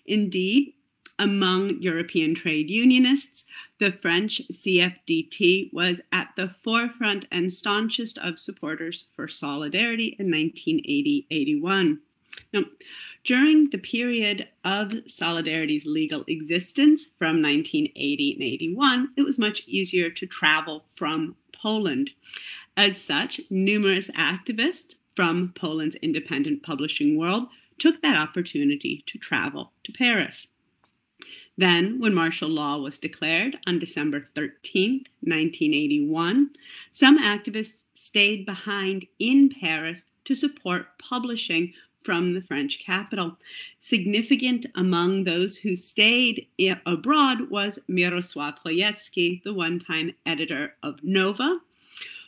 Indeed, among European trade unionists, the French CFDT was at the forefront and staunchest of supporters for Solidarity in 1980-81. Now, during the period of Solidarity's legal existence from 1980 and 81, it was much easier to travel from Poland. As such, numerous activists from Poland's independent publishing world took that opportunity to travel to Paris. Then, when martial law was declared on December 13th, 1981, some activists stayed behind in Paris to support publishing from the French capital. Significant among those who stayed abroad was Mirosław Chojecki, the one-time editor of Nova,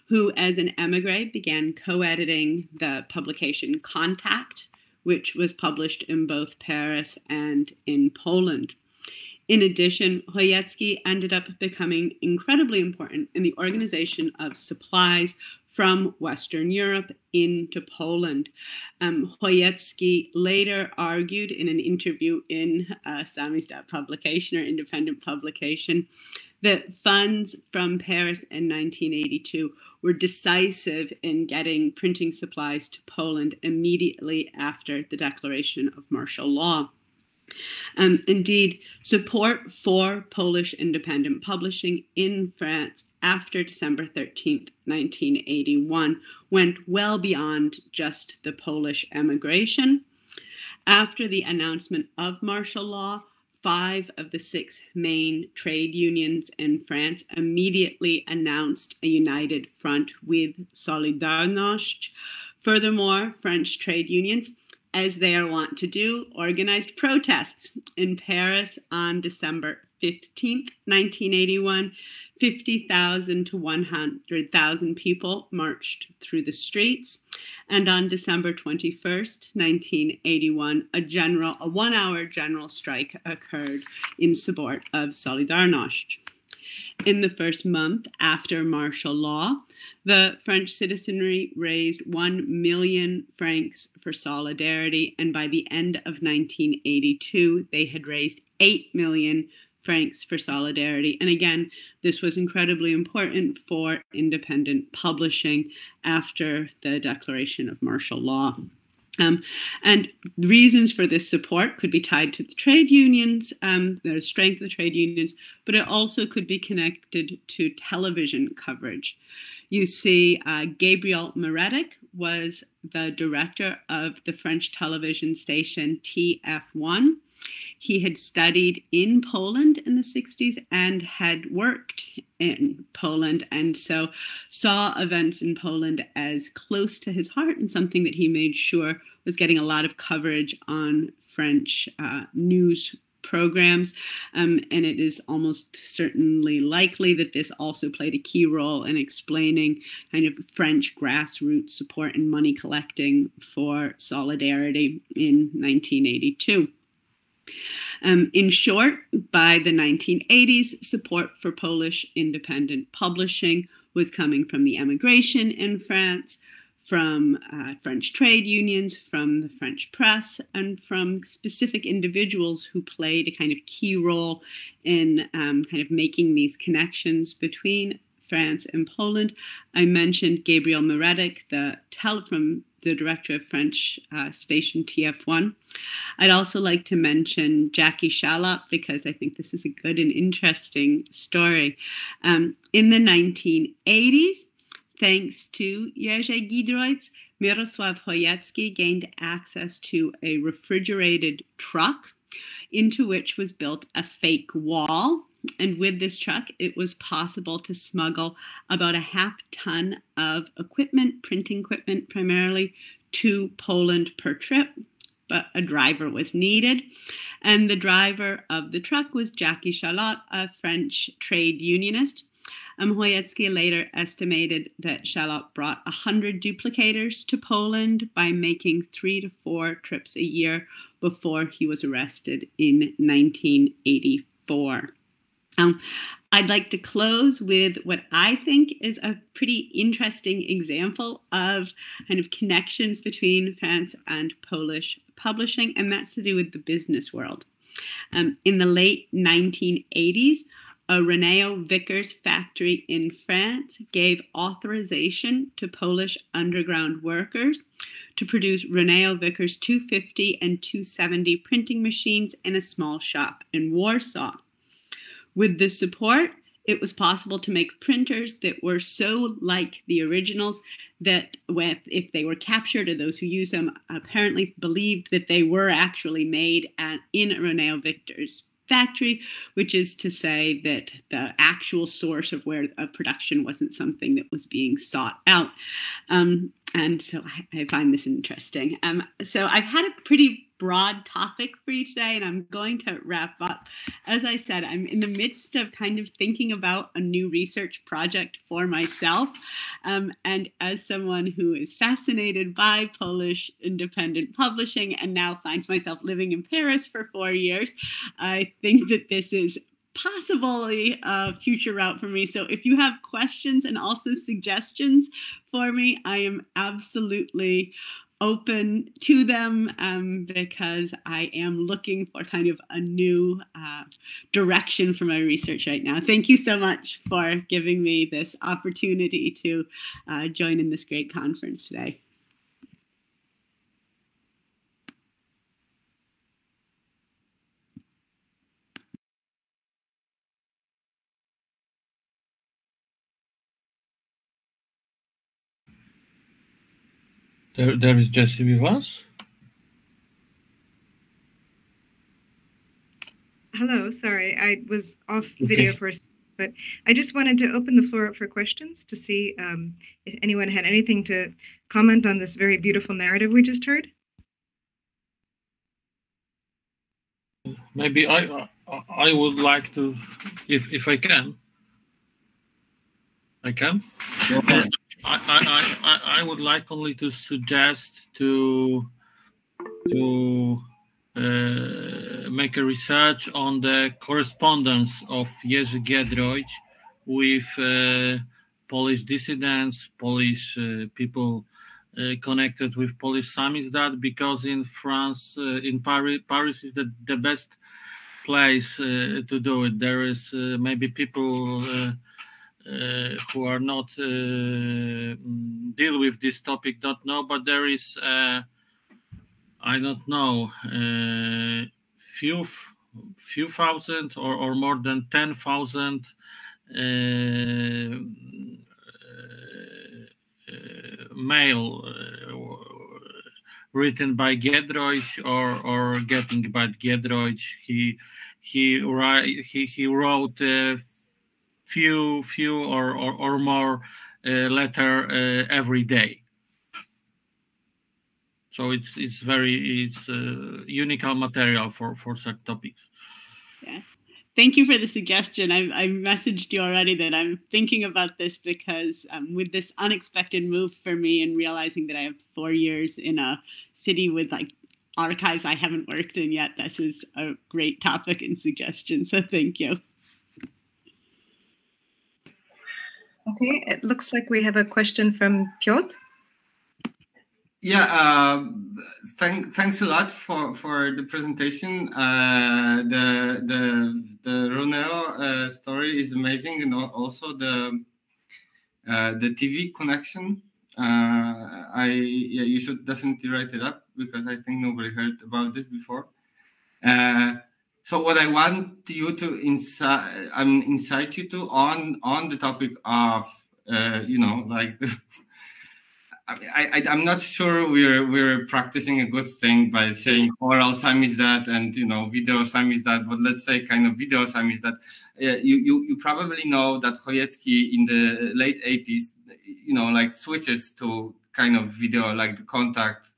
who as an émigré began co-editing the publication Contact, which was published in both Paris and in Poland. In addition, Chojecki ended up becoming incredibly important in the organization of supplies from Western Europe into Poland. Chojecki later argued in an interview in a Samizdat publication or independent publication that funds from Paris in 1982 were decisive in getting printing supplies to Poland immediately after the declaration of martial law. Indeed, support for Polish independent publishing in France after December 13th, 1981, went well beyond just the Polish emigration. After the announcement of martial law, 5 of the 6 main trade unions in France immediately announced a united front with Solidarność. Furthermore, French trade unions as they are wont to do, organized protests in Paris on December 15th, 1981. 50,000 to 100,000 people marched through the streets. And on December 21st, 1981, a 1-hour general strike occurred in support of Solidarność. In the first month after martial law, the French citizenry raised 1 million francs for solidarity, and by the end of 1982, they had raised 8 million francs for solidarity. And again, this was incredibly important for independent publishing after the declaration of martial law. And reasons for this support could be tied to the trade unions, the strength of the trade unions, but it also could be connected to television coverage. You see, Gabriel Meredith was the director of the French television station TF1. He had studied in Poland in the 60s and had worked in Poland, and so saw events in Poland as close to his heart and something that he made sure was getting a lot of coverage on French news programs. And it is almost certainly likely that this also played a key role in explaining kind of French grassroots support and money collecting for solidarity in 1982. In short, by the 1980s, support for Polish independent publishing was coming from the emigration in France, from French trade unions, from the French press, and from specific individuals who played a kind of key role in kind of making these connections between France and Poland. I mentioned Gabriel Meredith, from the director of French station TF1. I'd also like to mention Jackie Shalop, because I think this is a good and interesting story. In the 1980s, thanks to Jerzy Giedroyc, Mirosław Chojecki gained access to a refrigerated truck into which was built a fake wall. And with this truck, it was possible to smuggle about a half-ton of equipment, printing equipment primarily, to Poland per trip. But a driver was needed. And the driver of the truck was Jackie Shalop, a French trade unionist. Chojecki later estimated that Shalop brought 100 duplicators to Poland by making 3 to 4 trips a year before he was arrested in 1984. I'd like to close with what I think is a pretty interesting example of kind of connections between France and Polish publishing, and that's to do with the business world. In the late 1980s, a Reneo Vickers factory in France gave authorization to Polish underground workers to produce Reneo Vickers 250 and 270 printing machines in a small shop in Warsaw. With this support, it was possible to make printers that were so like the originals that if they were captured, or those who used them apparently believed that they were actually made in a Reneo Vickers factory, which is to say that the actual source of production wasn't something that was being sought out. And so I find this interesting. So I've had a pretty broad topic for you today, and I'm going to wrap up. As I said, I'm in the midst of kind of thinking about a new research project for myself. And as someone who is fascinated by Polish independent publishing and now finds myself living in Paris for 4 years, I think that this is possibly a future route for me. So if you have questions and also suggestions for me, I am absolutely open to them, because I am looking for kind of a new direction for my research right now. Thank you so much for giving me this opportunity to join in this great conference today.
There is Jesse with us.
Hello, sorry, I was off video for a second, but I just wanted to open the floor up for questions to see if anyone had anything to comment on this very beautiful narrative we just heard.
Maybe I would like to, if I can. I can. I would like only to suggest to make a research on the correspondence of Jerzy Giedroyć with Polish dissidents, Polish people connected with Polish Samizdat, because in France, in Paris is the best place to do it. There is maybe people who are not deal with this topic don't know, but there is I don't know, few thousand or more than 10,000 mail written by Giedroyć or getting by Giedroyć. He wrote few or more letter every day. So it's unique material for such topics.
Yeah. Thank you for the suggestion. I messaged you already that I'm thinking about this because with this unexpected move for me and realizing that I have 4 years in a city with like archives I haven't worked in yet, this is a great topic and suggestion. So thank you.
Okay, it looks like we have a question from Piotr.
Yeah, thanks a lot for the presentation. The Ronero story is amazing, and also the TV connection. You should definitely write it up because I think nobody heard about this before. So what I want you to incite you to on the topic of like the. I'm not sure we're practicing a good thing by saying oral Samizdat and video Samizdat, but let's say kind of video Samizdat. You probably know that Chojecki in the late 80s, like switches to kind of video, like the Contact,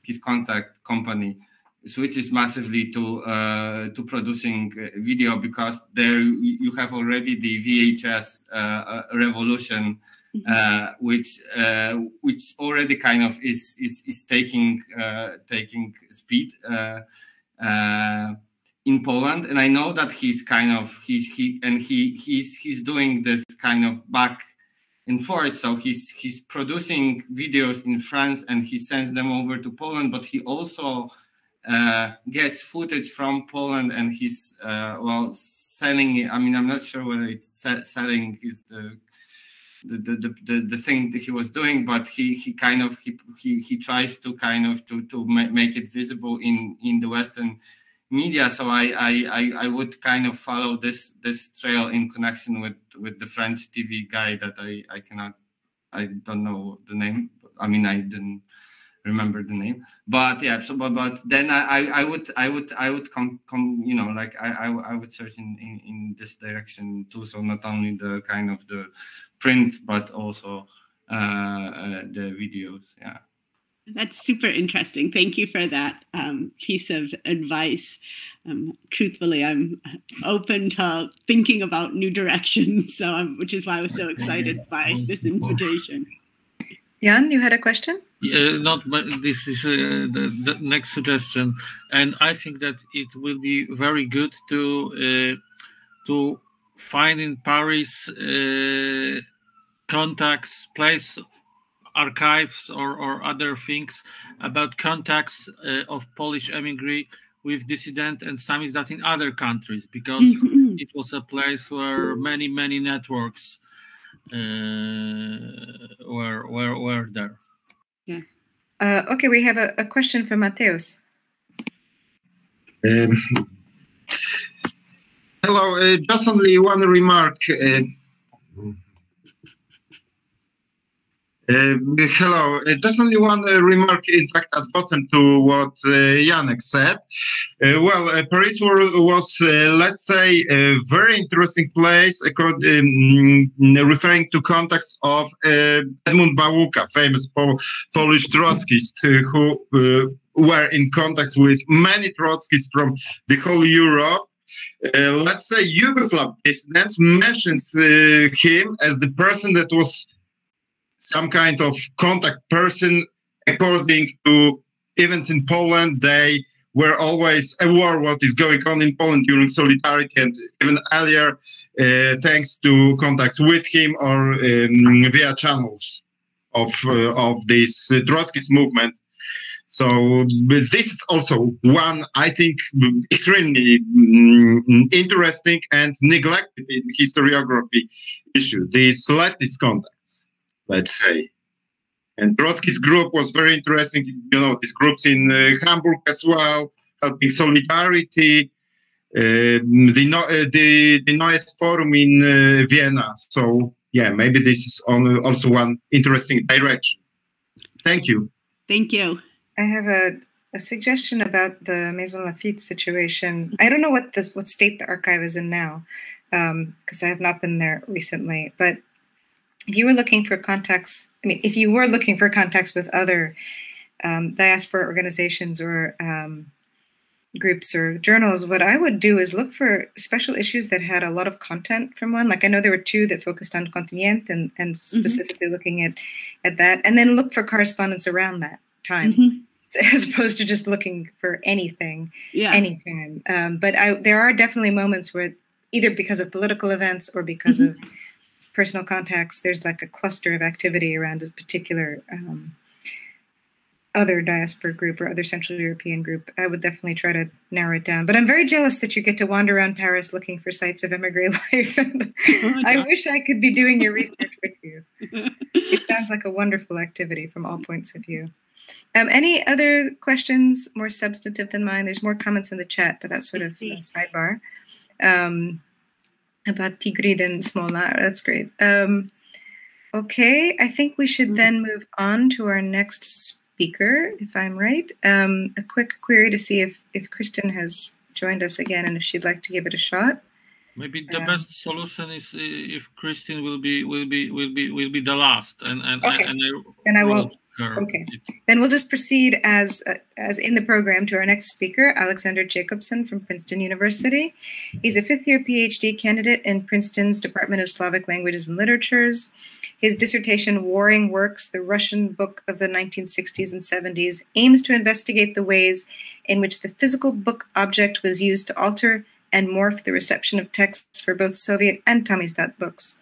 his Contact company switches massively to producing video because there you have already the VHS revolution. Which already kind of is taking speed in Poland, and I know that he's doing this kind of back and forth. So he's producing videos in France and he sends them over to Poland, but he also gets footage from Poland and he's selling it. I mean, I'm not sure whether it's selling is the thing that he was doing, but he tries to to make it visible in the Western media. So I would kind of follow this trail in connection with the French TV guy that I don't know the name. I mean, I didn't remember the name, but yeah. So but then I would come like I would search in this direction too. So not only the kind of the print, but also the videos. Yeah.
That's super interesting. Thank you for that piece of advice. Truthfully, I'm open to thinking about new directions, which is why I was so excited by this invitation.
Jan, you had a question?
This is the next suggestion, and I think that it will be very good to find in Paris contacts, place archives or other things about contacts of Polish emigre with dissident and Samizdat in other countries, because it was a place where many networks were there.
Yeah.
Okay, we have a question from Mateusz.
Hello, just only one remark. Hello, just only one remark, in fact, adjacent to what Janek said. Paris was, let's say, a very interesting place, referring to contacts of Edmund Bałuka, famous Polish Trotskyist, who were in contact with many Trotskyists from the whole Europe. Let's say Yugoslav dissidents mentions him as the person that was some kind of contact person. According to events in Poland, they were always aware what is going on in Poland during Solidarity and even earlier, thanks to contacts with him or via channels of this Trotskyist movement. So this is also one, I think, extremely interesting and neglected in historiography issue, this leftist contacts, let's say. And Trotsky's group was very interesting. You know, these groups in Hamburg as well, helping Solidarity, the Neues Forum in Vienna. So, yeah, maybe this is also one interesting direction. Thank you.
Thank you.
I have a suggestion about the Maison Lafitte situation. I don't know what state the archive is in now, because I have not been there recently. But if you were looking for contacts, if you were looking for contacts with other diaspora organizations or groups or journals, what I would do is look for special issues that had a lot of content from one. Like I know there were two that focused on Continent and specifically looking at that, and then look for correspondence around that time, as opposed to just looking for anything, anytime. But there are definitely moments where either because of political events or because of personal contacts, there's like a cluster of activity around a particular other diaspora group or other Central European group. I would definitely try to narrow it down. But I'm very jealous that you get to wander around Paris looking for sites of emigre life. And I wish I could be doing your research with you. It sounds like a wonderful activity from all points of view. Any other questions more substantive than mine? There's more comments in the chat, but that's sort of a sidebar. About Tigrid and Smolnar. That's great. Okay, I think we should then move on to our next speaker, if I'm right. A quick query to see if Kristen has joined us again and if she'd like to give it a shot.
Maybe the best solution is if Kristen will be the last, and I won't.
Okay, then we'll just proceed as in the program to our next speaker, Alexander Jacobson from Princeton University. He's a fifth-year PhD candidate in Princeton's Department of Slavic Languages and Literatures. His dissertation, Warring Works, the Russian Book of the 1960s and 70s, aims to investigate the ways in which the physical book object was used to alter and morph the reception of texts for both Soviet and Samizdat books.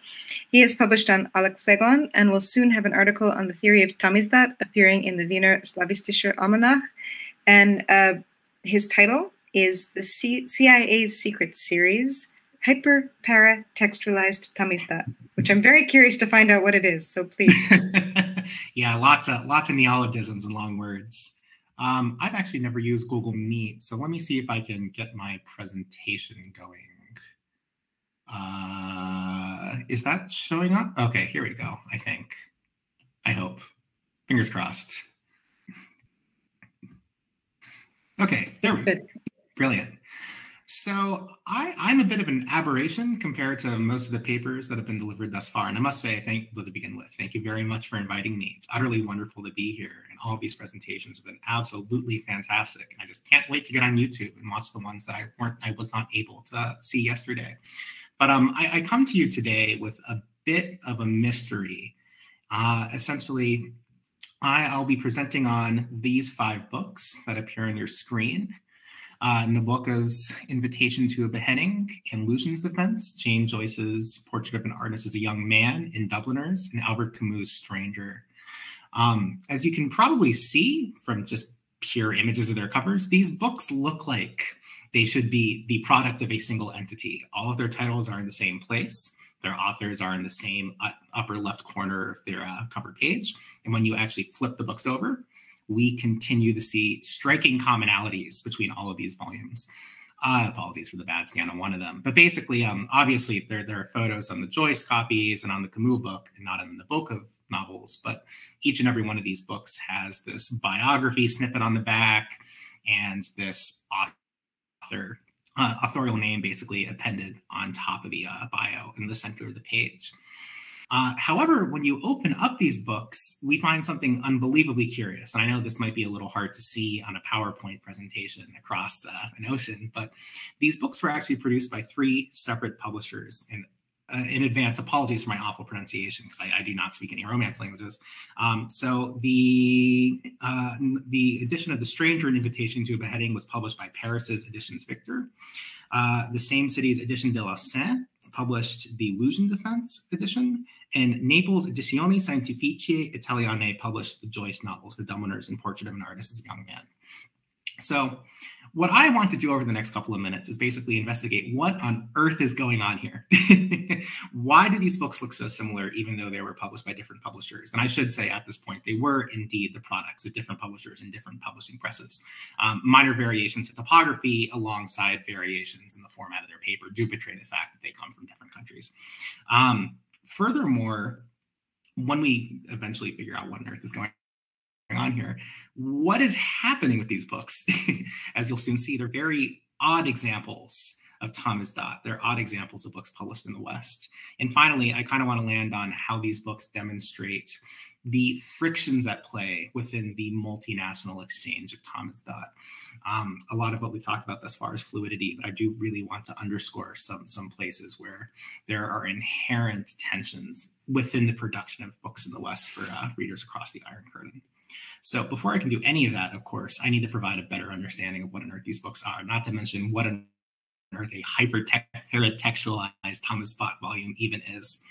He has published on Alec Phlegon and will soon have an article on the theory of Samizdat appearing in the Wiener Slavistischer Almanach. And his title is the CIA's Secret Series, Hyper-Para-Textualized Samizdat, which I'm very curious to find out what it is, so please.
Yeah, lots of neologisms and long words. I've actually never used Google Meet, so let me see if I can get my presentation going. Is that showing up? Okay, here we go, I think. I hope. Fingers crossed. Okay, there we go. Brilliant. So I'm a bit of an aberration compared to most of the papers that have been delivered thus far. And I must say, to begin with, thank you very much for inviting me. It's utterly wonderful to be here. And all of these presentations have been absolutely fantastic. And I just can't wait to get on YouTube and watch the ones that I was not able to see yesterday. But I come to you today with a bit of a mystery. Essentially, I'll be presenting on these 5 books that appear on your screen. Nabokov's Invitation to a Beheading and Lucian's Defense, Jane Joyce's Portrait of an Artist as a Young Man in Dubliners, and Albert Camus' Stranger. As you can probably see from just pure images of their covers, these books look like they should be the product of a single entity. All of their titles are in the same place. Their authors are in the same upper left corner of their cover page. And when you actually flip the books over, we continue to see striking commonalities between all of these volumes. Apologies for the bad scan on one of them. But basically, obviously, there are photos on the Joyce copies and on the Camus book, and not in the Nabokov novels. But each and every one of these books has this biography snippet on the back and this authorial name basically appended on top of the bio in the center of the page. However, when you open up these books, we find something unbelievably curious. And I know this might be a little hard to see on a PowerPoint presentation across an ocean, but these books were actually produced by 3 separate publishers. And in advance, apologies for my awful pronunciation, because I do not speak any Romance languages. So the edition of The Stranger, An Invitation to a Beheading was published by Paris's Editions Victor. The same city's Edition de la Seine published the Illusion Defense edition, and Naples Edizioni Scientifiche Italiane published the Joyce novels, The Dubliners and Portrait of an Artist as a Young Man. So what I want to do over the next couple of minutes is basically investigate what on earth is going on here. Why do these books look so similar, even though they were published by different publishers? And I should say at this point, they were indeed the products of different publishers and different publishing presses. Minor variations in typography alongside variations in the format of their paper do betray the fact that they come from different countries. Furthermore, when we eventually figure out what on earth is going on here, what is happening with these books? As you'll soon see, they're very odd examples of Samizdat. They're odd examples of books published in the West. And finally, I kind of want to land on how these books demonstrate the frictions at play within the multinational exchange of Samizdat. A lot of what we've talked about thus far is fluidity, but I do really want to underscore some places where there are inherent tensions within the production of books in the West for readers across the Iron Curtain. So before I can do any of that, of course, I need to provide a better understanding of what on earth these books are, not to mention what on earth a hyper-paratextualized Samizdat volume even is.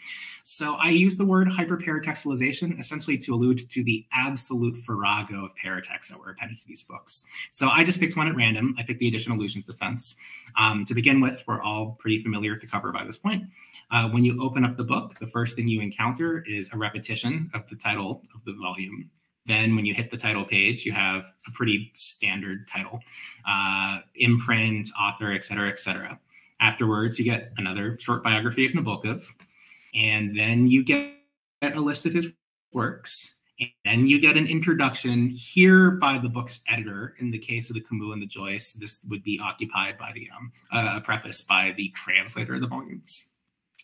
So I use the word hyper-paratextualization essentially to allude to the absolute farrago of paratexts that were appended to these books. So I just picked one at random. I picked the edition Illusions Defense. To begin with, we're all pretty familiar with the cover by this point. When you open up the book, the first thing you encounter is a repetition of the title of the volume. Then when you hit the title page, you have a pretty standard title, imprint, author, et cetera, et cetera. Afterwards, you get another short biography of Nabokov, and then you get a list of his works, and then you get an introduction here by the book's editor. In the case of the Camus and the Joyce, this would be occupied by the a preface by the translator of the volumes.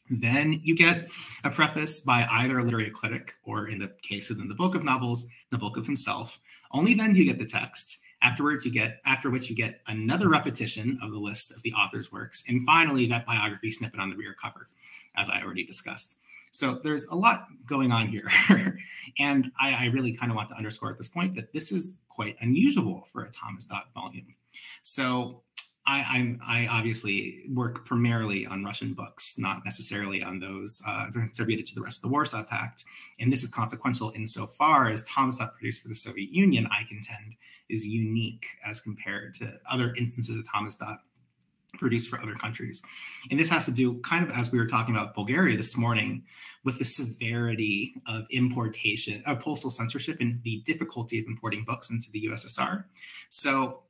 Then you get a preface by either a literary critic or, in the case of the Nabokov novels, Nabokov himself. Only then do you get the text. After which you get another repetition of the list of the author's works. And finally, that biography snippet on the rear cover, as I already discussed. So there's a lot going on here. And I really kind of want to underscore at this point that this is quite unusual for a Samizdat volume. So I obviously work primarily on Russian books, not necessarily on those attributed to the rest of the Warsaw Pact. And this is consequential insofar as Samizdat produced for the Soviet Union, I contend, is unique as compared to other instances of Samizdat produced for other countries. And this has to do, kind of as we were talking about Bulgaria this morning, with the severity of importation, of postal censorship and the difficulty of importing books into the USSR. So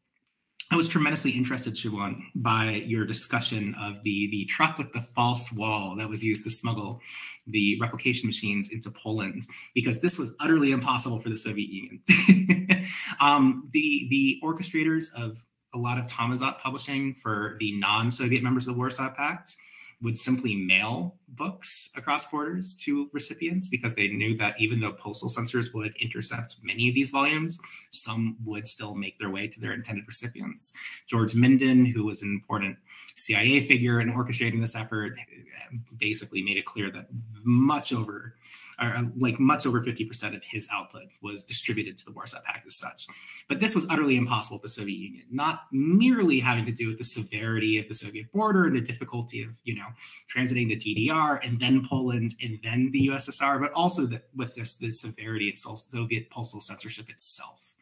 I was tremendously interested, Siobhan, by your discussion of the truck with the false wall that was used to smuggle the replication machines into Poland, because this was utterly impossible for the Soviet Union. The orchestrators of a lot of Samizdat publishing for the non-Soviet members of the Warsaw Pact would simply mail books across borders to recipients, because they knew that even though postal censors would intercept many of these volumes, some would still make their way to their intended recipients. George Minden, who was an important CIA figure in orchestrating this effort, basically made it clear that much over 50% of his output was distributed to the Warsaw Pact as such. But this was utterly impossible with the Soviet Union, not merely having to do with the severity of the Soviet border and the difficulty of, transiting the TDR and then Poland and then the USSR, but also with the severity of Soviet postal censorship itself.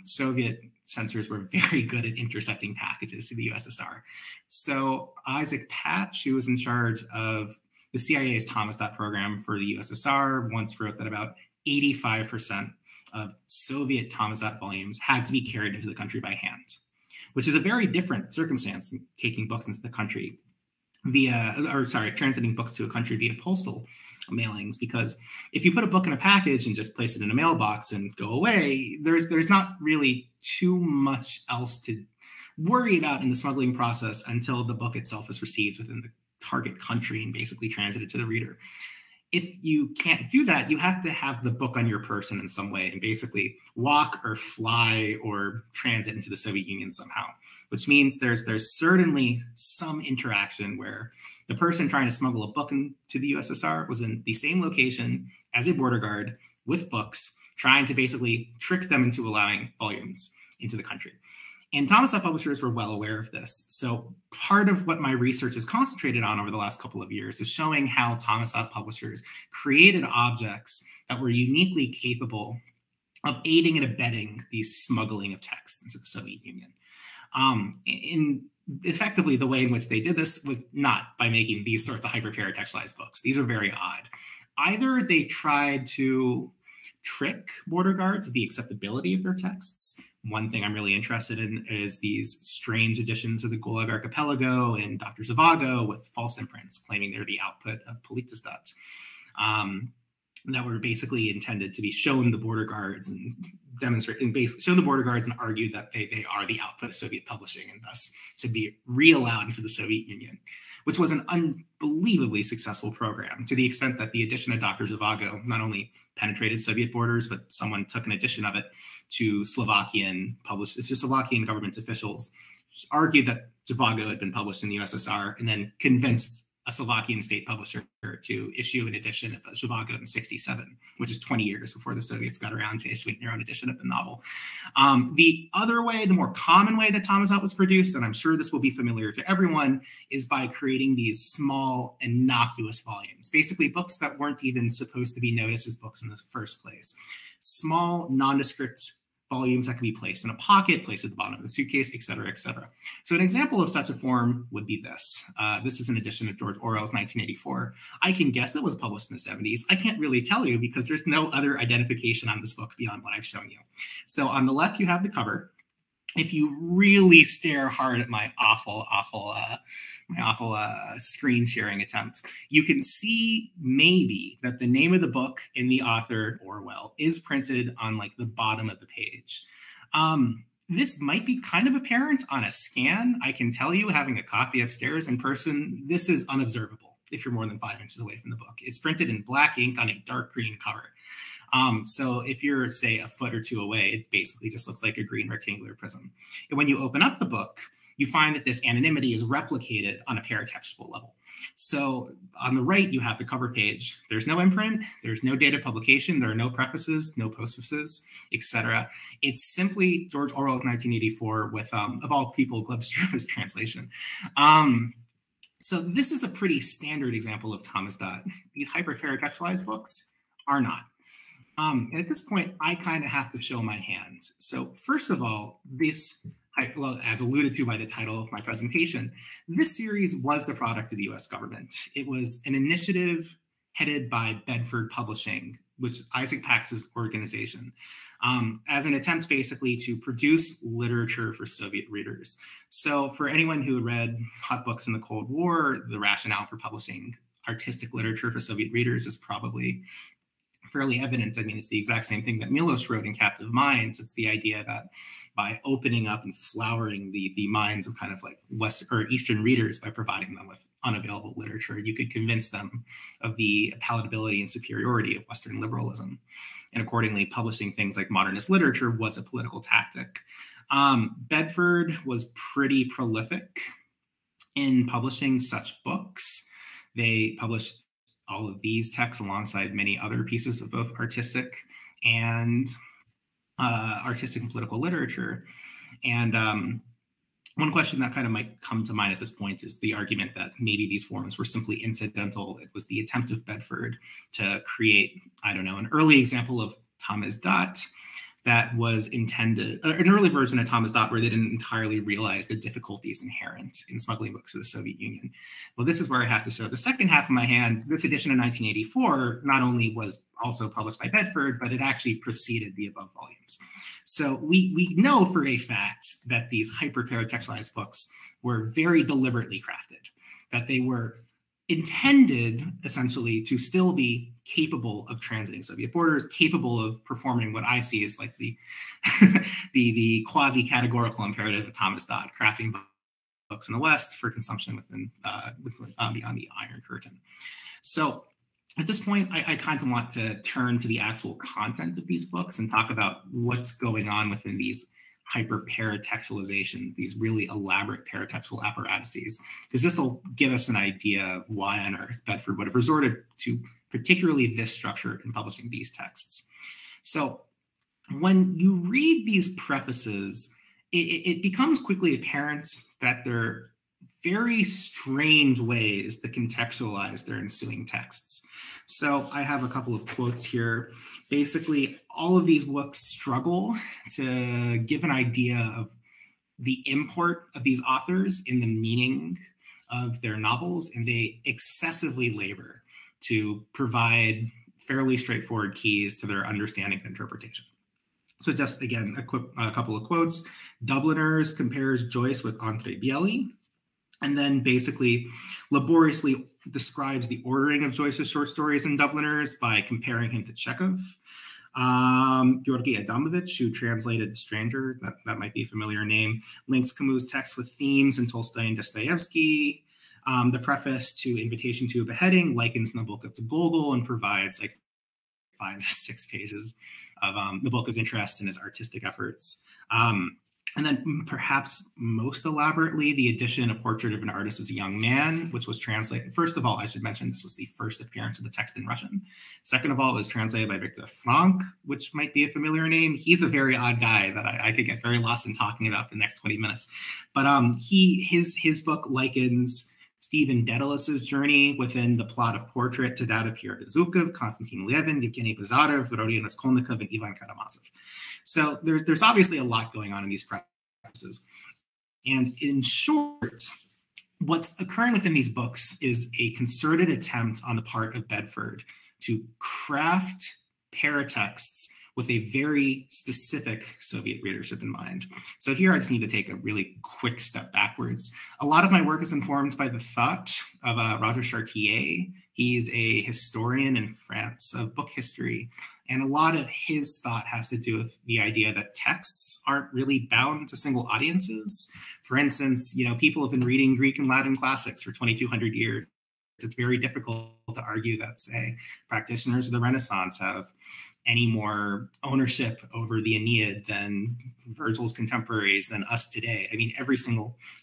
Soviet censors were very good at intercepting packages to the USSR. So Isaac Patch, who was in charge of the CIA's Samizdat program for the USSR, once wrote that about 85% of Soviet Samizdat volumes had to be carried into the country by hand, which is a very different circumstance than taking books into the country transiting books to a country via postal mailings. Because if you put a book in a package and just place it in a mailbox and go away, there's not really too much else to worry about in the smuggling process until the book itself is received within the target country and basically transited to the reader. if you can't do that, you have to have the book on your person in some way and basically walk or fly or transit into the Soviet Union somehow, which means there's certainly some interaction where the person trying to smuggle a book into the USSR was in the same location as a border guard with books, trying to basically trick them into allowing volumes into the country. And Samizdat publishers were well aware of this. So part of what my research is concentrated on over the last couple of years is showing how Samizdat publishers created objects that were uniquely capable of aiding and abetting the smuggling of texts into the Soviet Union. Effectively, the way in which they did this was not by making these sorts of hyperparatextualized books. These are very odd. Either they tried to trick border guards of the acceptability of their texts. One thing I'm really interested in is these strange editions of the Gulag Archipelago and Dr. Zhivago with false imprints claiming they're the output of Politizdat, that were basically intended to be shown the border guards and demonstrate and basically show the border guards and argue that they are the output of Soviet publishing and thus should be re-allowed into the Soviet Union, which was an unbelievably successful program to the extent that the edition of Dr. Zhivago not only penetrated Soviet borders, but someone took an edition of it to Slovakian government officials, argued that Zhivago had been published in the USSR, and then convinced a Slovakian state publisher to issue an edition of Zhivago in '67, which is 20 years before the Soviets got around to issuing their own edition of the novel. The other way, the more common way that Samizdat was produced, and I'm sure this will be familiar to everyone, is by creating these small, innocuous volumes, basically books that weren't even supposed to be noticed as books in the first place. Small, nondescript volumes that can be placed in a pocket, placed at the bottom of the suitcase, et cetera, et cetera. So an example of such a form would be this. This is an edition of George Orwell's 1984. I can guess it was published in the 70s. I can't really tell you because there's no other identification on this book beyond what I've shown you. So on the left, you have the cover. If you really stare hard at my awful screen sharing attempt, you can see maybe that the name of the book in the author, Orwell, is printed on like the bottom of the page. This might be kind of apparent on a scan. I can tell you, having a copy upstairs in person, this is unobservable if you're more than 5 inches away from the book. It's printed in black ink on a dark green cover. So if you're, say, a foot or two away, it basically just looks like a green rectangular prism. And when you open up the book, you find that this anonymity is replicated on a paratextual level. So on the right, you have the cover page. There's no imprint, there's no date of publication, there are no prefaces, no postfaces, etc. It's simply George Orwell's 1984 with, of all people, Gleb Struve's translation. So this is a pretty standard example of Samizdat. These hyperparatextualized books are not. And at this point, I kind of have to show my hand. So first of all, this, well, as alluded to by the title of my presentation, this series was the product of the US government. It was an initiative headed by Bedford Publishing, which is Isaac Pax's organization, as an attempt basically to produce literature for Soviet readers. So for anyone who read hot books in the Cold War, the rationale for publishing artistic literature for Soviet readers is probably fairly evident. I mean, it's the exact same thing that Milos wrote in Captive Minds. It's the idea that by opening up and flowering the minds of kind of like West or Eastern readers by providing them with unavailable literature, you could convince them of the palatability and superiority of Western liberalism. And accordingly, publishing things like modernist literature was a political tactic. Bedford was pretty prolific in publishing such books. They published all of these texts alongside many other pieces of both artistic and political literature. And one question that kind of might come to mind at this point is the argument that maybe these forms were simply incidental. It was the attempt of Bedford to create, I don't know, an early example of Samizdat that was intended, an early version of Samizdat where they didn't entirely realize the difficulties inherent in smuggling books to the Soviet Union. Well, this is where I have to show the second half of my hand. This edition of 1984 not only was also published by Bedford, but it actually preceded the above volumes. So we know for a fact that these hyperparatextualized books were very deliberately crafted, that they were intended essentially to still be capable of transiting Soviet borders, capable of performing what I see as like the the quasi-categorical imperative of Samizdat, crafting books in the West for consumption within beyond the Iron Curtain. So At this point, I kind of want to turn to the actual content of these books and talk about what's going on within these hyper-paratextualizations, these really elaborate paratextual apparatuses, because this will give us an idea of why on earth Bedford would have resorted to particularly this structure in publishing these texts. So when you read these prefaces, it becomes quickly apparent that they're very strange ways to contextualize their ensuing texts. So I have a couple of quotes here. Basically, all of these books struggle to give an idea of the import of these authors in the meaning of their novels, and they excessively labor to provide fairly straightforward keys to their understanding and interpretation. So just again, a couple of quotes. Dubliners compares Joyce with André Bieli, and then basically laboriously describes the ordering of Joyce's short stories in Dubliners by comparing him to Chekhov. Georgi Adamovich, who translated The Stranger, that might be a familiar name, links Camus' text with themes in Tolstoy and Dostoevsky. The preface to Invitation to a Beheading likens Nabokov to Gogol and provides like 5 to 6 pages of Nabokov's interest in his artistic efforts. And then perhaps most elaborately, the edition, A Portrait of an Artist as a Young Man, which was translated. First of all, I should mention this was the first appearance of the text in Russian. Second of all, it was translated by Victor Frank, which might be a familiar name. He's a very odd guy that I could get very lost in talking about for the next 20 minutes. But his book likens Stephen Daedalus's journey within the plot of Portrait to that of Pierre Bezukov, Konstantin Levin, Yevgeny Bazarov, Rodion Raskolnikov, and Ivan Karamazov. So there's obviously a lot going on in these prefaces. And in short, what's occurring within these books is a concerted attempt on the part of Bedford to craft paratexts with a very specific Soviet readership in mind. So here I just need to take a really quick step backwards. A lot of my work is informed by the thought of Roger Chartier. He's a historian in France of book history. And a lot of his thought has to do with the idea that texts aren't really bound to single audiences. For instance, people have been reading Greek and Latin classics for 2,200 years. It's very difficult to argue that, say, practitioners of the Renaissance have any more ownership over the Aeneid than Virgil's contemporaries, than us today. I mean,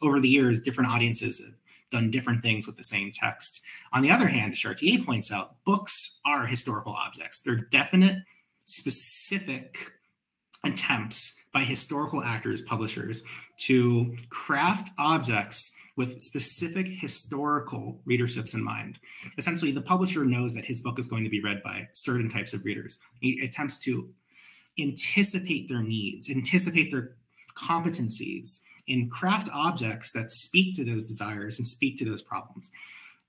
over the years, different audiences have done different things with the same text. On the other hand, as Chartier points out, books are historical objects. They're definite, specific attempts by historical actors, publishers, to craft objects with specific historical readerships in mind. Essentially, the publisher knows that his book is going to be read by certain types of readers. He attempts to anticipate their needs, anticipate their competencies, and craft objects that speak to those desires and speak to those problems.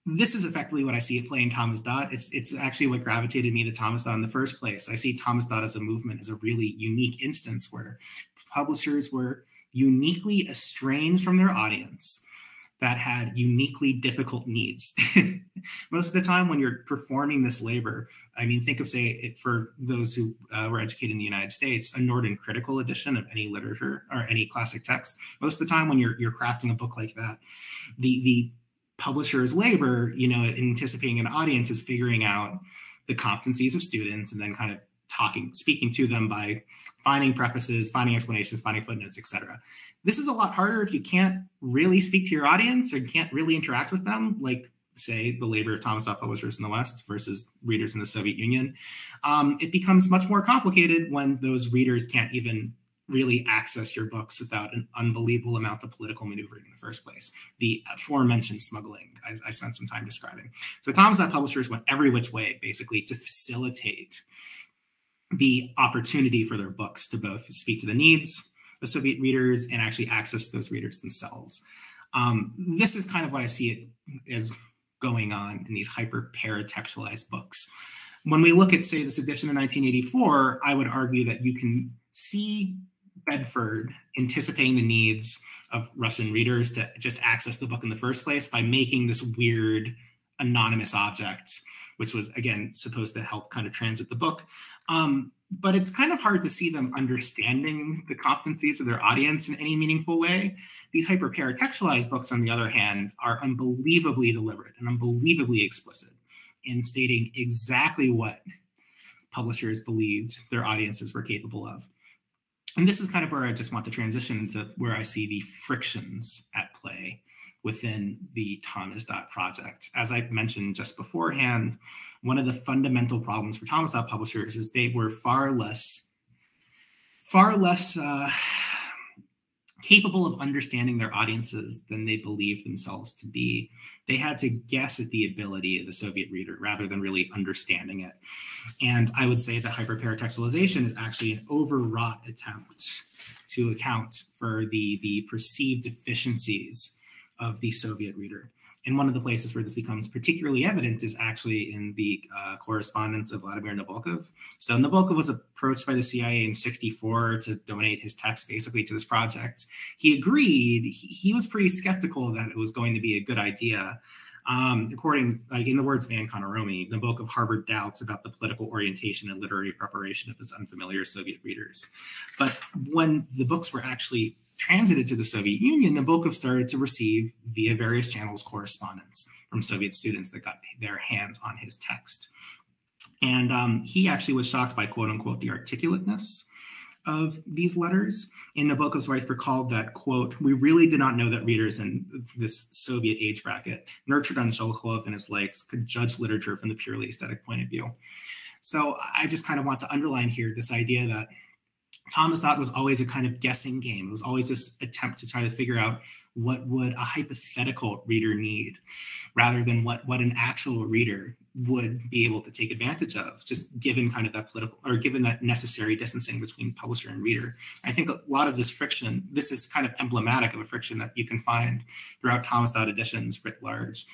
This is effectively what I see at play in Samizdat. It's actually what gravitated me to Samizdat in the first place. I see Samizdat as a movement, as a really unique instance where publishers were uniquely estranged from their audience that had uniquely difficult needs. Most of the time when you're performing this labor, I mean, think of, say, for those who were educated in the United States, a Norden critical edition of any literature or any classic text. Most of the time when you're crafting a book like that, the publisher's labor, anticipating an audience, is figuring out the competencies of students and then kind of speaking to them by finding prefaces, finding explanations, finding footnotes, etc. This is a lot harder if you can't really speak to your audience or you can't really interact with them, like, say, the labor of Samizdat publishers in the West versus readers in the Soviet Union. It becomes much more complicated when those readers can't even really access your books without an unbelievable amount of political maneuvering in the first place. The aforementioned smuggling I spent some time describing. So Samizdat publishers went every which way, basically, to facilitate the opportunity for their books to both speak to the needs of Soviet readers and actually access those readers themselves. This is kind of what I see it as going on in these hyper-paratextualized books. When we look at, say, this edition in 1984, I would argue that you can see Bedford anticipating the needs of Russian readers to just access the book in the first place by making this weird anonymous object, which was, again, supposed to help kind of transit the book. But it's kind of hard to see them understanding the competencies of their audience in any meaningful way. These hyper-paratextualized books, on the other hand, are unbelievably deliberate and unbelievably explicit. in stating exactly what publishers believed their audiences were capable of. And this is kind of where I just want to transition into where I see the frictions at play within the Samizdat project. As I mentioned just beforehand, one of the fundamental problems for Samizdat publishers is they were far less capable of understanding their audiences than they believed themselves to be. They had to guess at the ability of the Soviet reader rather than really understanding it. And I would say that hyperparatextualization is actually an overwrought attempt to account for the perceived deficiencies of the Soviet reader. And one of the places where this becomes particularly evident is actually in the correspondence of Vladimir Nabokov. So Nabokov was approached by the CIA in '64 to donate his text basically to this project. He agreed. He was pretty skeptical that it was going to be a good idea. According, like in the words of Anne Konaromi, Nabokov harbored doubts about the political orientation and literary preparation of his unfamiliar Soviet readers. But when the books were actually transited to the Soviet Union, Nabokov started to receive, via various channels, correspondence from Soviet students that got their hands on his text. And he actually was shocked by, quote unquote, the articulateness of these letters. And Nabokov's wife recalled that, quote, "We really did not know that readers in this Soviet age bracket, nurtured on Sholokhov and his likes, could judge literature from the purely aesthetic point of view." So I just kind of want to underline here this idea that Samizdat was always a kind of guessing game. It was always this attempt to try to figure out what would a hypothetical reader need rather than what an actual reader would be able to take advantage of, just given kind of that political, or given that necessary distancing between publisher and reader. I think a lot of this friction, this is kind of emblematic of a friction that you can find throughout Samizdat editions writ large.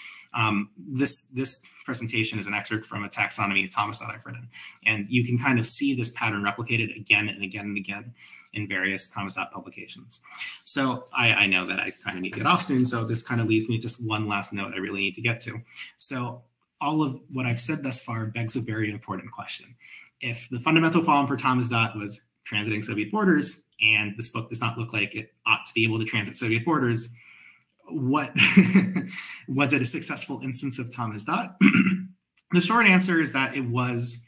This presentation is an excerpt from a taxonomy of Samizdat I've written, and you can kind of see this pattern replicated again and again and again in various Samizdat publications. So I know that I kind of need to get off soon, so this kind of leaves me just one last note I really need to get to. So all of what I've said thus far begs a very important question. If the fundamental problem for Samizdat was transiting Soviet borders, and this book does not look like it ought to be able to transit Soviet borders, what was it a successful instance of Samizdat? The short answer is that it was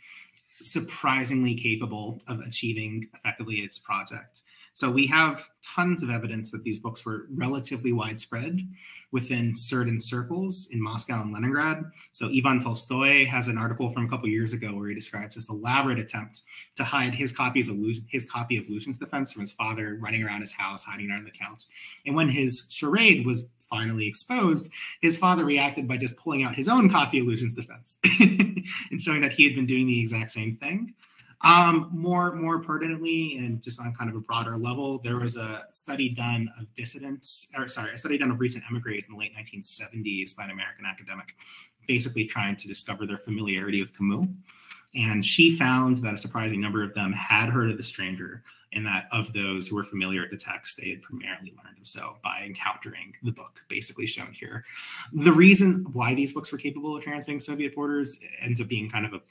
surprisingly capable of achieving effectively its project. So we have tons of evidence that these books were relatively widespread within certain circles in Moscow and Leningrad. So Ivan Tolstoy has an article from a couple years ago where he describes this elaborate attempt to hide his copy of Lucian's Defense from his father, running around his house, hiding under the couch. And when his charade was finally exposed, his father reacted by just pulling out his own copy of Lucian's Defense and showing that he had been doing the exact same thing. More pertinently, and just on kind of a broader level, there was a study done of a study done of recent emigres in the late 1970s by an American academic, basically trying to discover their familiarity with Camus. And she found that a surprising number of them had heard of The Stranger, and that of those who were familiar with the text, they had primarily learned of so by encountering the book, basically shown here. The reason why these books were capable of transiting Soviet borders ends up being kind of a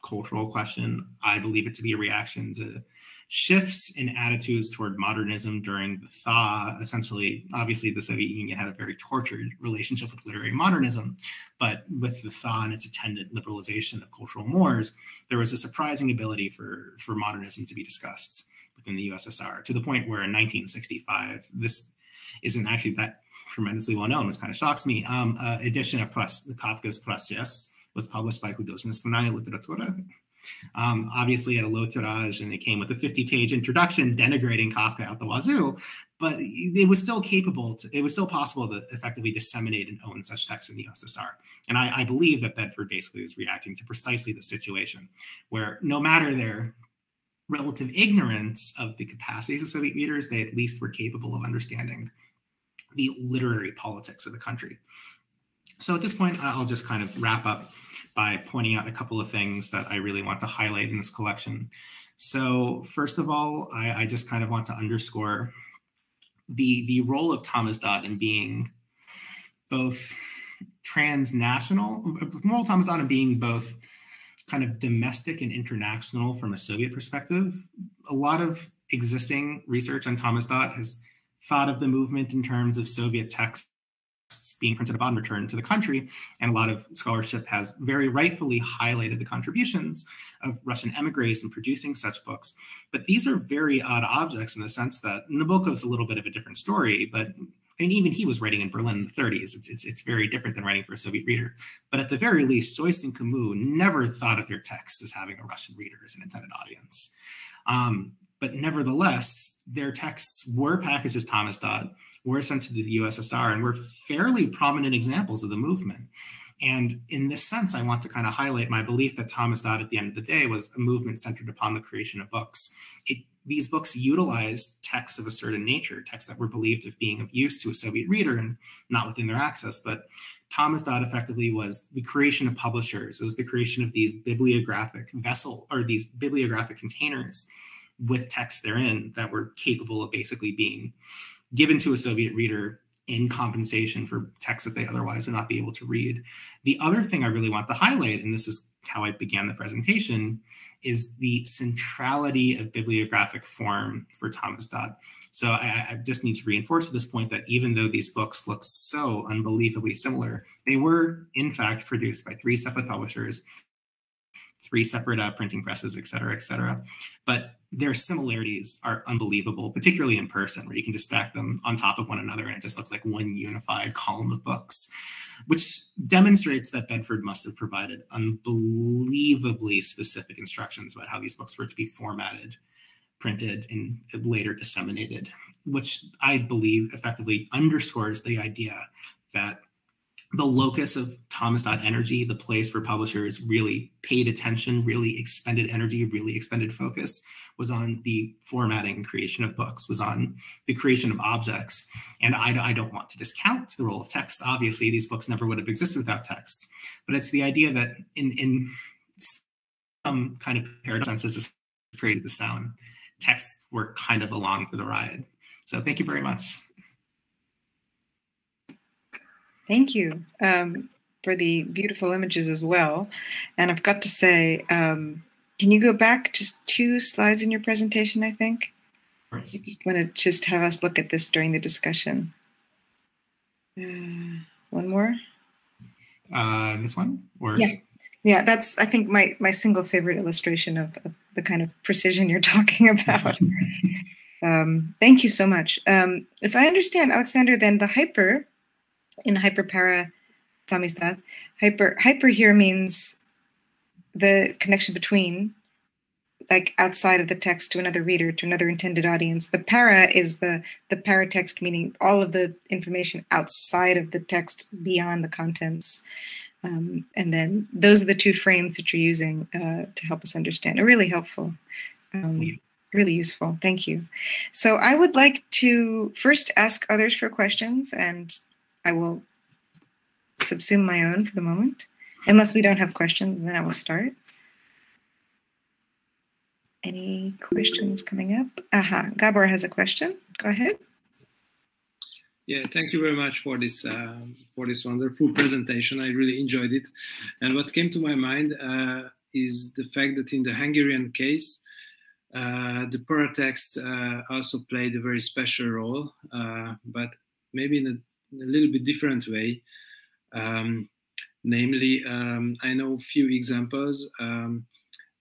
cultural question. I believe it to be a reaction to shifts in attitudes toward modernism during the thaw. Essentially, obviously, the Soviet Union had a very tortured relationship with literary modernism, but with the thaw and its attendant liberalization of cultural mores, there was a surprising ability for modernism to be discussed within the USSR, to the point where in 1965, this isn't actually that tremendously well known, which kind of shocks me, edition of Kafka's Process was published by Transnational Literature. Obviously at a low tirage, and it came with a 50-page introduction denigrating Kafka out the wazoo, but it was still possible to effectively disseminate and own such texts in the USSR. And I believe that Bedford basically was reacting to precisely the situation, where no matter their relative ignorance of the capacities of Soviet readers, they at least were capable of understanding the literary politics of the country. So at this point, I'll just kind of wrap up by pointing out a couple of things that I really want to highlight in this collection. So first of all, I just kind of want to underscore the role of Samizdat in being both transnational, moral Samizdat in being both kind of domestic and international from a Soviet perspective. A lot of existing research on Samizdat has thought of the movement in terms of Soviet texts being printed upon return to the country. And a lot of scholarship has very rightfully highlighted the contributions of Russian emigres in producing such books. But these are very odd objects in the sense that Nabokov's a little bit of a different story, but I mean, even he was writing in Berlin in the 30s. It's very different than writing for a Soviet reader. But at the very least, Joyce and Camus never thought of their texts as having a Russian reader as an intended audience. But nevertheless, their texts were packaged as Samizdat, were sent to the USSR, and were fairly prominent examples of the movement. And in this sense, I want to kind of highlight my belief that Samizdat at the end of the day was a movement centered upon the creation of books. These books utilized texts of a certain nature, texts that were believed of being of use to a Soviet reader and not within their access. But Samizdat effectively was the creation of publishers. It was the creation of these bibliographic these bibliographic containers with texts therein that were capable of basically being given to a Soviet reader in compensation for texts that they otherwise would not be able to read. The other thing I really want to highlight, and this is how I began the presentation, is the centrality of bibliographic form for Samizdat. So I just need to reinforce at this point that even though these books look so unbelievably similar, they were in fact produced by 3 separate publishers, 3 separate printing presses, et cetera, but their similarities are unbelievable, particularly in person, where you can just stack them on top of one another and it just looks like one unified column of books, which demonstrates that Bedford must have provided unbelievably specific instructions about how these books were to be formatted, printed, and later disseminated, which I believe effectively underscores the idea that the locus of Samizdat energy, the place where publishers really paid attention, really expended energy, really expended focus, was on the formatting and creation of books, was on the creation of objects. And I don't want to discount the role of text. Obviously, these books never would have existed without texts. But it's the idea that in some kind of paradox senses, as crazy as the sound, texts were kind of along for the ride. So thank you very much.
Thank you for the beautiful images as well. And I've got to say, can you go back just 2 slides in your presentation, I think?
Right.
You want to just have us look at this during the discussion. One more?
This one? Or?
Yeah, that's, I think, my single favorite illustration of the kind of precision you're talking about. Thank you so much. If I understand, Alexander, then the hyper in hyperpara Samizdat, hyper here means the connection between, like outside of the text to another reader, to another intended audience. The para is the paratext, meaning all of the information outside of the text beyond the contents. And then those are the 2 frames that you're using to help us understand. They're really helpful, really useful. Thank you. So I would like to first ask others for questions, and I will subsume my own for the moment. Unless we don't have questions, then I will start. Any questions coming up? Aha, Gabor has a question. Go ahead.
Yeah, thank you very much for this wonderful presentation. I really enjoyed it. And what came to my mind is the fact that in the Hungarian case, the paratext also played a very special role, but maybe in a little bit different way. Namely, I know a few examples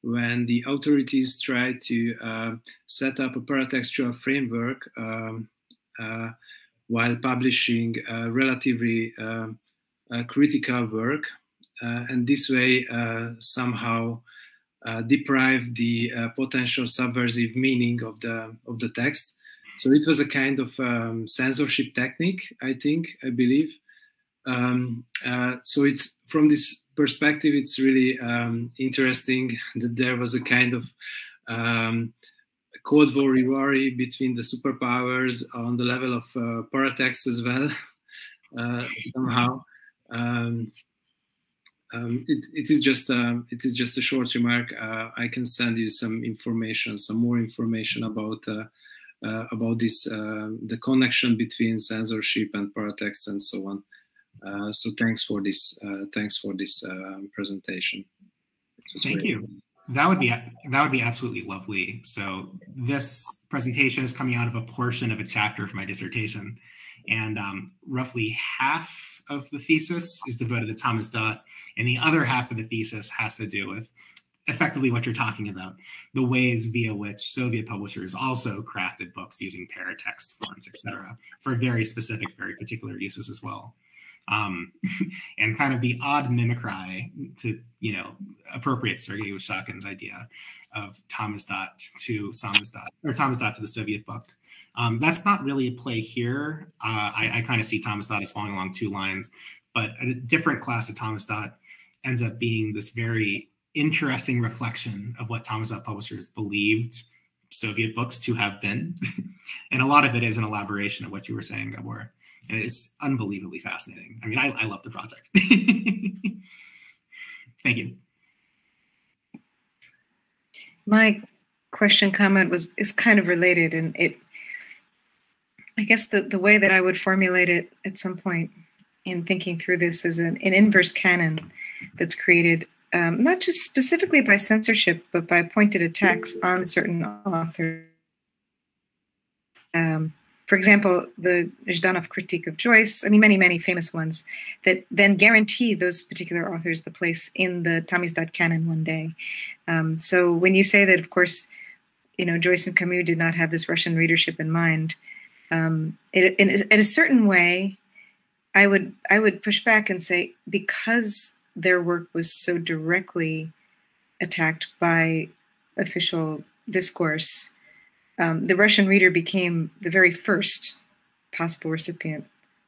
when the authorities tried to set up a paratextual framework while publishing relatively critical work, and this way somehow deprived the potential subversive meaning of the text. So it was a kind of censorship technique, I believe. So it's from this perspective, it's really interesting that there was a kind of Cold War rivalry between the superpowers on the level of paratext as well. Somehow, it is just a short remark. I can send you some more information about this, the connection between censorship and paratext and so on. So thanks for this presentation.
Thank you. That would be absolutely lovely. So this presentation is coming out of a portion of a chapter from my dissertation, and roughly half of the thesis is devoted to Samizdat, and the other half of the thesis has to do with effectively what you're talking about, the ways via which Soviet publishers also crafted books using paratext forms, etc., for very specific, very particular uses as well. And kind of the odd mimicry to, appropriate Sergei Ushakin's idea of Samizdat to Samizdat, or Samizdat to the Soviet book. That's not really a play here. I kind of see Samizdat as falling along two lines, but a different class of Samizdat ends up being this very interesting reflection of what Samizdat publishers believed Soviet books to have been. And a lot of it is an elaboration of what you were saying, Gabor. And it's unbelievably fascinating. I mean, I love the project. Thank you.
My comment is kind of related, and I guess the way that I would formulate it at some point in thinking through this is an inverse canon that's created not just specifically by censorship, but by pointed attacks on certain authors. For example, the Zhdanov critique of Joyce, many, many famous ones that then guarantee those particular authors the place in the Samizdat canon one day. So when you say that, of course, Joyce and Camus did not have this Russian readership in mind, in a certain way, I would push back and say, because their work was so directly attacked by official discourse, the Russian reader became the very first possible recipient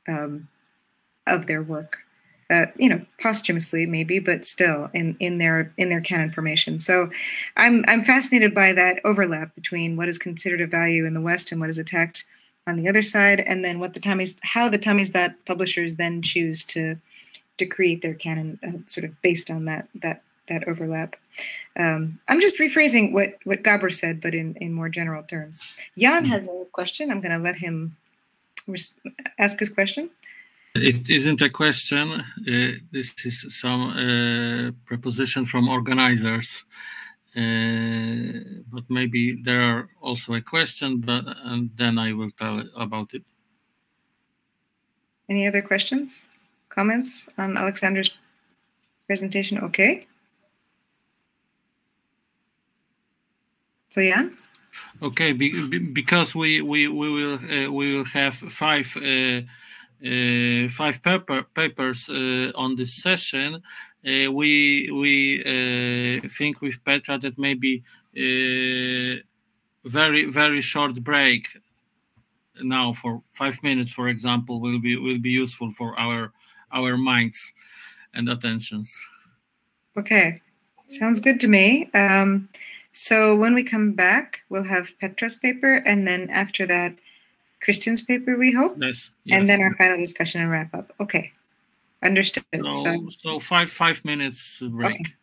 of their work. Posthumously maybe, but still in their canon formation. So I'm fascinated by that overlap between what is considered a value in the West and what is attacked on the other side, and then how the Samizdat publishers then choose to create their canon sort of based on that overlap. I'm just rephrasing what Gabor said, but in more general terms. Jan has a question. I'm going to let him ask his question.
It isn't a question. This is some proposition from organizers. But maybe there are also a question, and then I will tell about it.
Any other questions, comments on Alexander's presentation? Okay. So Jan?
Okay, because we will have five papers on this session. We think with Petra that maybe very short break now for 5 minutes, for example, will be useful for our minds and attentions.
Okay, sounds good to me. So when we come back, we'll have Petra's paper, and then after that, Christian's paper, we hope.
Yes.
And then our final discussion and wrap up. Okay, understood.
So 5 minutes break.
Okay.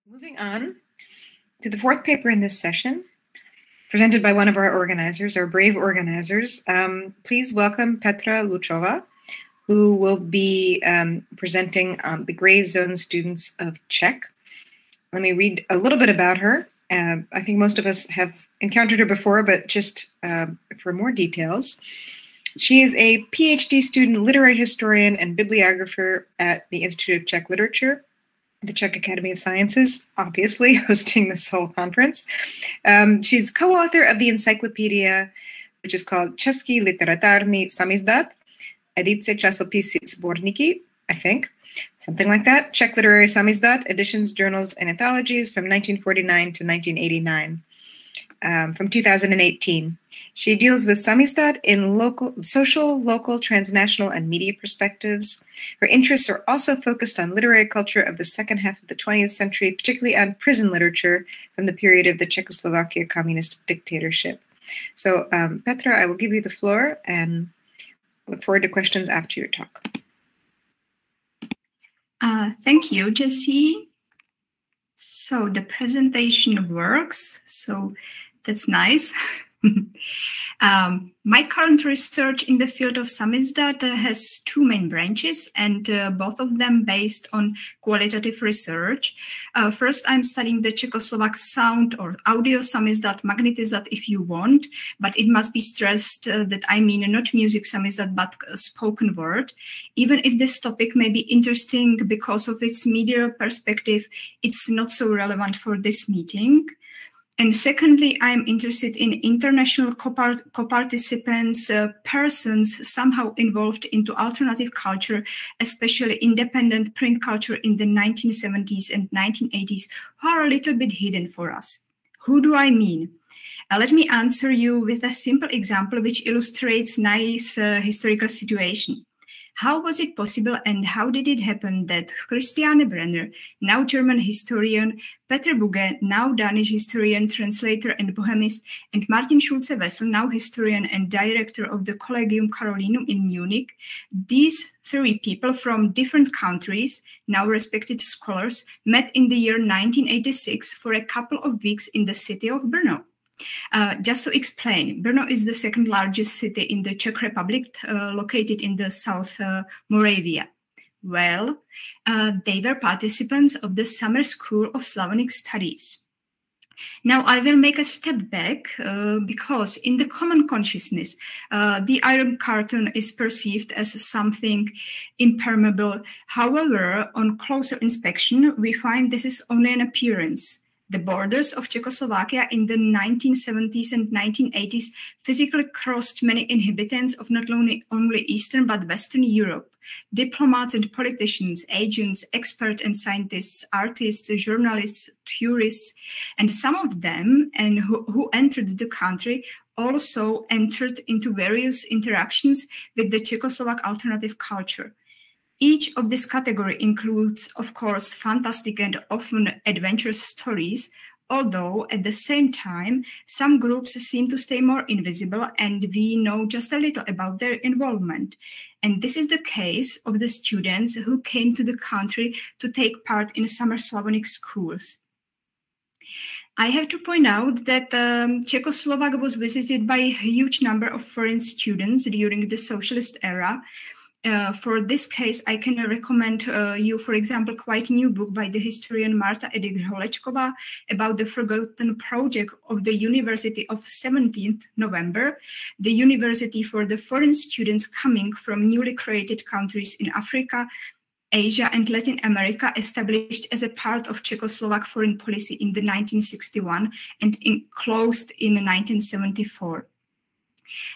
Moving on to the fourth paper in this session, presented by one of our organizers, our brave organizers. Please welcome Petra Luchova, who will be presenting the gray zone students of Czech. Let me read a little bit about her. I think most of us have encountered her before, but just for more details. She is a PhD student, literary historian, and bibliographer at the Institute of Czech Literature, the Czech Academy of Sciences, obviously hosting this whole conference. She's co-author of the encyclopedia, which is called Český literární samizdat, edice časopisy sborníky, I think, something like that. Czech Literary Samizdat, editions, journals, and anthologies from 1949 to 1989, from 2018. She deals with Samizdat in social, local, transnational, and media perspectives. Her interests are also focused on literary culture of the second half of the 20th century, particularly on prison literature from the period of the Czechoslovakia communist dictatorship. So, Petra, I will give you the floor and look forward to questions after your talk.
Thank you, Jessie. So the presentation works, so that's nice. My current research in the field of Samizdat has two main branches, and both of them based on qualitative research. First, I'm studying the Czechoslovak sound or audio Samizdat, magnetizdat if you want, but it must be stressed that I mean not music Samizdat, but spoken word. Even if this topic may be interesting because of its media perspective, it's not so relevant for this meeting. And secondly, I'm interested in international co-participants, persons somehow involved into alternative culture, especially independent print culture in the 1970s and 1980s, who are a little bit hidden for us. Who do I mean? Let me answer you with a simple example which illustrates nice historical situation. How was it possible and how did it happen that Christiane Brenner, now German historian, Peter Bugge, now Danish historian, translator and bohemist, and Martin Schulze-Wessel, now historian and director of the Collegium Carolinum in Munich, these three people from different countries, now respected scholars, met in the year 1986 for a couple of weeks in the city of Brno. Just to explain, Brno is the second largest city in the Czech Republic, located in the South Moravia. Well, they were participants of the Summer School of Slavonic Studies. Now I will make a step back because in the common consciousness, the Iron Curtain is perceived as something impermeable. However, on closer inspection, we find this is only an appearance. The borders of Czechoslovakia in the 1970s and 1980s physically crossed many inhabitants of not only Eastern but Western Europe. Diplomats and politicians, agents, experts and scientists, artists, journalists, tourists, and some of them and who entered the country also entered into various interactions with the Czechoslovak alternative culture. Each of this category includes, of course, fantastic and often adventurous stories, although at the same time, some groups seem to stay more invisible and we know just a little about their involvement. And this is the case of the students who came to the country to take part in summer Slavonic schools. I have to point out that Czechoslovakia was visited by a huge number of foreign students during the socialist era. For this case, I can recommend you, for example, quite a new book by the historian Marta Edik-Holečková about the forgotten project of the University of 17th November, the university for the foreign students coming from newly created countries in Africa, Asia, and Latin America, established as a part of Czechoslovak foreign policy in the 1961 and closed in 1974.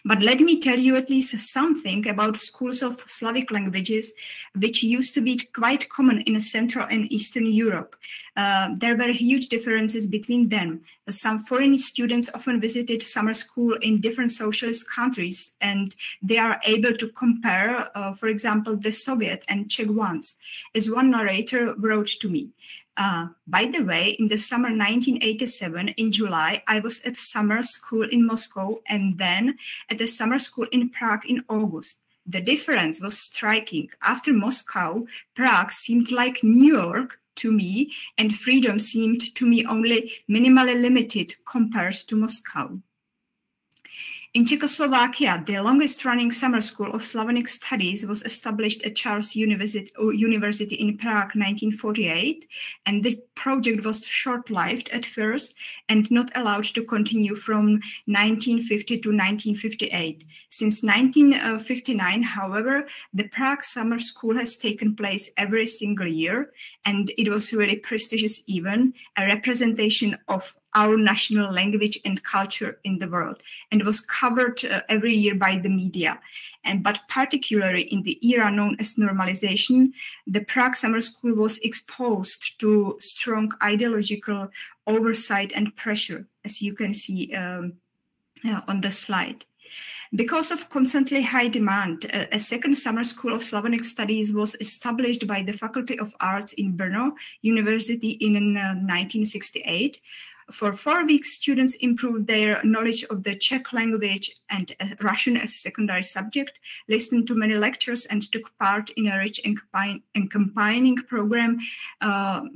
But let me tell you at least something about schools of Slavic languages, which used to be quite common in Central and Eastern Europe. There were huge differences between them. Some foreign students often visited summer school in different socialist countries, and they are able to compare, for example, the Soviet and Czech ones. As one narrator wrote to me, by the way, in the summer 1987, in July, I was at summer school in Moscow and then at the summer school in Prague in August. The difference was striking. After Moscow, Prague seemed like New York, to me, and freedom seemed to me only minimally limited compared to Moscow. In Czechoslovakia, the longest-running summer school of Slavonic studies was established at Charles University in Prague, 1948, and the project was short-lived at first and not allowed to continue from 1950 to 1958. Since 1959, however, the Prague Summer School has taken place every single year, and it was really prestigious event, a representation of our national language and culture in the world, and was covered every year by the media. But particularly in the era known as normalization, the Prague Summer School was exposed to strong ideological oversight and pressure, as you can see on the slide. Because of constantly high demand, a second summer school of Slavonic studies was established by the Faculty of Arts in Brno University in 1968. For 4 weeks, students improved their knowledge of the Czech language and Russian as a secondary subject, listened to many lectures, and took part in a rich and combining program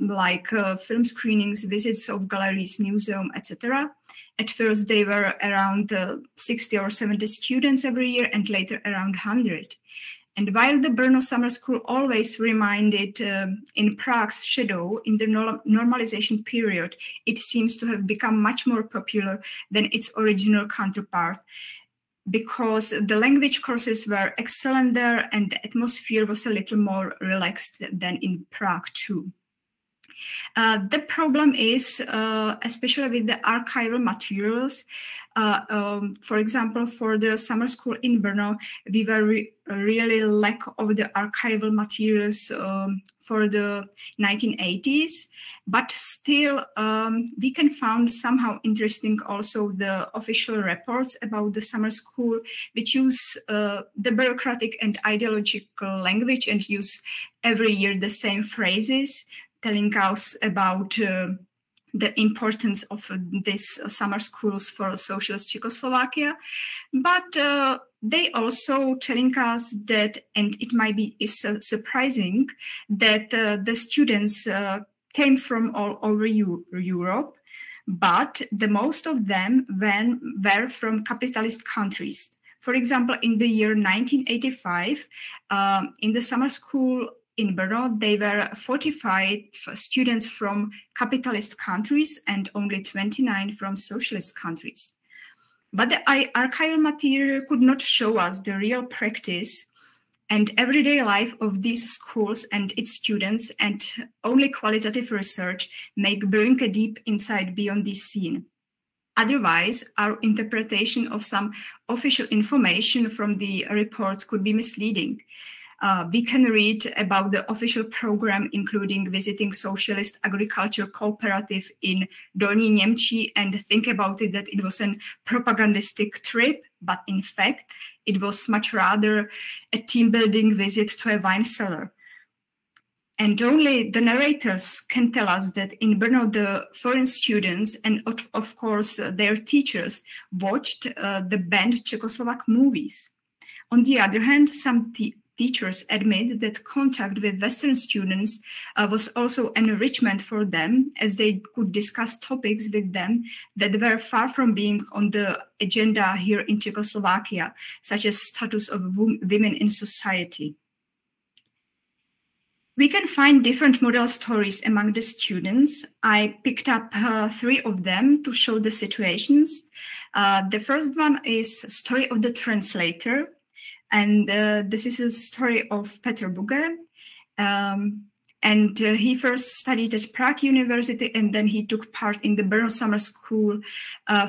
like film screenings, visits of galleries, museum, etc. At first, they were around 60 or 70 students every year, and later around 100. And while the Brno Summer School always remained in Prague's shadow in the normalization period, it seems to have become much more popular than its original counterpart, because the language courses were excellent there and the atmosphere was a little more relaxed than in Prague too. The problem is, especially with the archival materials, for example, for the summer school in Brno, we were really lack of the archival materials for the 1980s, but still we can find somehow interesting also the official reports about the summer school, which use the bureaucratic and ideological language and use every year the same phrases, telling us about the importance of these summer schools for socialist Czechoslovakia. But they also telling us that, and it might be surprising, that the students came from all over Europe, but the most of them were from capitalist countries. For example, in the year 1985, in the summer school in Brno, there were 45 students from capitalist countries and only 29 from socialist countries. But the archival material could not show us the real practice and everyday life of these schools and its students, and only qualitative research may bring a deep insight beyond this scene. Otherwise, our interpretation of some official information from the reports could be misleading. We can read about the official program, including visiting socialist agriculture cooperative in Dolní Němčí, and think about it that it was a propagandistic trip, but in fact, it was much rather a team-building visit to a wine cellar. And only the narrators can tell us that in Brno, the foreign students and of course their teachers watched the banned Czechoslovak movies. On the other hand, some teachers admit that contact with Western students was also an enrichment for them, as they could discuss topics with them that were far from being on the agenda here in Czechoslovakia, such as status of women in society. We can find different model stories among the students. I picked up 3 of them to show the situations. The first one is story of the translator. And this is a story of Petr Buge. And he first studied at Prague University, and then he took part in the Brno Summer School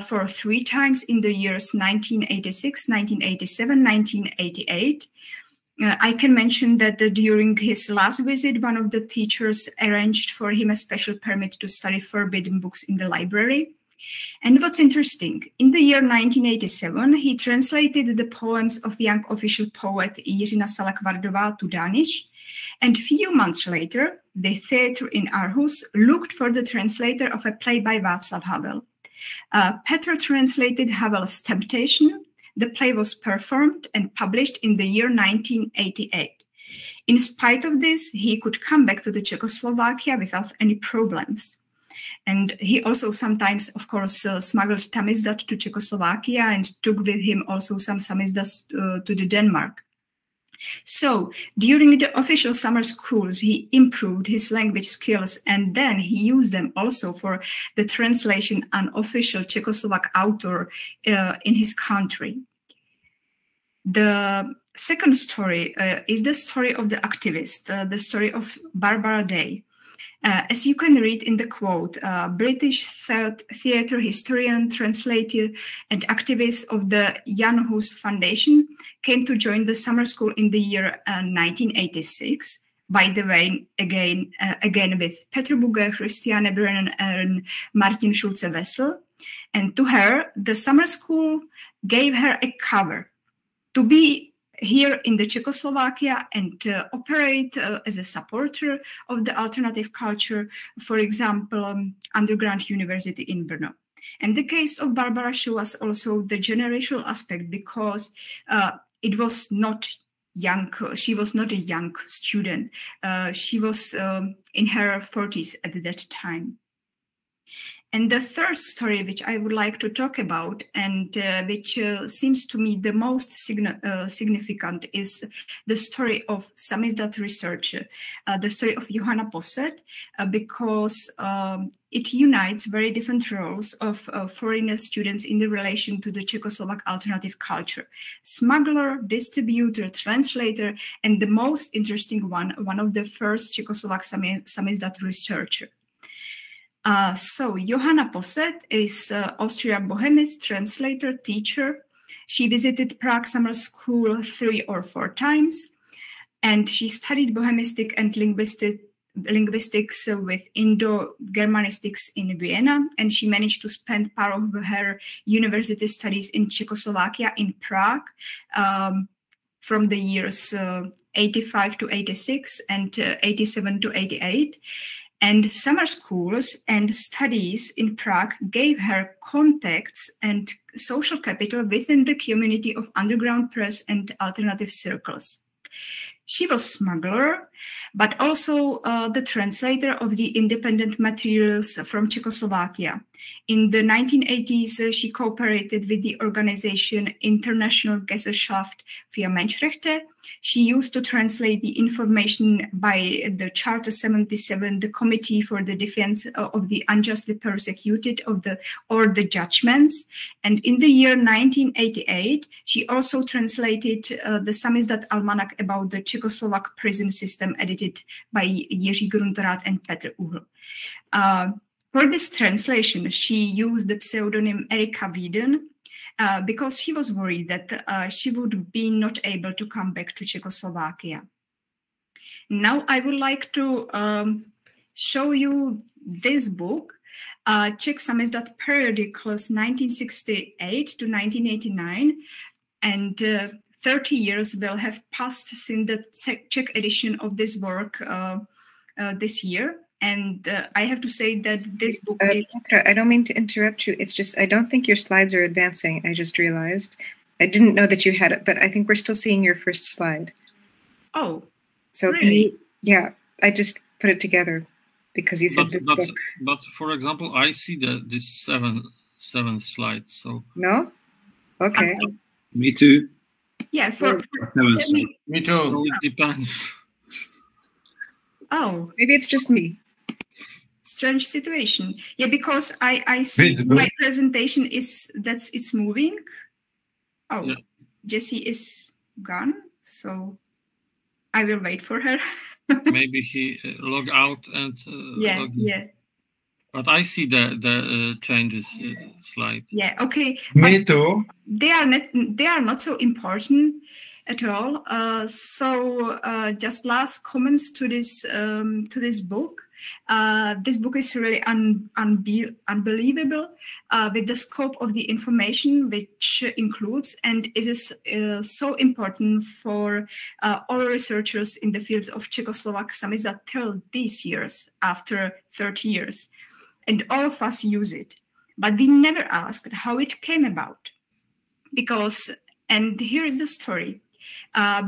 for 3 times in the years 1986, 1987, 1988. I can mention that during his last visit, one of the teachers arranged for him a special permit to study forbidden books in the library. And what's interesting, in the year 1987, he translated the poems of young official poet Jiřina Salakvardová to Danish. And a few months later, the theater in Aarhus looked for the translator of a play by Václav Havel. Petr translated Havel's Temptation. The play was performed and published in the year 1988. In spite of this, he could come back to the Czechoslovakia without any problems. And he also sometimes, of course, smuggled samizdat to Czechoslovakia and took with him also some samizdats to the Denmark. So during the official summer schools, he improved his language skills, and then he used them also for the translation an official Czechoslovak author in his country. The second story is the story of the activist, the story of Barbara Day. As you can read in the quote, British theatre historian, translator, and activist of the Jan Hus Foundation came to join the summer school in the year 1986. By the way, again with Petr Bugge, Christiane Brennan, and Martin Schulze-Wessel. And to her, the summer school gave her a cover to be here in the Czechoslovakia and operate as a supporter of the alternative culture, for example, underground university in Brno. And the case of Barbara shows us also the generational aspect, because it was not young. She was not a young student. She was in her 40s at that time. And the third story, which I would like to talk about, and which seems to me the most significant, is the story of samizdat research, the story of Johanna Posset, because it unites very different roles of foreign students in the relation to the Czechoslovak alternative culture. Smuggler, distributor, translator, and the most interesting one of the first Czechoslovak samizdat researcher. So Johanna Posset is Austria-Bohemist, translator, teacher. She visited Prague summer school 3 or 4 times, and she studied Bohemistic and linguistics with Indo-Germanistics in Vienna, and she managed to spend part of her university studies in Czechoslovakia, in Prague, from the years 85 to 86 and 87 to 88. And summer schools and studies in Prague gave her contacts and social capital within the community of underground press and alternative circles. She was smuggler, but also the translator of the independent materials from Czechoslovakia. In the 1980s, she cooperated with the organization International Gesellschaft für Menschenrechte. She used to translate the information by the Charter 77, the Committee for the Defense of the Unjustly Persecuted, or the judgments. And in the year 1988, she also translated the Samizdat Almanac about the Czechoslovak prison system, edited by Jiří Gruntorat and Petr Uhl. For this translation, she used the pseudonym Erika Wieden, because she was worried that she would be not able to come back to Czechoslovakia. Now I would like to show you this book, Czech Samizdat Periodicals 1968 to 1989, and 30 years will have passed since the Czech edition of this work this year. And I have to say that this book is...
Petra, I don't mean to interrupt you. It's just, I don't think your slides are advancing. I just realized. I didn't know that you had it, but I think we're still seeing your first slide.
Oh,
so really? Can you, yeah, I just put it together because you said this book.
But for example, I see this seven slides. So
no, okay.
Me too.
Yeah, for
me too. So it depends.
Oh,
maybe it's just me.
Strange situation. Yeah, because I see my presentation is that it's moving. Oh, yeah. Jessie is gone, so I will wait for her.
Maybe he log out and log in.
Yeah.
But I see the changes slide.
Yeah. Okay.
Me too.
They are not so important at all. So just last comments to this book. This book is really unbelievable with the scope of the information which includes, and is so important for all researchers in the field of Czechoslovak samizdat till these years, after 30 years. And all of us use it. But we never asked how it came about. Because, and here is the story.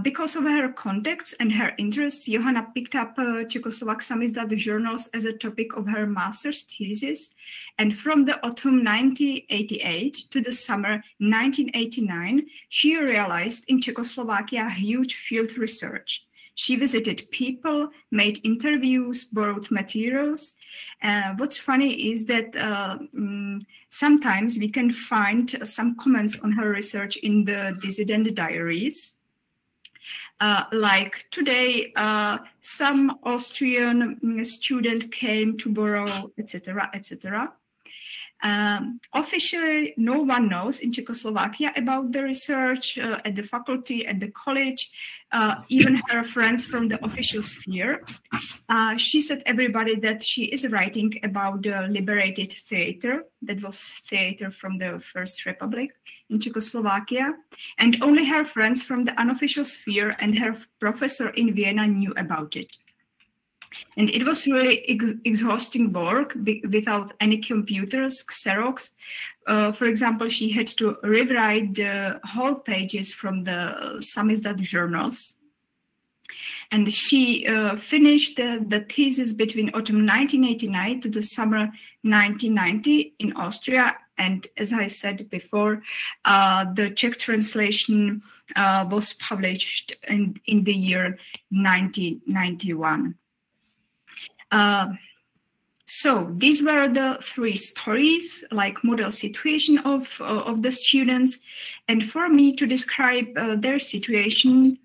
Because of her contacts and her interests, Johanna picked up Czechoslovak Samizdat journals as a topic of her master's thesis. And from the autumn 1988 to the summer 1989, she realized in Czechoslovakia huge field research. She visited people, made interviews, borrowed materials. What's funny is that sometimes we can find some comments on her research in the dissident diaries. Like today, some Austrian student came to borrow, etc., etc. Officially, no one knows in Czechoslovakia about the research at the faculty, at the college, even her friends from the official sphere. She said everybody that she is writing about the liberated theater, that was theater from the First Republic in Czechoslovakia, and only her friends from the unofficial sphere and her professor in Vienna knew about it. And it was really exhausting work without any computers, Xerox. For example, she had to rewrite the whole pages from the Samizdat journals. And she finished the thesis between autumn 1989 to the summer 1990 in Austria. And as I said before, the Czech translation was published in the year 1991. So these were the three stories, like model situation of the students. And for me to describe their situation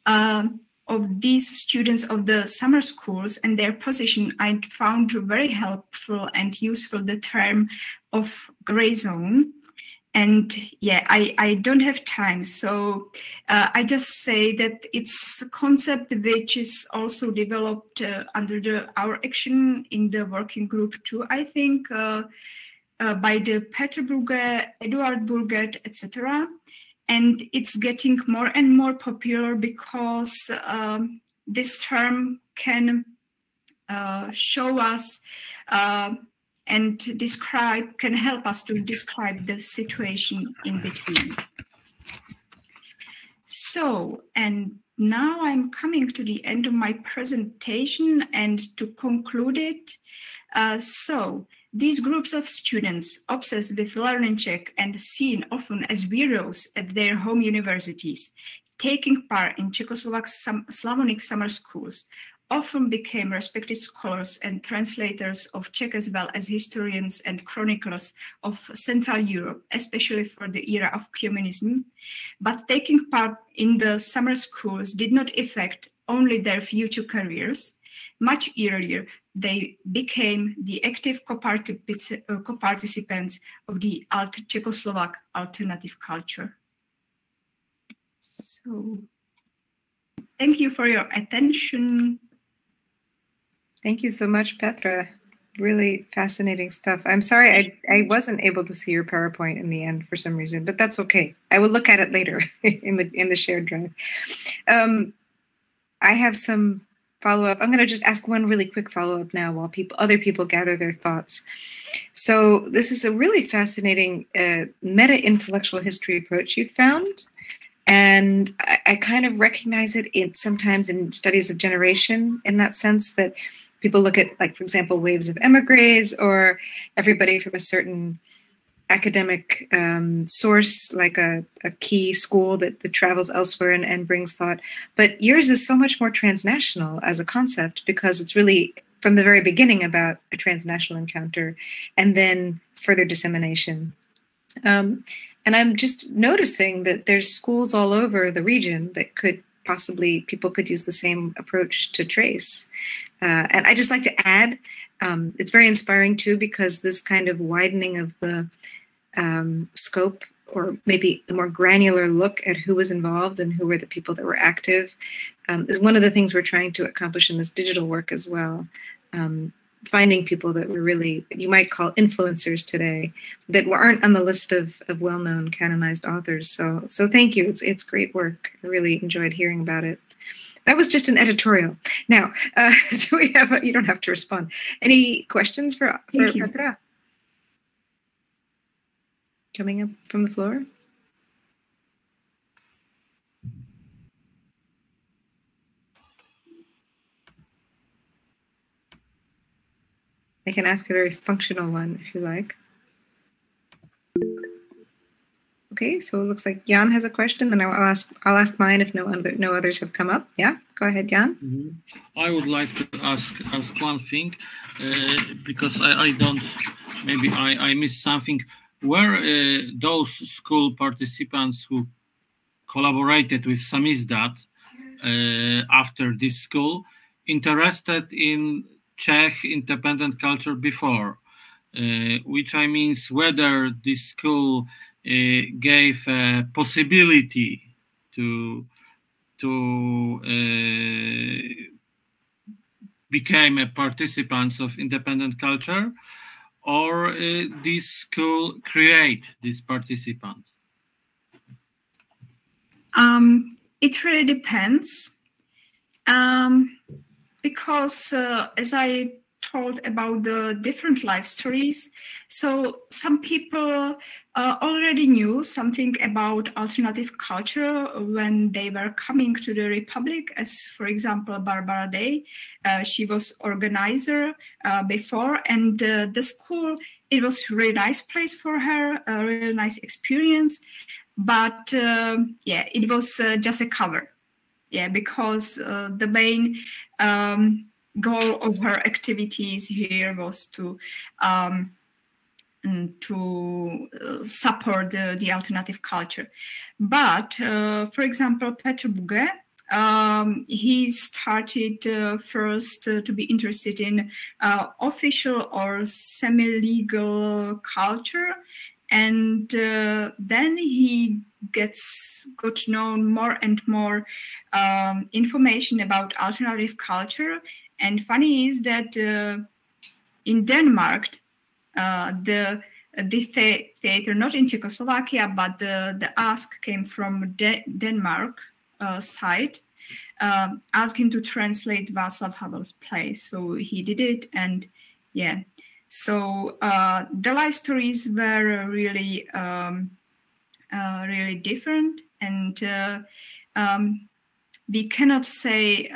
of these students of the summer schools and their position, I found very helpful and useful the term of gray zone. And yeah, I don't have time, so I just say that it's a concept which is also developed under our action in the working group too, I think, by the Petr Burger, Eduard Burger, etc. And it's getting more and more popular because this term can show us and can help us to describe the situation in between. So, and now I'm coming to the end of my presentation, and to conclude it, so these groups of students obsessed with learning Czech and seen often as heroes at their home universities, taking part in Czechoslovak Slavonic summer schools, often became respected scholars and translators of Czech as well as historians and chroniclers of Central Europe, especially for the era of communism. But taking part in the summer schools did not affect only their future careers. Much earlier, they became the active co-participants of the Czechoslovak alternative culture. So, thank you for your attention.
Thank you so much, Petra. Really fascinating stuff. I'm sorry I wasn't able to see your PowerPoint in the end for some reason, but that's okay. I will look at it later in the shared drive. I have some follow-up. I'm going to just ask one really quick follow-up now while other people gather their thoughts. So this is a really fascinating meta-intellectual history approach you found. And I kind of recognize it sometimes in studies of generation, in that sense that people look at, like, for example, waves of emigres or everybody from a certain academic source, like a key school that travels elsewhere and brings thought. But yours is so much more transnational as a concept, because it's really from the very beginning about a transnational encounter and then further dissemination. And I'm just noticing that there's schools all over the region that people could use the same approach to trace. And I just like to add, it's very inspiring too, because this kind of widening of the scope, or maybe the more granular look at who was involved and who were the people that were active, is one of the things we're trying to accomplish in this digital work as well. Finding people that were really, you might call influencers today, that aren't on the list of well-known canonized authors. So thank you. It's great work. I really enjoyed hearing about it. That was just an editorial. Now, do we have? You don't have to respond. Any questions for Petra? Coming up from the floor. I can ask a very functional one if you like. Okay, so it looks like Jan has a question, then I'll ask mine if no others have come up. Yeah, go ahead, Jan.
I would like to ask one thing because I don't, maybe I missed something. Were those school participants who collaborated with Samizdat after this school interested in Czech independent culture before, which I means whether this school gave a possibility to become a participants of independent culture, or this school create this participant?
It really depends, because as I told about the different life stories, so some people already knew something about alternative culture when they were coming to the Republic, as for example Barbara Day. She was organizer before, and the school, it was a really nice place for her, a really nice experience. But yeah, it was just a cover. Yeah, because the main goal of her activities here was to support the alternative culture. But for example, Petr Buge, he started first to be interested in official or semi-legal culture. And then he got to know more and more information about alternative culture. And funny is that in Denmark, the theater, not in Czechoslovakia, but the ask came from Denmark side, asking to translate Václav Havel's play. So he did it, and yeah. So the life stories were really, really different, and we cannot say,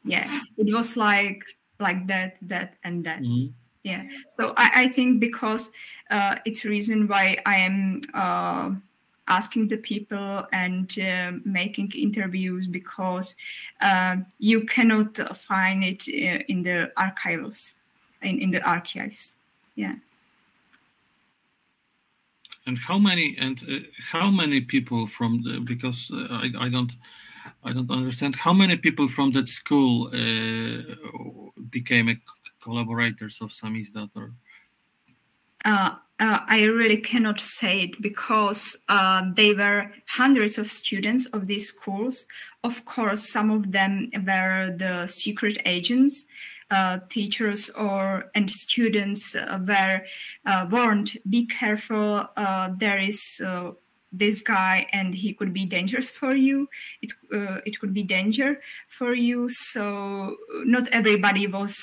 yeah, it was like that, and that. Mm-hmm. Yeah. So I think because it's a reason why I am asking the people and making interviews, because you cannot find it in the archives. In the archives, yeah.
And how many people from the, because I don't understand, how many people from that school became collaborators of Samizdat?
I really cannot say it, because they were hundreds of students of these schools. Of course, some of them were the secret agents. Teachers and students were warned, be careful, there is this guy and he could be dangerous for you. It could be danger for you. So not everybody was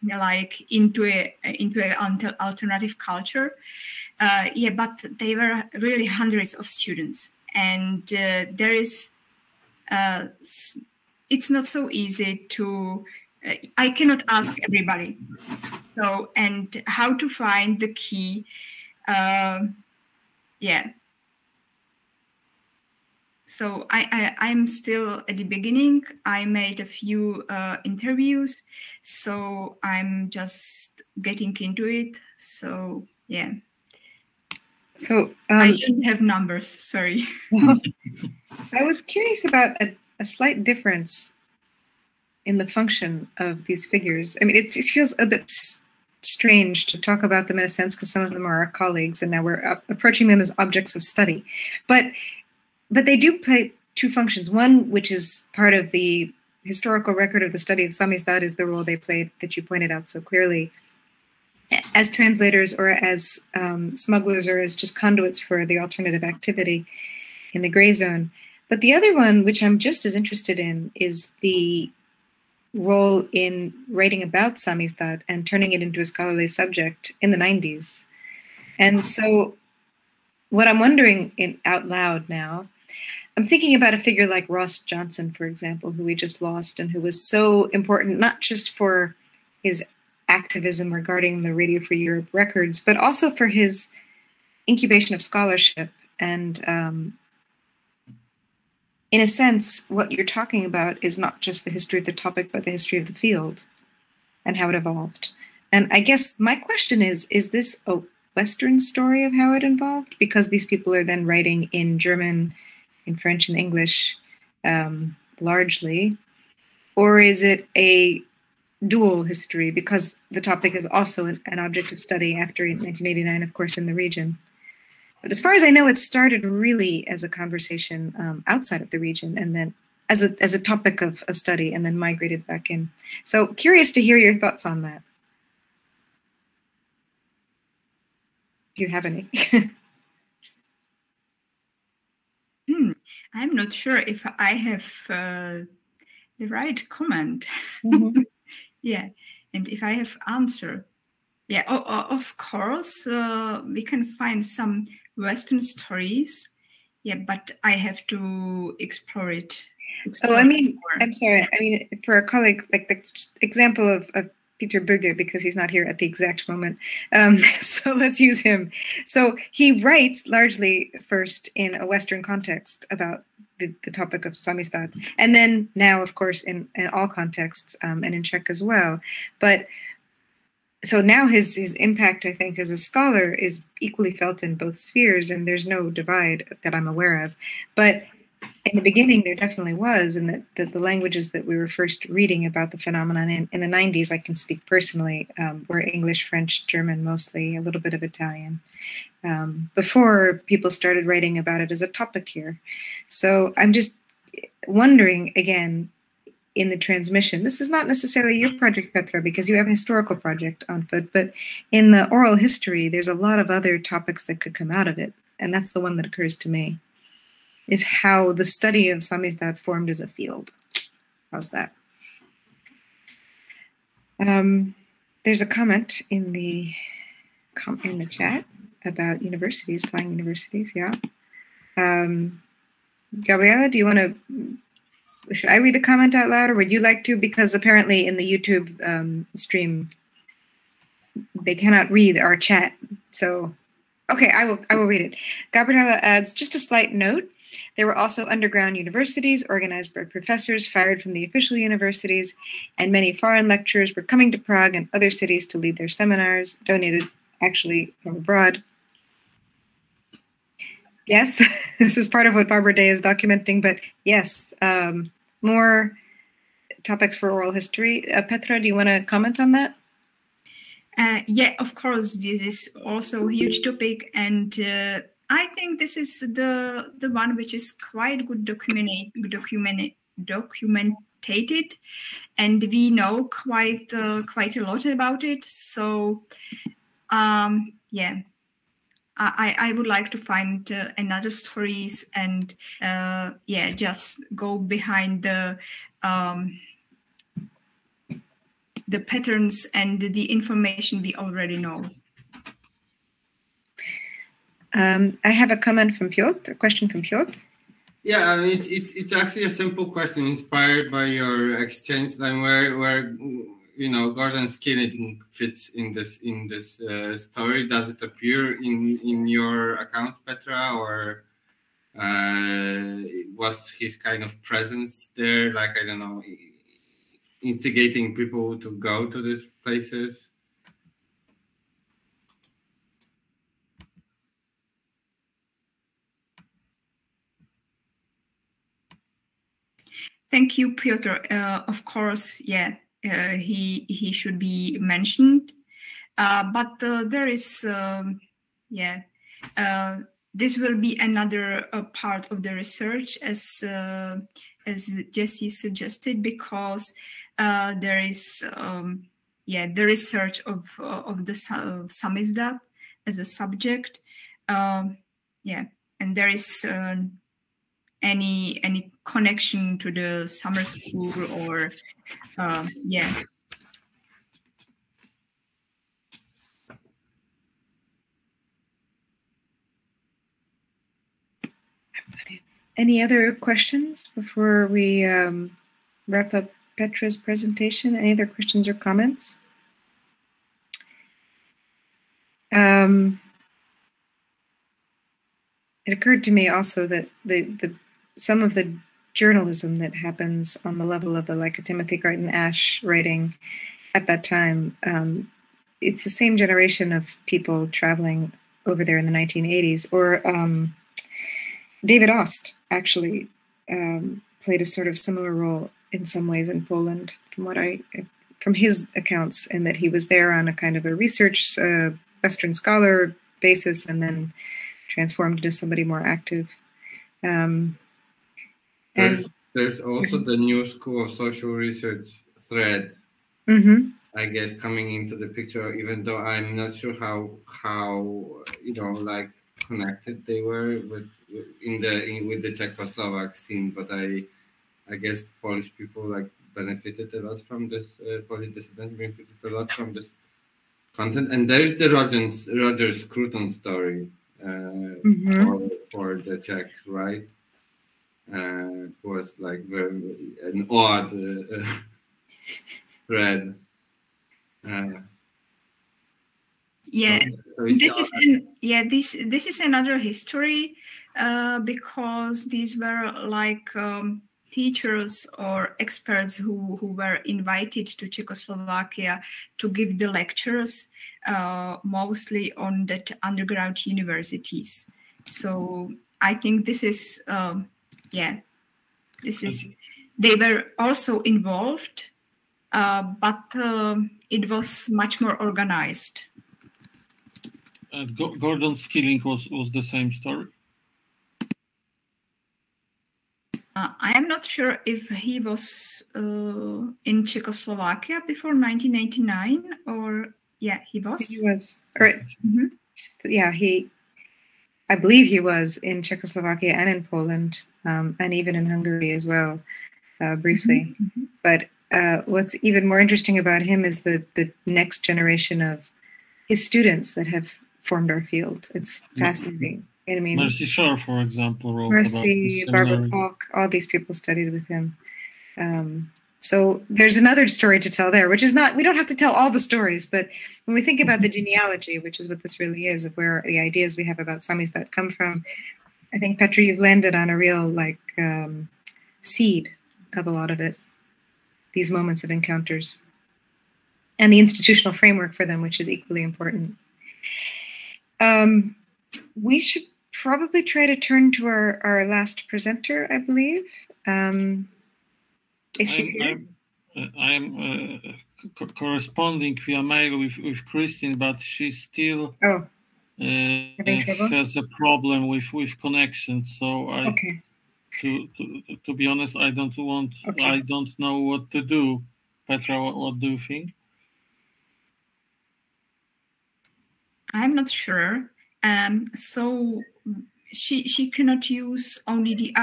like into an alternative culture. Yeah, but they were really hundreds of students, and there is it's not so easy to I cannot ask everybody. So, and how to find the key, yeah. So I'm still at the beginning. I made a few interviews, so I'm just getting into it. So yeah.
So
I don't have numbers, sorry.
I was curious about a slight difference in the function of these figures. I mean, it feels a bit strange to talk about them in a sense, because some of them are our colleagues and now we're approaching them as objects of study. But they do play two functions. One, which is part of the historical record of the study of Samizdat, is the role they played that you pointed out so clearly as translators or as smugglers or as just conduits for the alternative activity in the gray zone. But the other one, which I'm just as interested in, is the role in writing about Samizdat and turning it into a scholarly subject in the 90s. And so what I'm wondering out loud now, I'm thinking about a figure like Ross Johnson, for example, who we just lost and who was so important, not just for his activism regarding the Radio Free Europe records, but also for his incubation of scholarship. And in a sense, what you're talking about is not just the history of the topic, but the history of the field and how it evolved. And I guess my question is this a Western story of how it evolved? Because these people are then writing in German, in French and English, largely. Or is it a dual history? Because the topic is also an object of study after 1989, of course, in the region. But as far as I know, it started really as a conversation outside of the region, and then as a topic of study, and then migrated back in. So curious to hear your thoughts on that. Do you have any?
I'm not sure if I have the right comment.
Mm-hmm.
Yeah, and if I have answer. Yeah, of course, we can find some Western stories. Yeah, but I have to explore it.
I mean, I'm sorry. I mean, for a colleague, like the example of Peter Bugge, because he's not here at the exact moment. So let's use him. So he writes largely first in a Western context about the topic of Samizdat, and then now, of course, in all contexts, and in Czech as well. But so now his impact, I think, as a scholar is equally felt in both spheres, and there's no divide that I'm aware of. But in the beginning, there definitely was, and that the languages that we were first reading about the phenomenon in the 90s, I can speak personally, were English, French, German, mostly, a little bit of Italian, before people started writing about it as a topic here. So I'm just wondering, again, in the transmission, this is not necessarily your project, Petra, because you have a historical project on foot, but in the oral history, there's a lot of other topics that could come out of it, and that's the one that occurs to me, is how the study of Samizdat formed as a field. How's that? There's a comment in the chat about universities, flying universities, yeah. Gabriela, do you want to, should I read the comment out loud, or would you like to? Because apparently in the YouTube stream, they cannot read our chat. So, okay, I will read it. Gabriela adds, just a slight note, there were also underground universities organized by professors fired from the official universities, and many foreign lecturers were coming to Prague and other cities to lead their seminars, donated actually from abroad. Yes, this is part of what Barbara Day is documenting, but yes, more topics for oral history. Petra, do you want to comment on that?
Yeah, of course, this is also a huge topic, and I think this is the one which is quite good documented, and we know quite a lot about it. So, yeah. I would like to find another stories and yeah, just go behind the patterns and the information we already know.
I have a comment from Piotr, a question from Piotr.
Yeah, I mean, it's actually a simple question inspired by your exchange line where you know, Gordon's killing fits in this story. Does it appear in your account, Petra, or was his kind of presence there, like, I don't know, instigating people to go to these places?
Thank you, Piotr. Of course, yeah. He should be mentioned, but there is yeah, this will be another part of the research as Jesse suggested, because there is yeah, the research of the Samizdat as a subject, yeah, and there is any connection to the summer school or yeah.
Any other questions before we wrap up Petra's presentation? Any other questions or comments? It occurred to me also that some of the journalism that happens on the level of like a Timothy Garton Ash writing at that time, it's the same generation of people traveling over there in the 1980s. Or David Ost actually played a sort of similar role in some ways in Poland, from his accounts, and that he was there on a kind of a research Western scholar basis, and then transformed into somebody more active.
There's also the new school of social research thread, I guess, coming into the picture, even though I'm not sure how like connected they were with the Czechoslovak scene, but I guess Polish people like benefited a lot from this. Polish dissidents benefited a lot from this content. And there's the Roger Scruton story for the Czechs, right? It was like an odd thread.
This is another history because these were like teachers or experts who were invited to Czechoslovakia to give the lectures, mostly on the underground universities. So I think this is they were also involved, but it was much more organized.
Gordon's killing was the same story.
I am not sure if he was in Czechoslovakia before 1989, or he was.
He was, I believe he was in Czechoslovakia and in Poland, and even in Hungary as well, briefly. But what's even more interesting about him is the next generation of his students that have formed our field. It's fascinating. I mean,
Mercy Shore, for example, wrote
Mercy,
about
Barbara Falk, all these people studied with him. So there's another story to tell there, which is we don't have to tell all the stories, but when we think about the genealogy, which is what this really is, of where the ideas we have about Samizdat come from, I think, Petra, you've landed on a real seed of a lot of it, these moments of encounters, and the institutional framework for them, which is equally important. We should probably try to turn to our last presenter, I believe. If she's here.
I am corresponding via mail with Christine, but she still has a problem with connection. So to be honest, I don't know what to do. Petra, what do you think?
I'm not sure. So she cannot use only the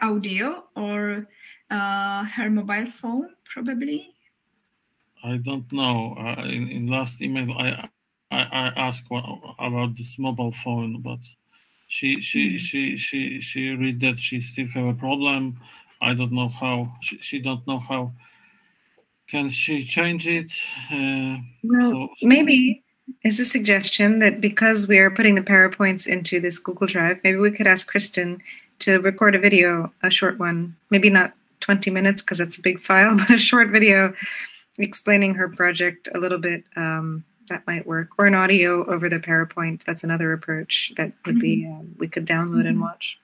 audio, or her mobile phone, probably.
I don't know. In last email, I asked about this mobile phone, but she read that she still have a problem. I don't know how. She don't know how. Can she change it?
Maybe is a suggestion that because we are putting the PowerPoints into this Google Drive, maybe we could ask Kristen to record a video, a short one, maybe not 20 minutes because that's a big file, but a short video explaining her project a little bit. That might work, or an audio over the PowerPoint. That's another approach that would be we could download and watch.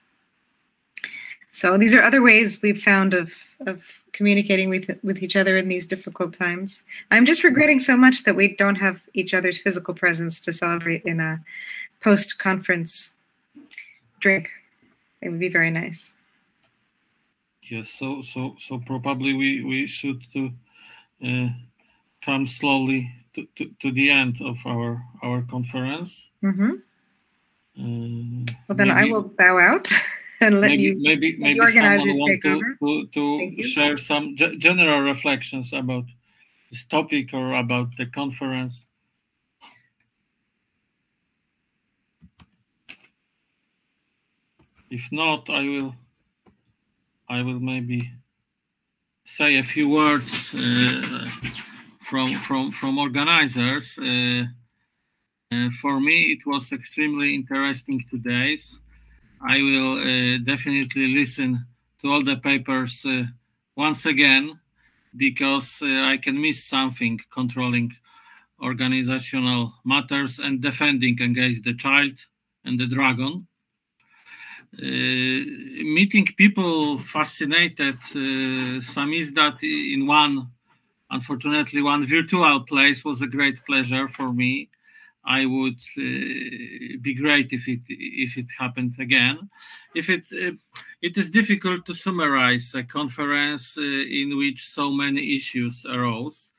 So these are other ways we've found of communicating with each other in these difficult times. I'm just regretting so much that we don't have each other's physical presence to celebrate in a post-conference drink. It would be very nice.
Yes, so probably we should come slowly to the end of our conference.
Well, then I will bow out and let
maybe
organizers
someone
take over.
to share some general reflections about this topic or about the conference. If not, I will maybe say a few words from organizers. For me, it was extremely interesting 2 days. I will definitely listen to all the papers once again, because I can miss something controlling organizational matters and defending against the child and the dragon. Meeting people fascinated Samizdat in unfortunately one virtual place was a great pleasure for me. I would be great if it happened again. It is difficult to summarize a conference in which so many issues arose.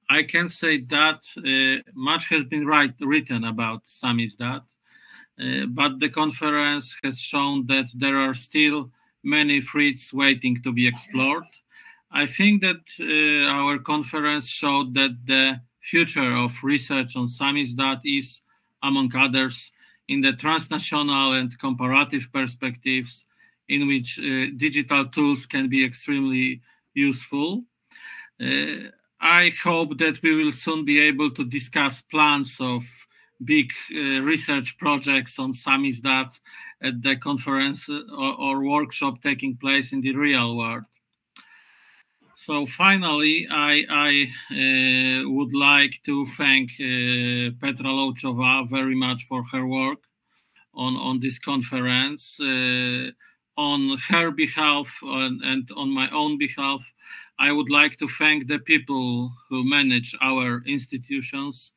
I can say that much has been written about Samizdat, but the conference has shown that there are still many threads waiting to be explored. I think that our conference showed that the future of research on Samizdat is, among others, in the transnational and comparative perspectives, in which digital tools can be extremely useful. I hope that we will soon be able to discuss plans of big research projects on Samizdat at the conference or workshop taking place in the real world. So finally, I would like to thank Petra Loučová very much for her work on this conference. On her behalf and on my own behalf, I would like to thank the people who manage our institutions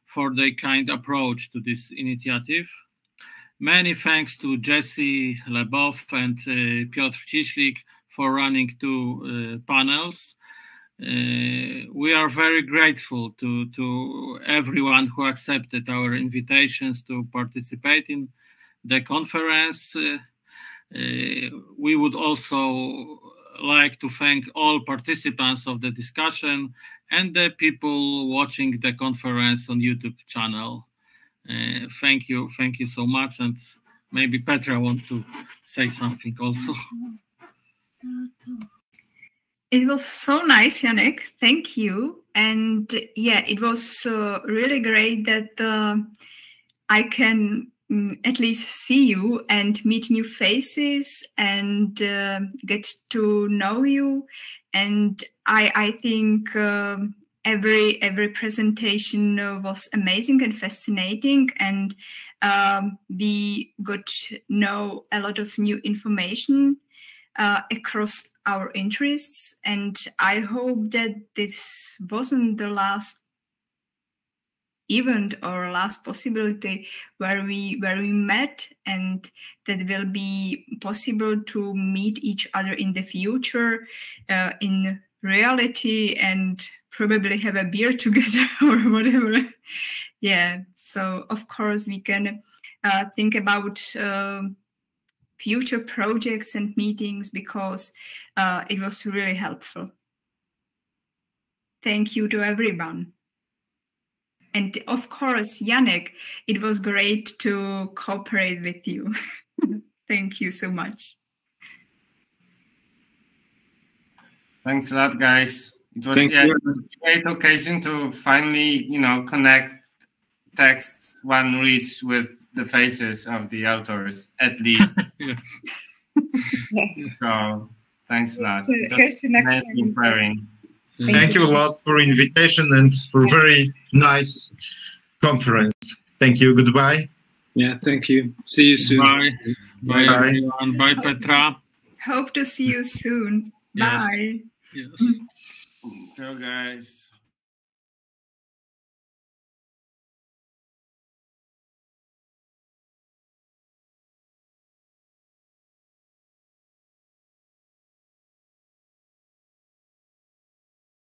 for their kind approach to this initiative. Many thanks to Jesse Lebow and Piotr Ciślik for running 2 panels. We are very grateful to everyone who accepted our invitations to participate in the conference. We would also like to thank all participants of the discussion and the people watching the conference on YouTube channel. Thank you so much, and maybe Petra wants to say something also.
It was so nice, Janek. Thank you. And yeah, it was really great that I can at least see you and meet new faces and get to know you. And I think every presentation was amazing and fascinating, and we got to know a lot of new information across our interests. And I hope that this wasn't the last event or last possibility where we met, and that will be possible to meet each other in the future in reality and probably have a beer together or whatever. Yeah, so of course we can think about future projects and meetings, because it was really helpful. Thank you to everyone. And of course, Janek, it was great to cooperate with you. Thank you so much.
Thanks a lot, guys. It was, it was a great occasion to finally, connect texts one reads with the faces of the authors, at least.
Yes.
So, thanks a lot.
Here's to next time.
Thank you a lot for invitation and for very nice conference. Thank you. Goodbye.
Yeah, thank you. See you soon.
Bye. Bye, everyone. Bye, Petra.
Hope to see you soon. Bye.
Yes.
Ciao, guys.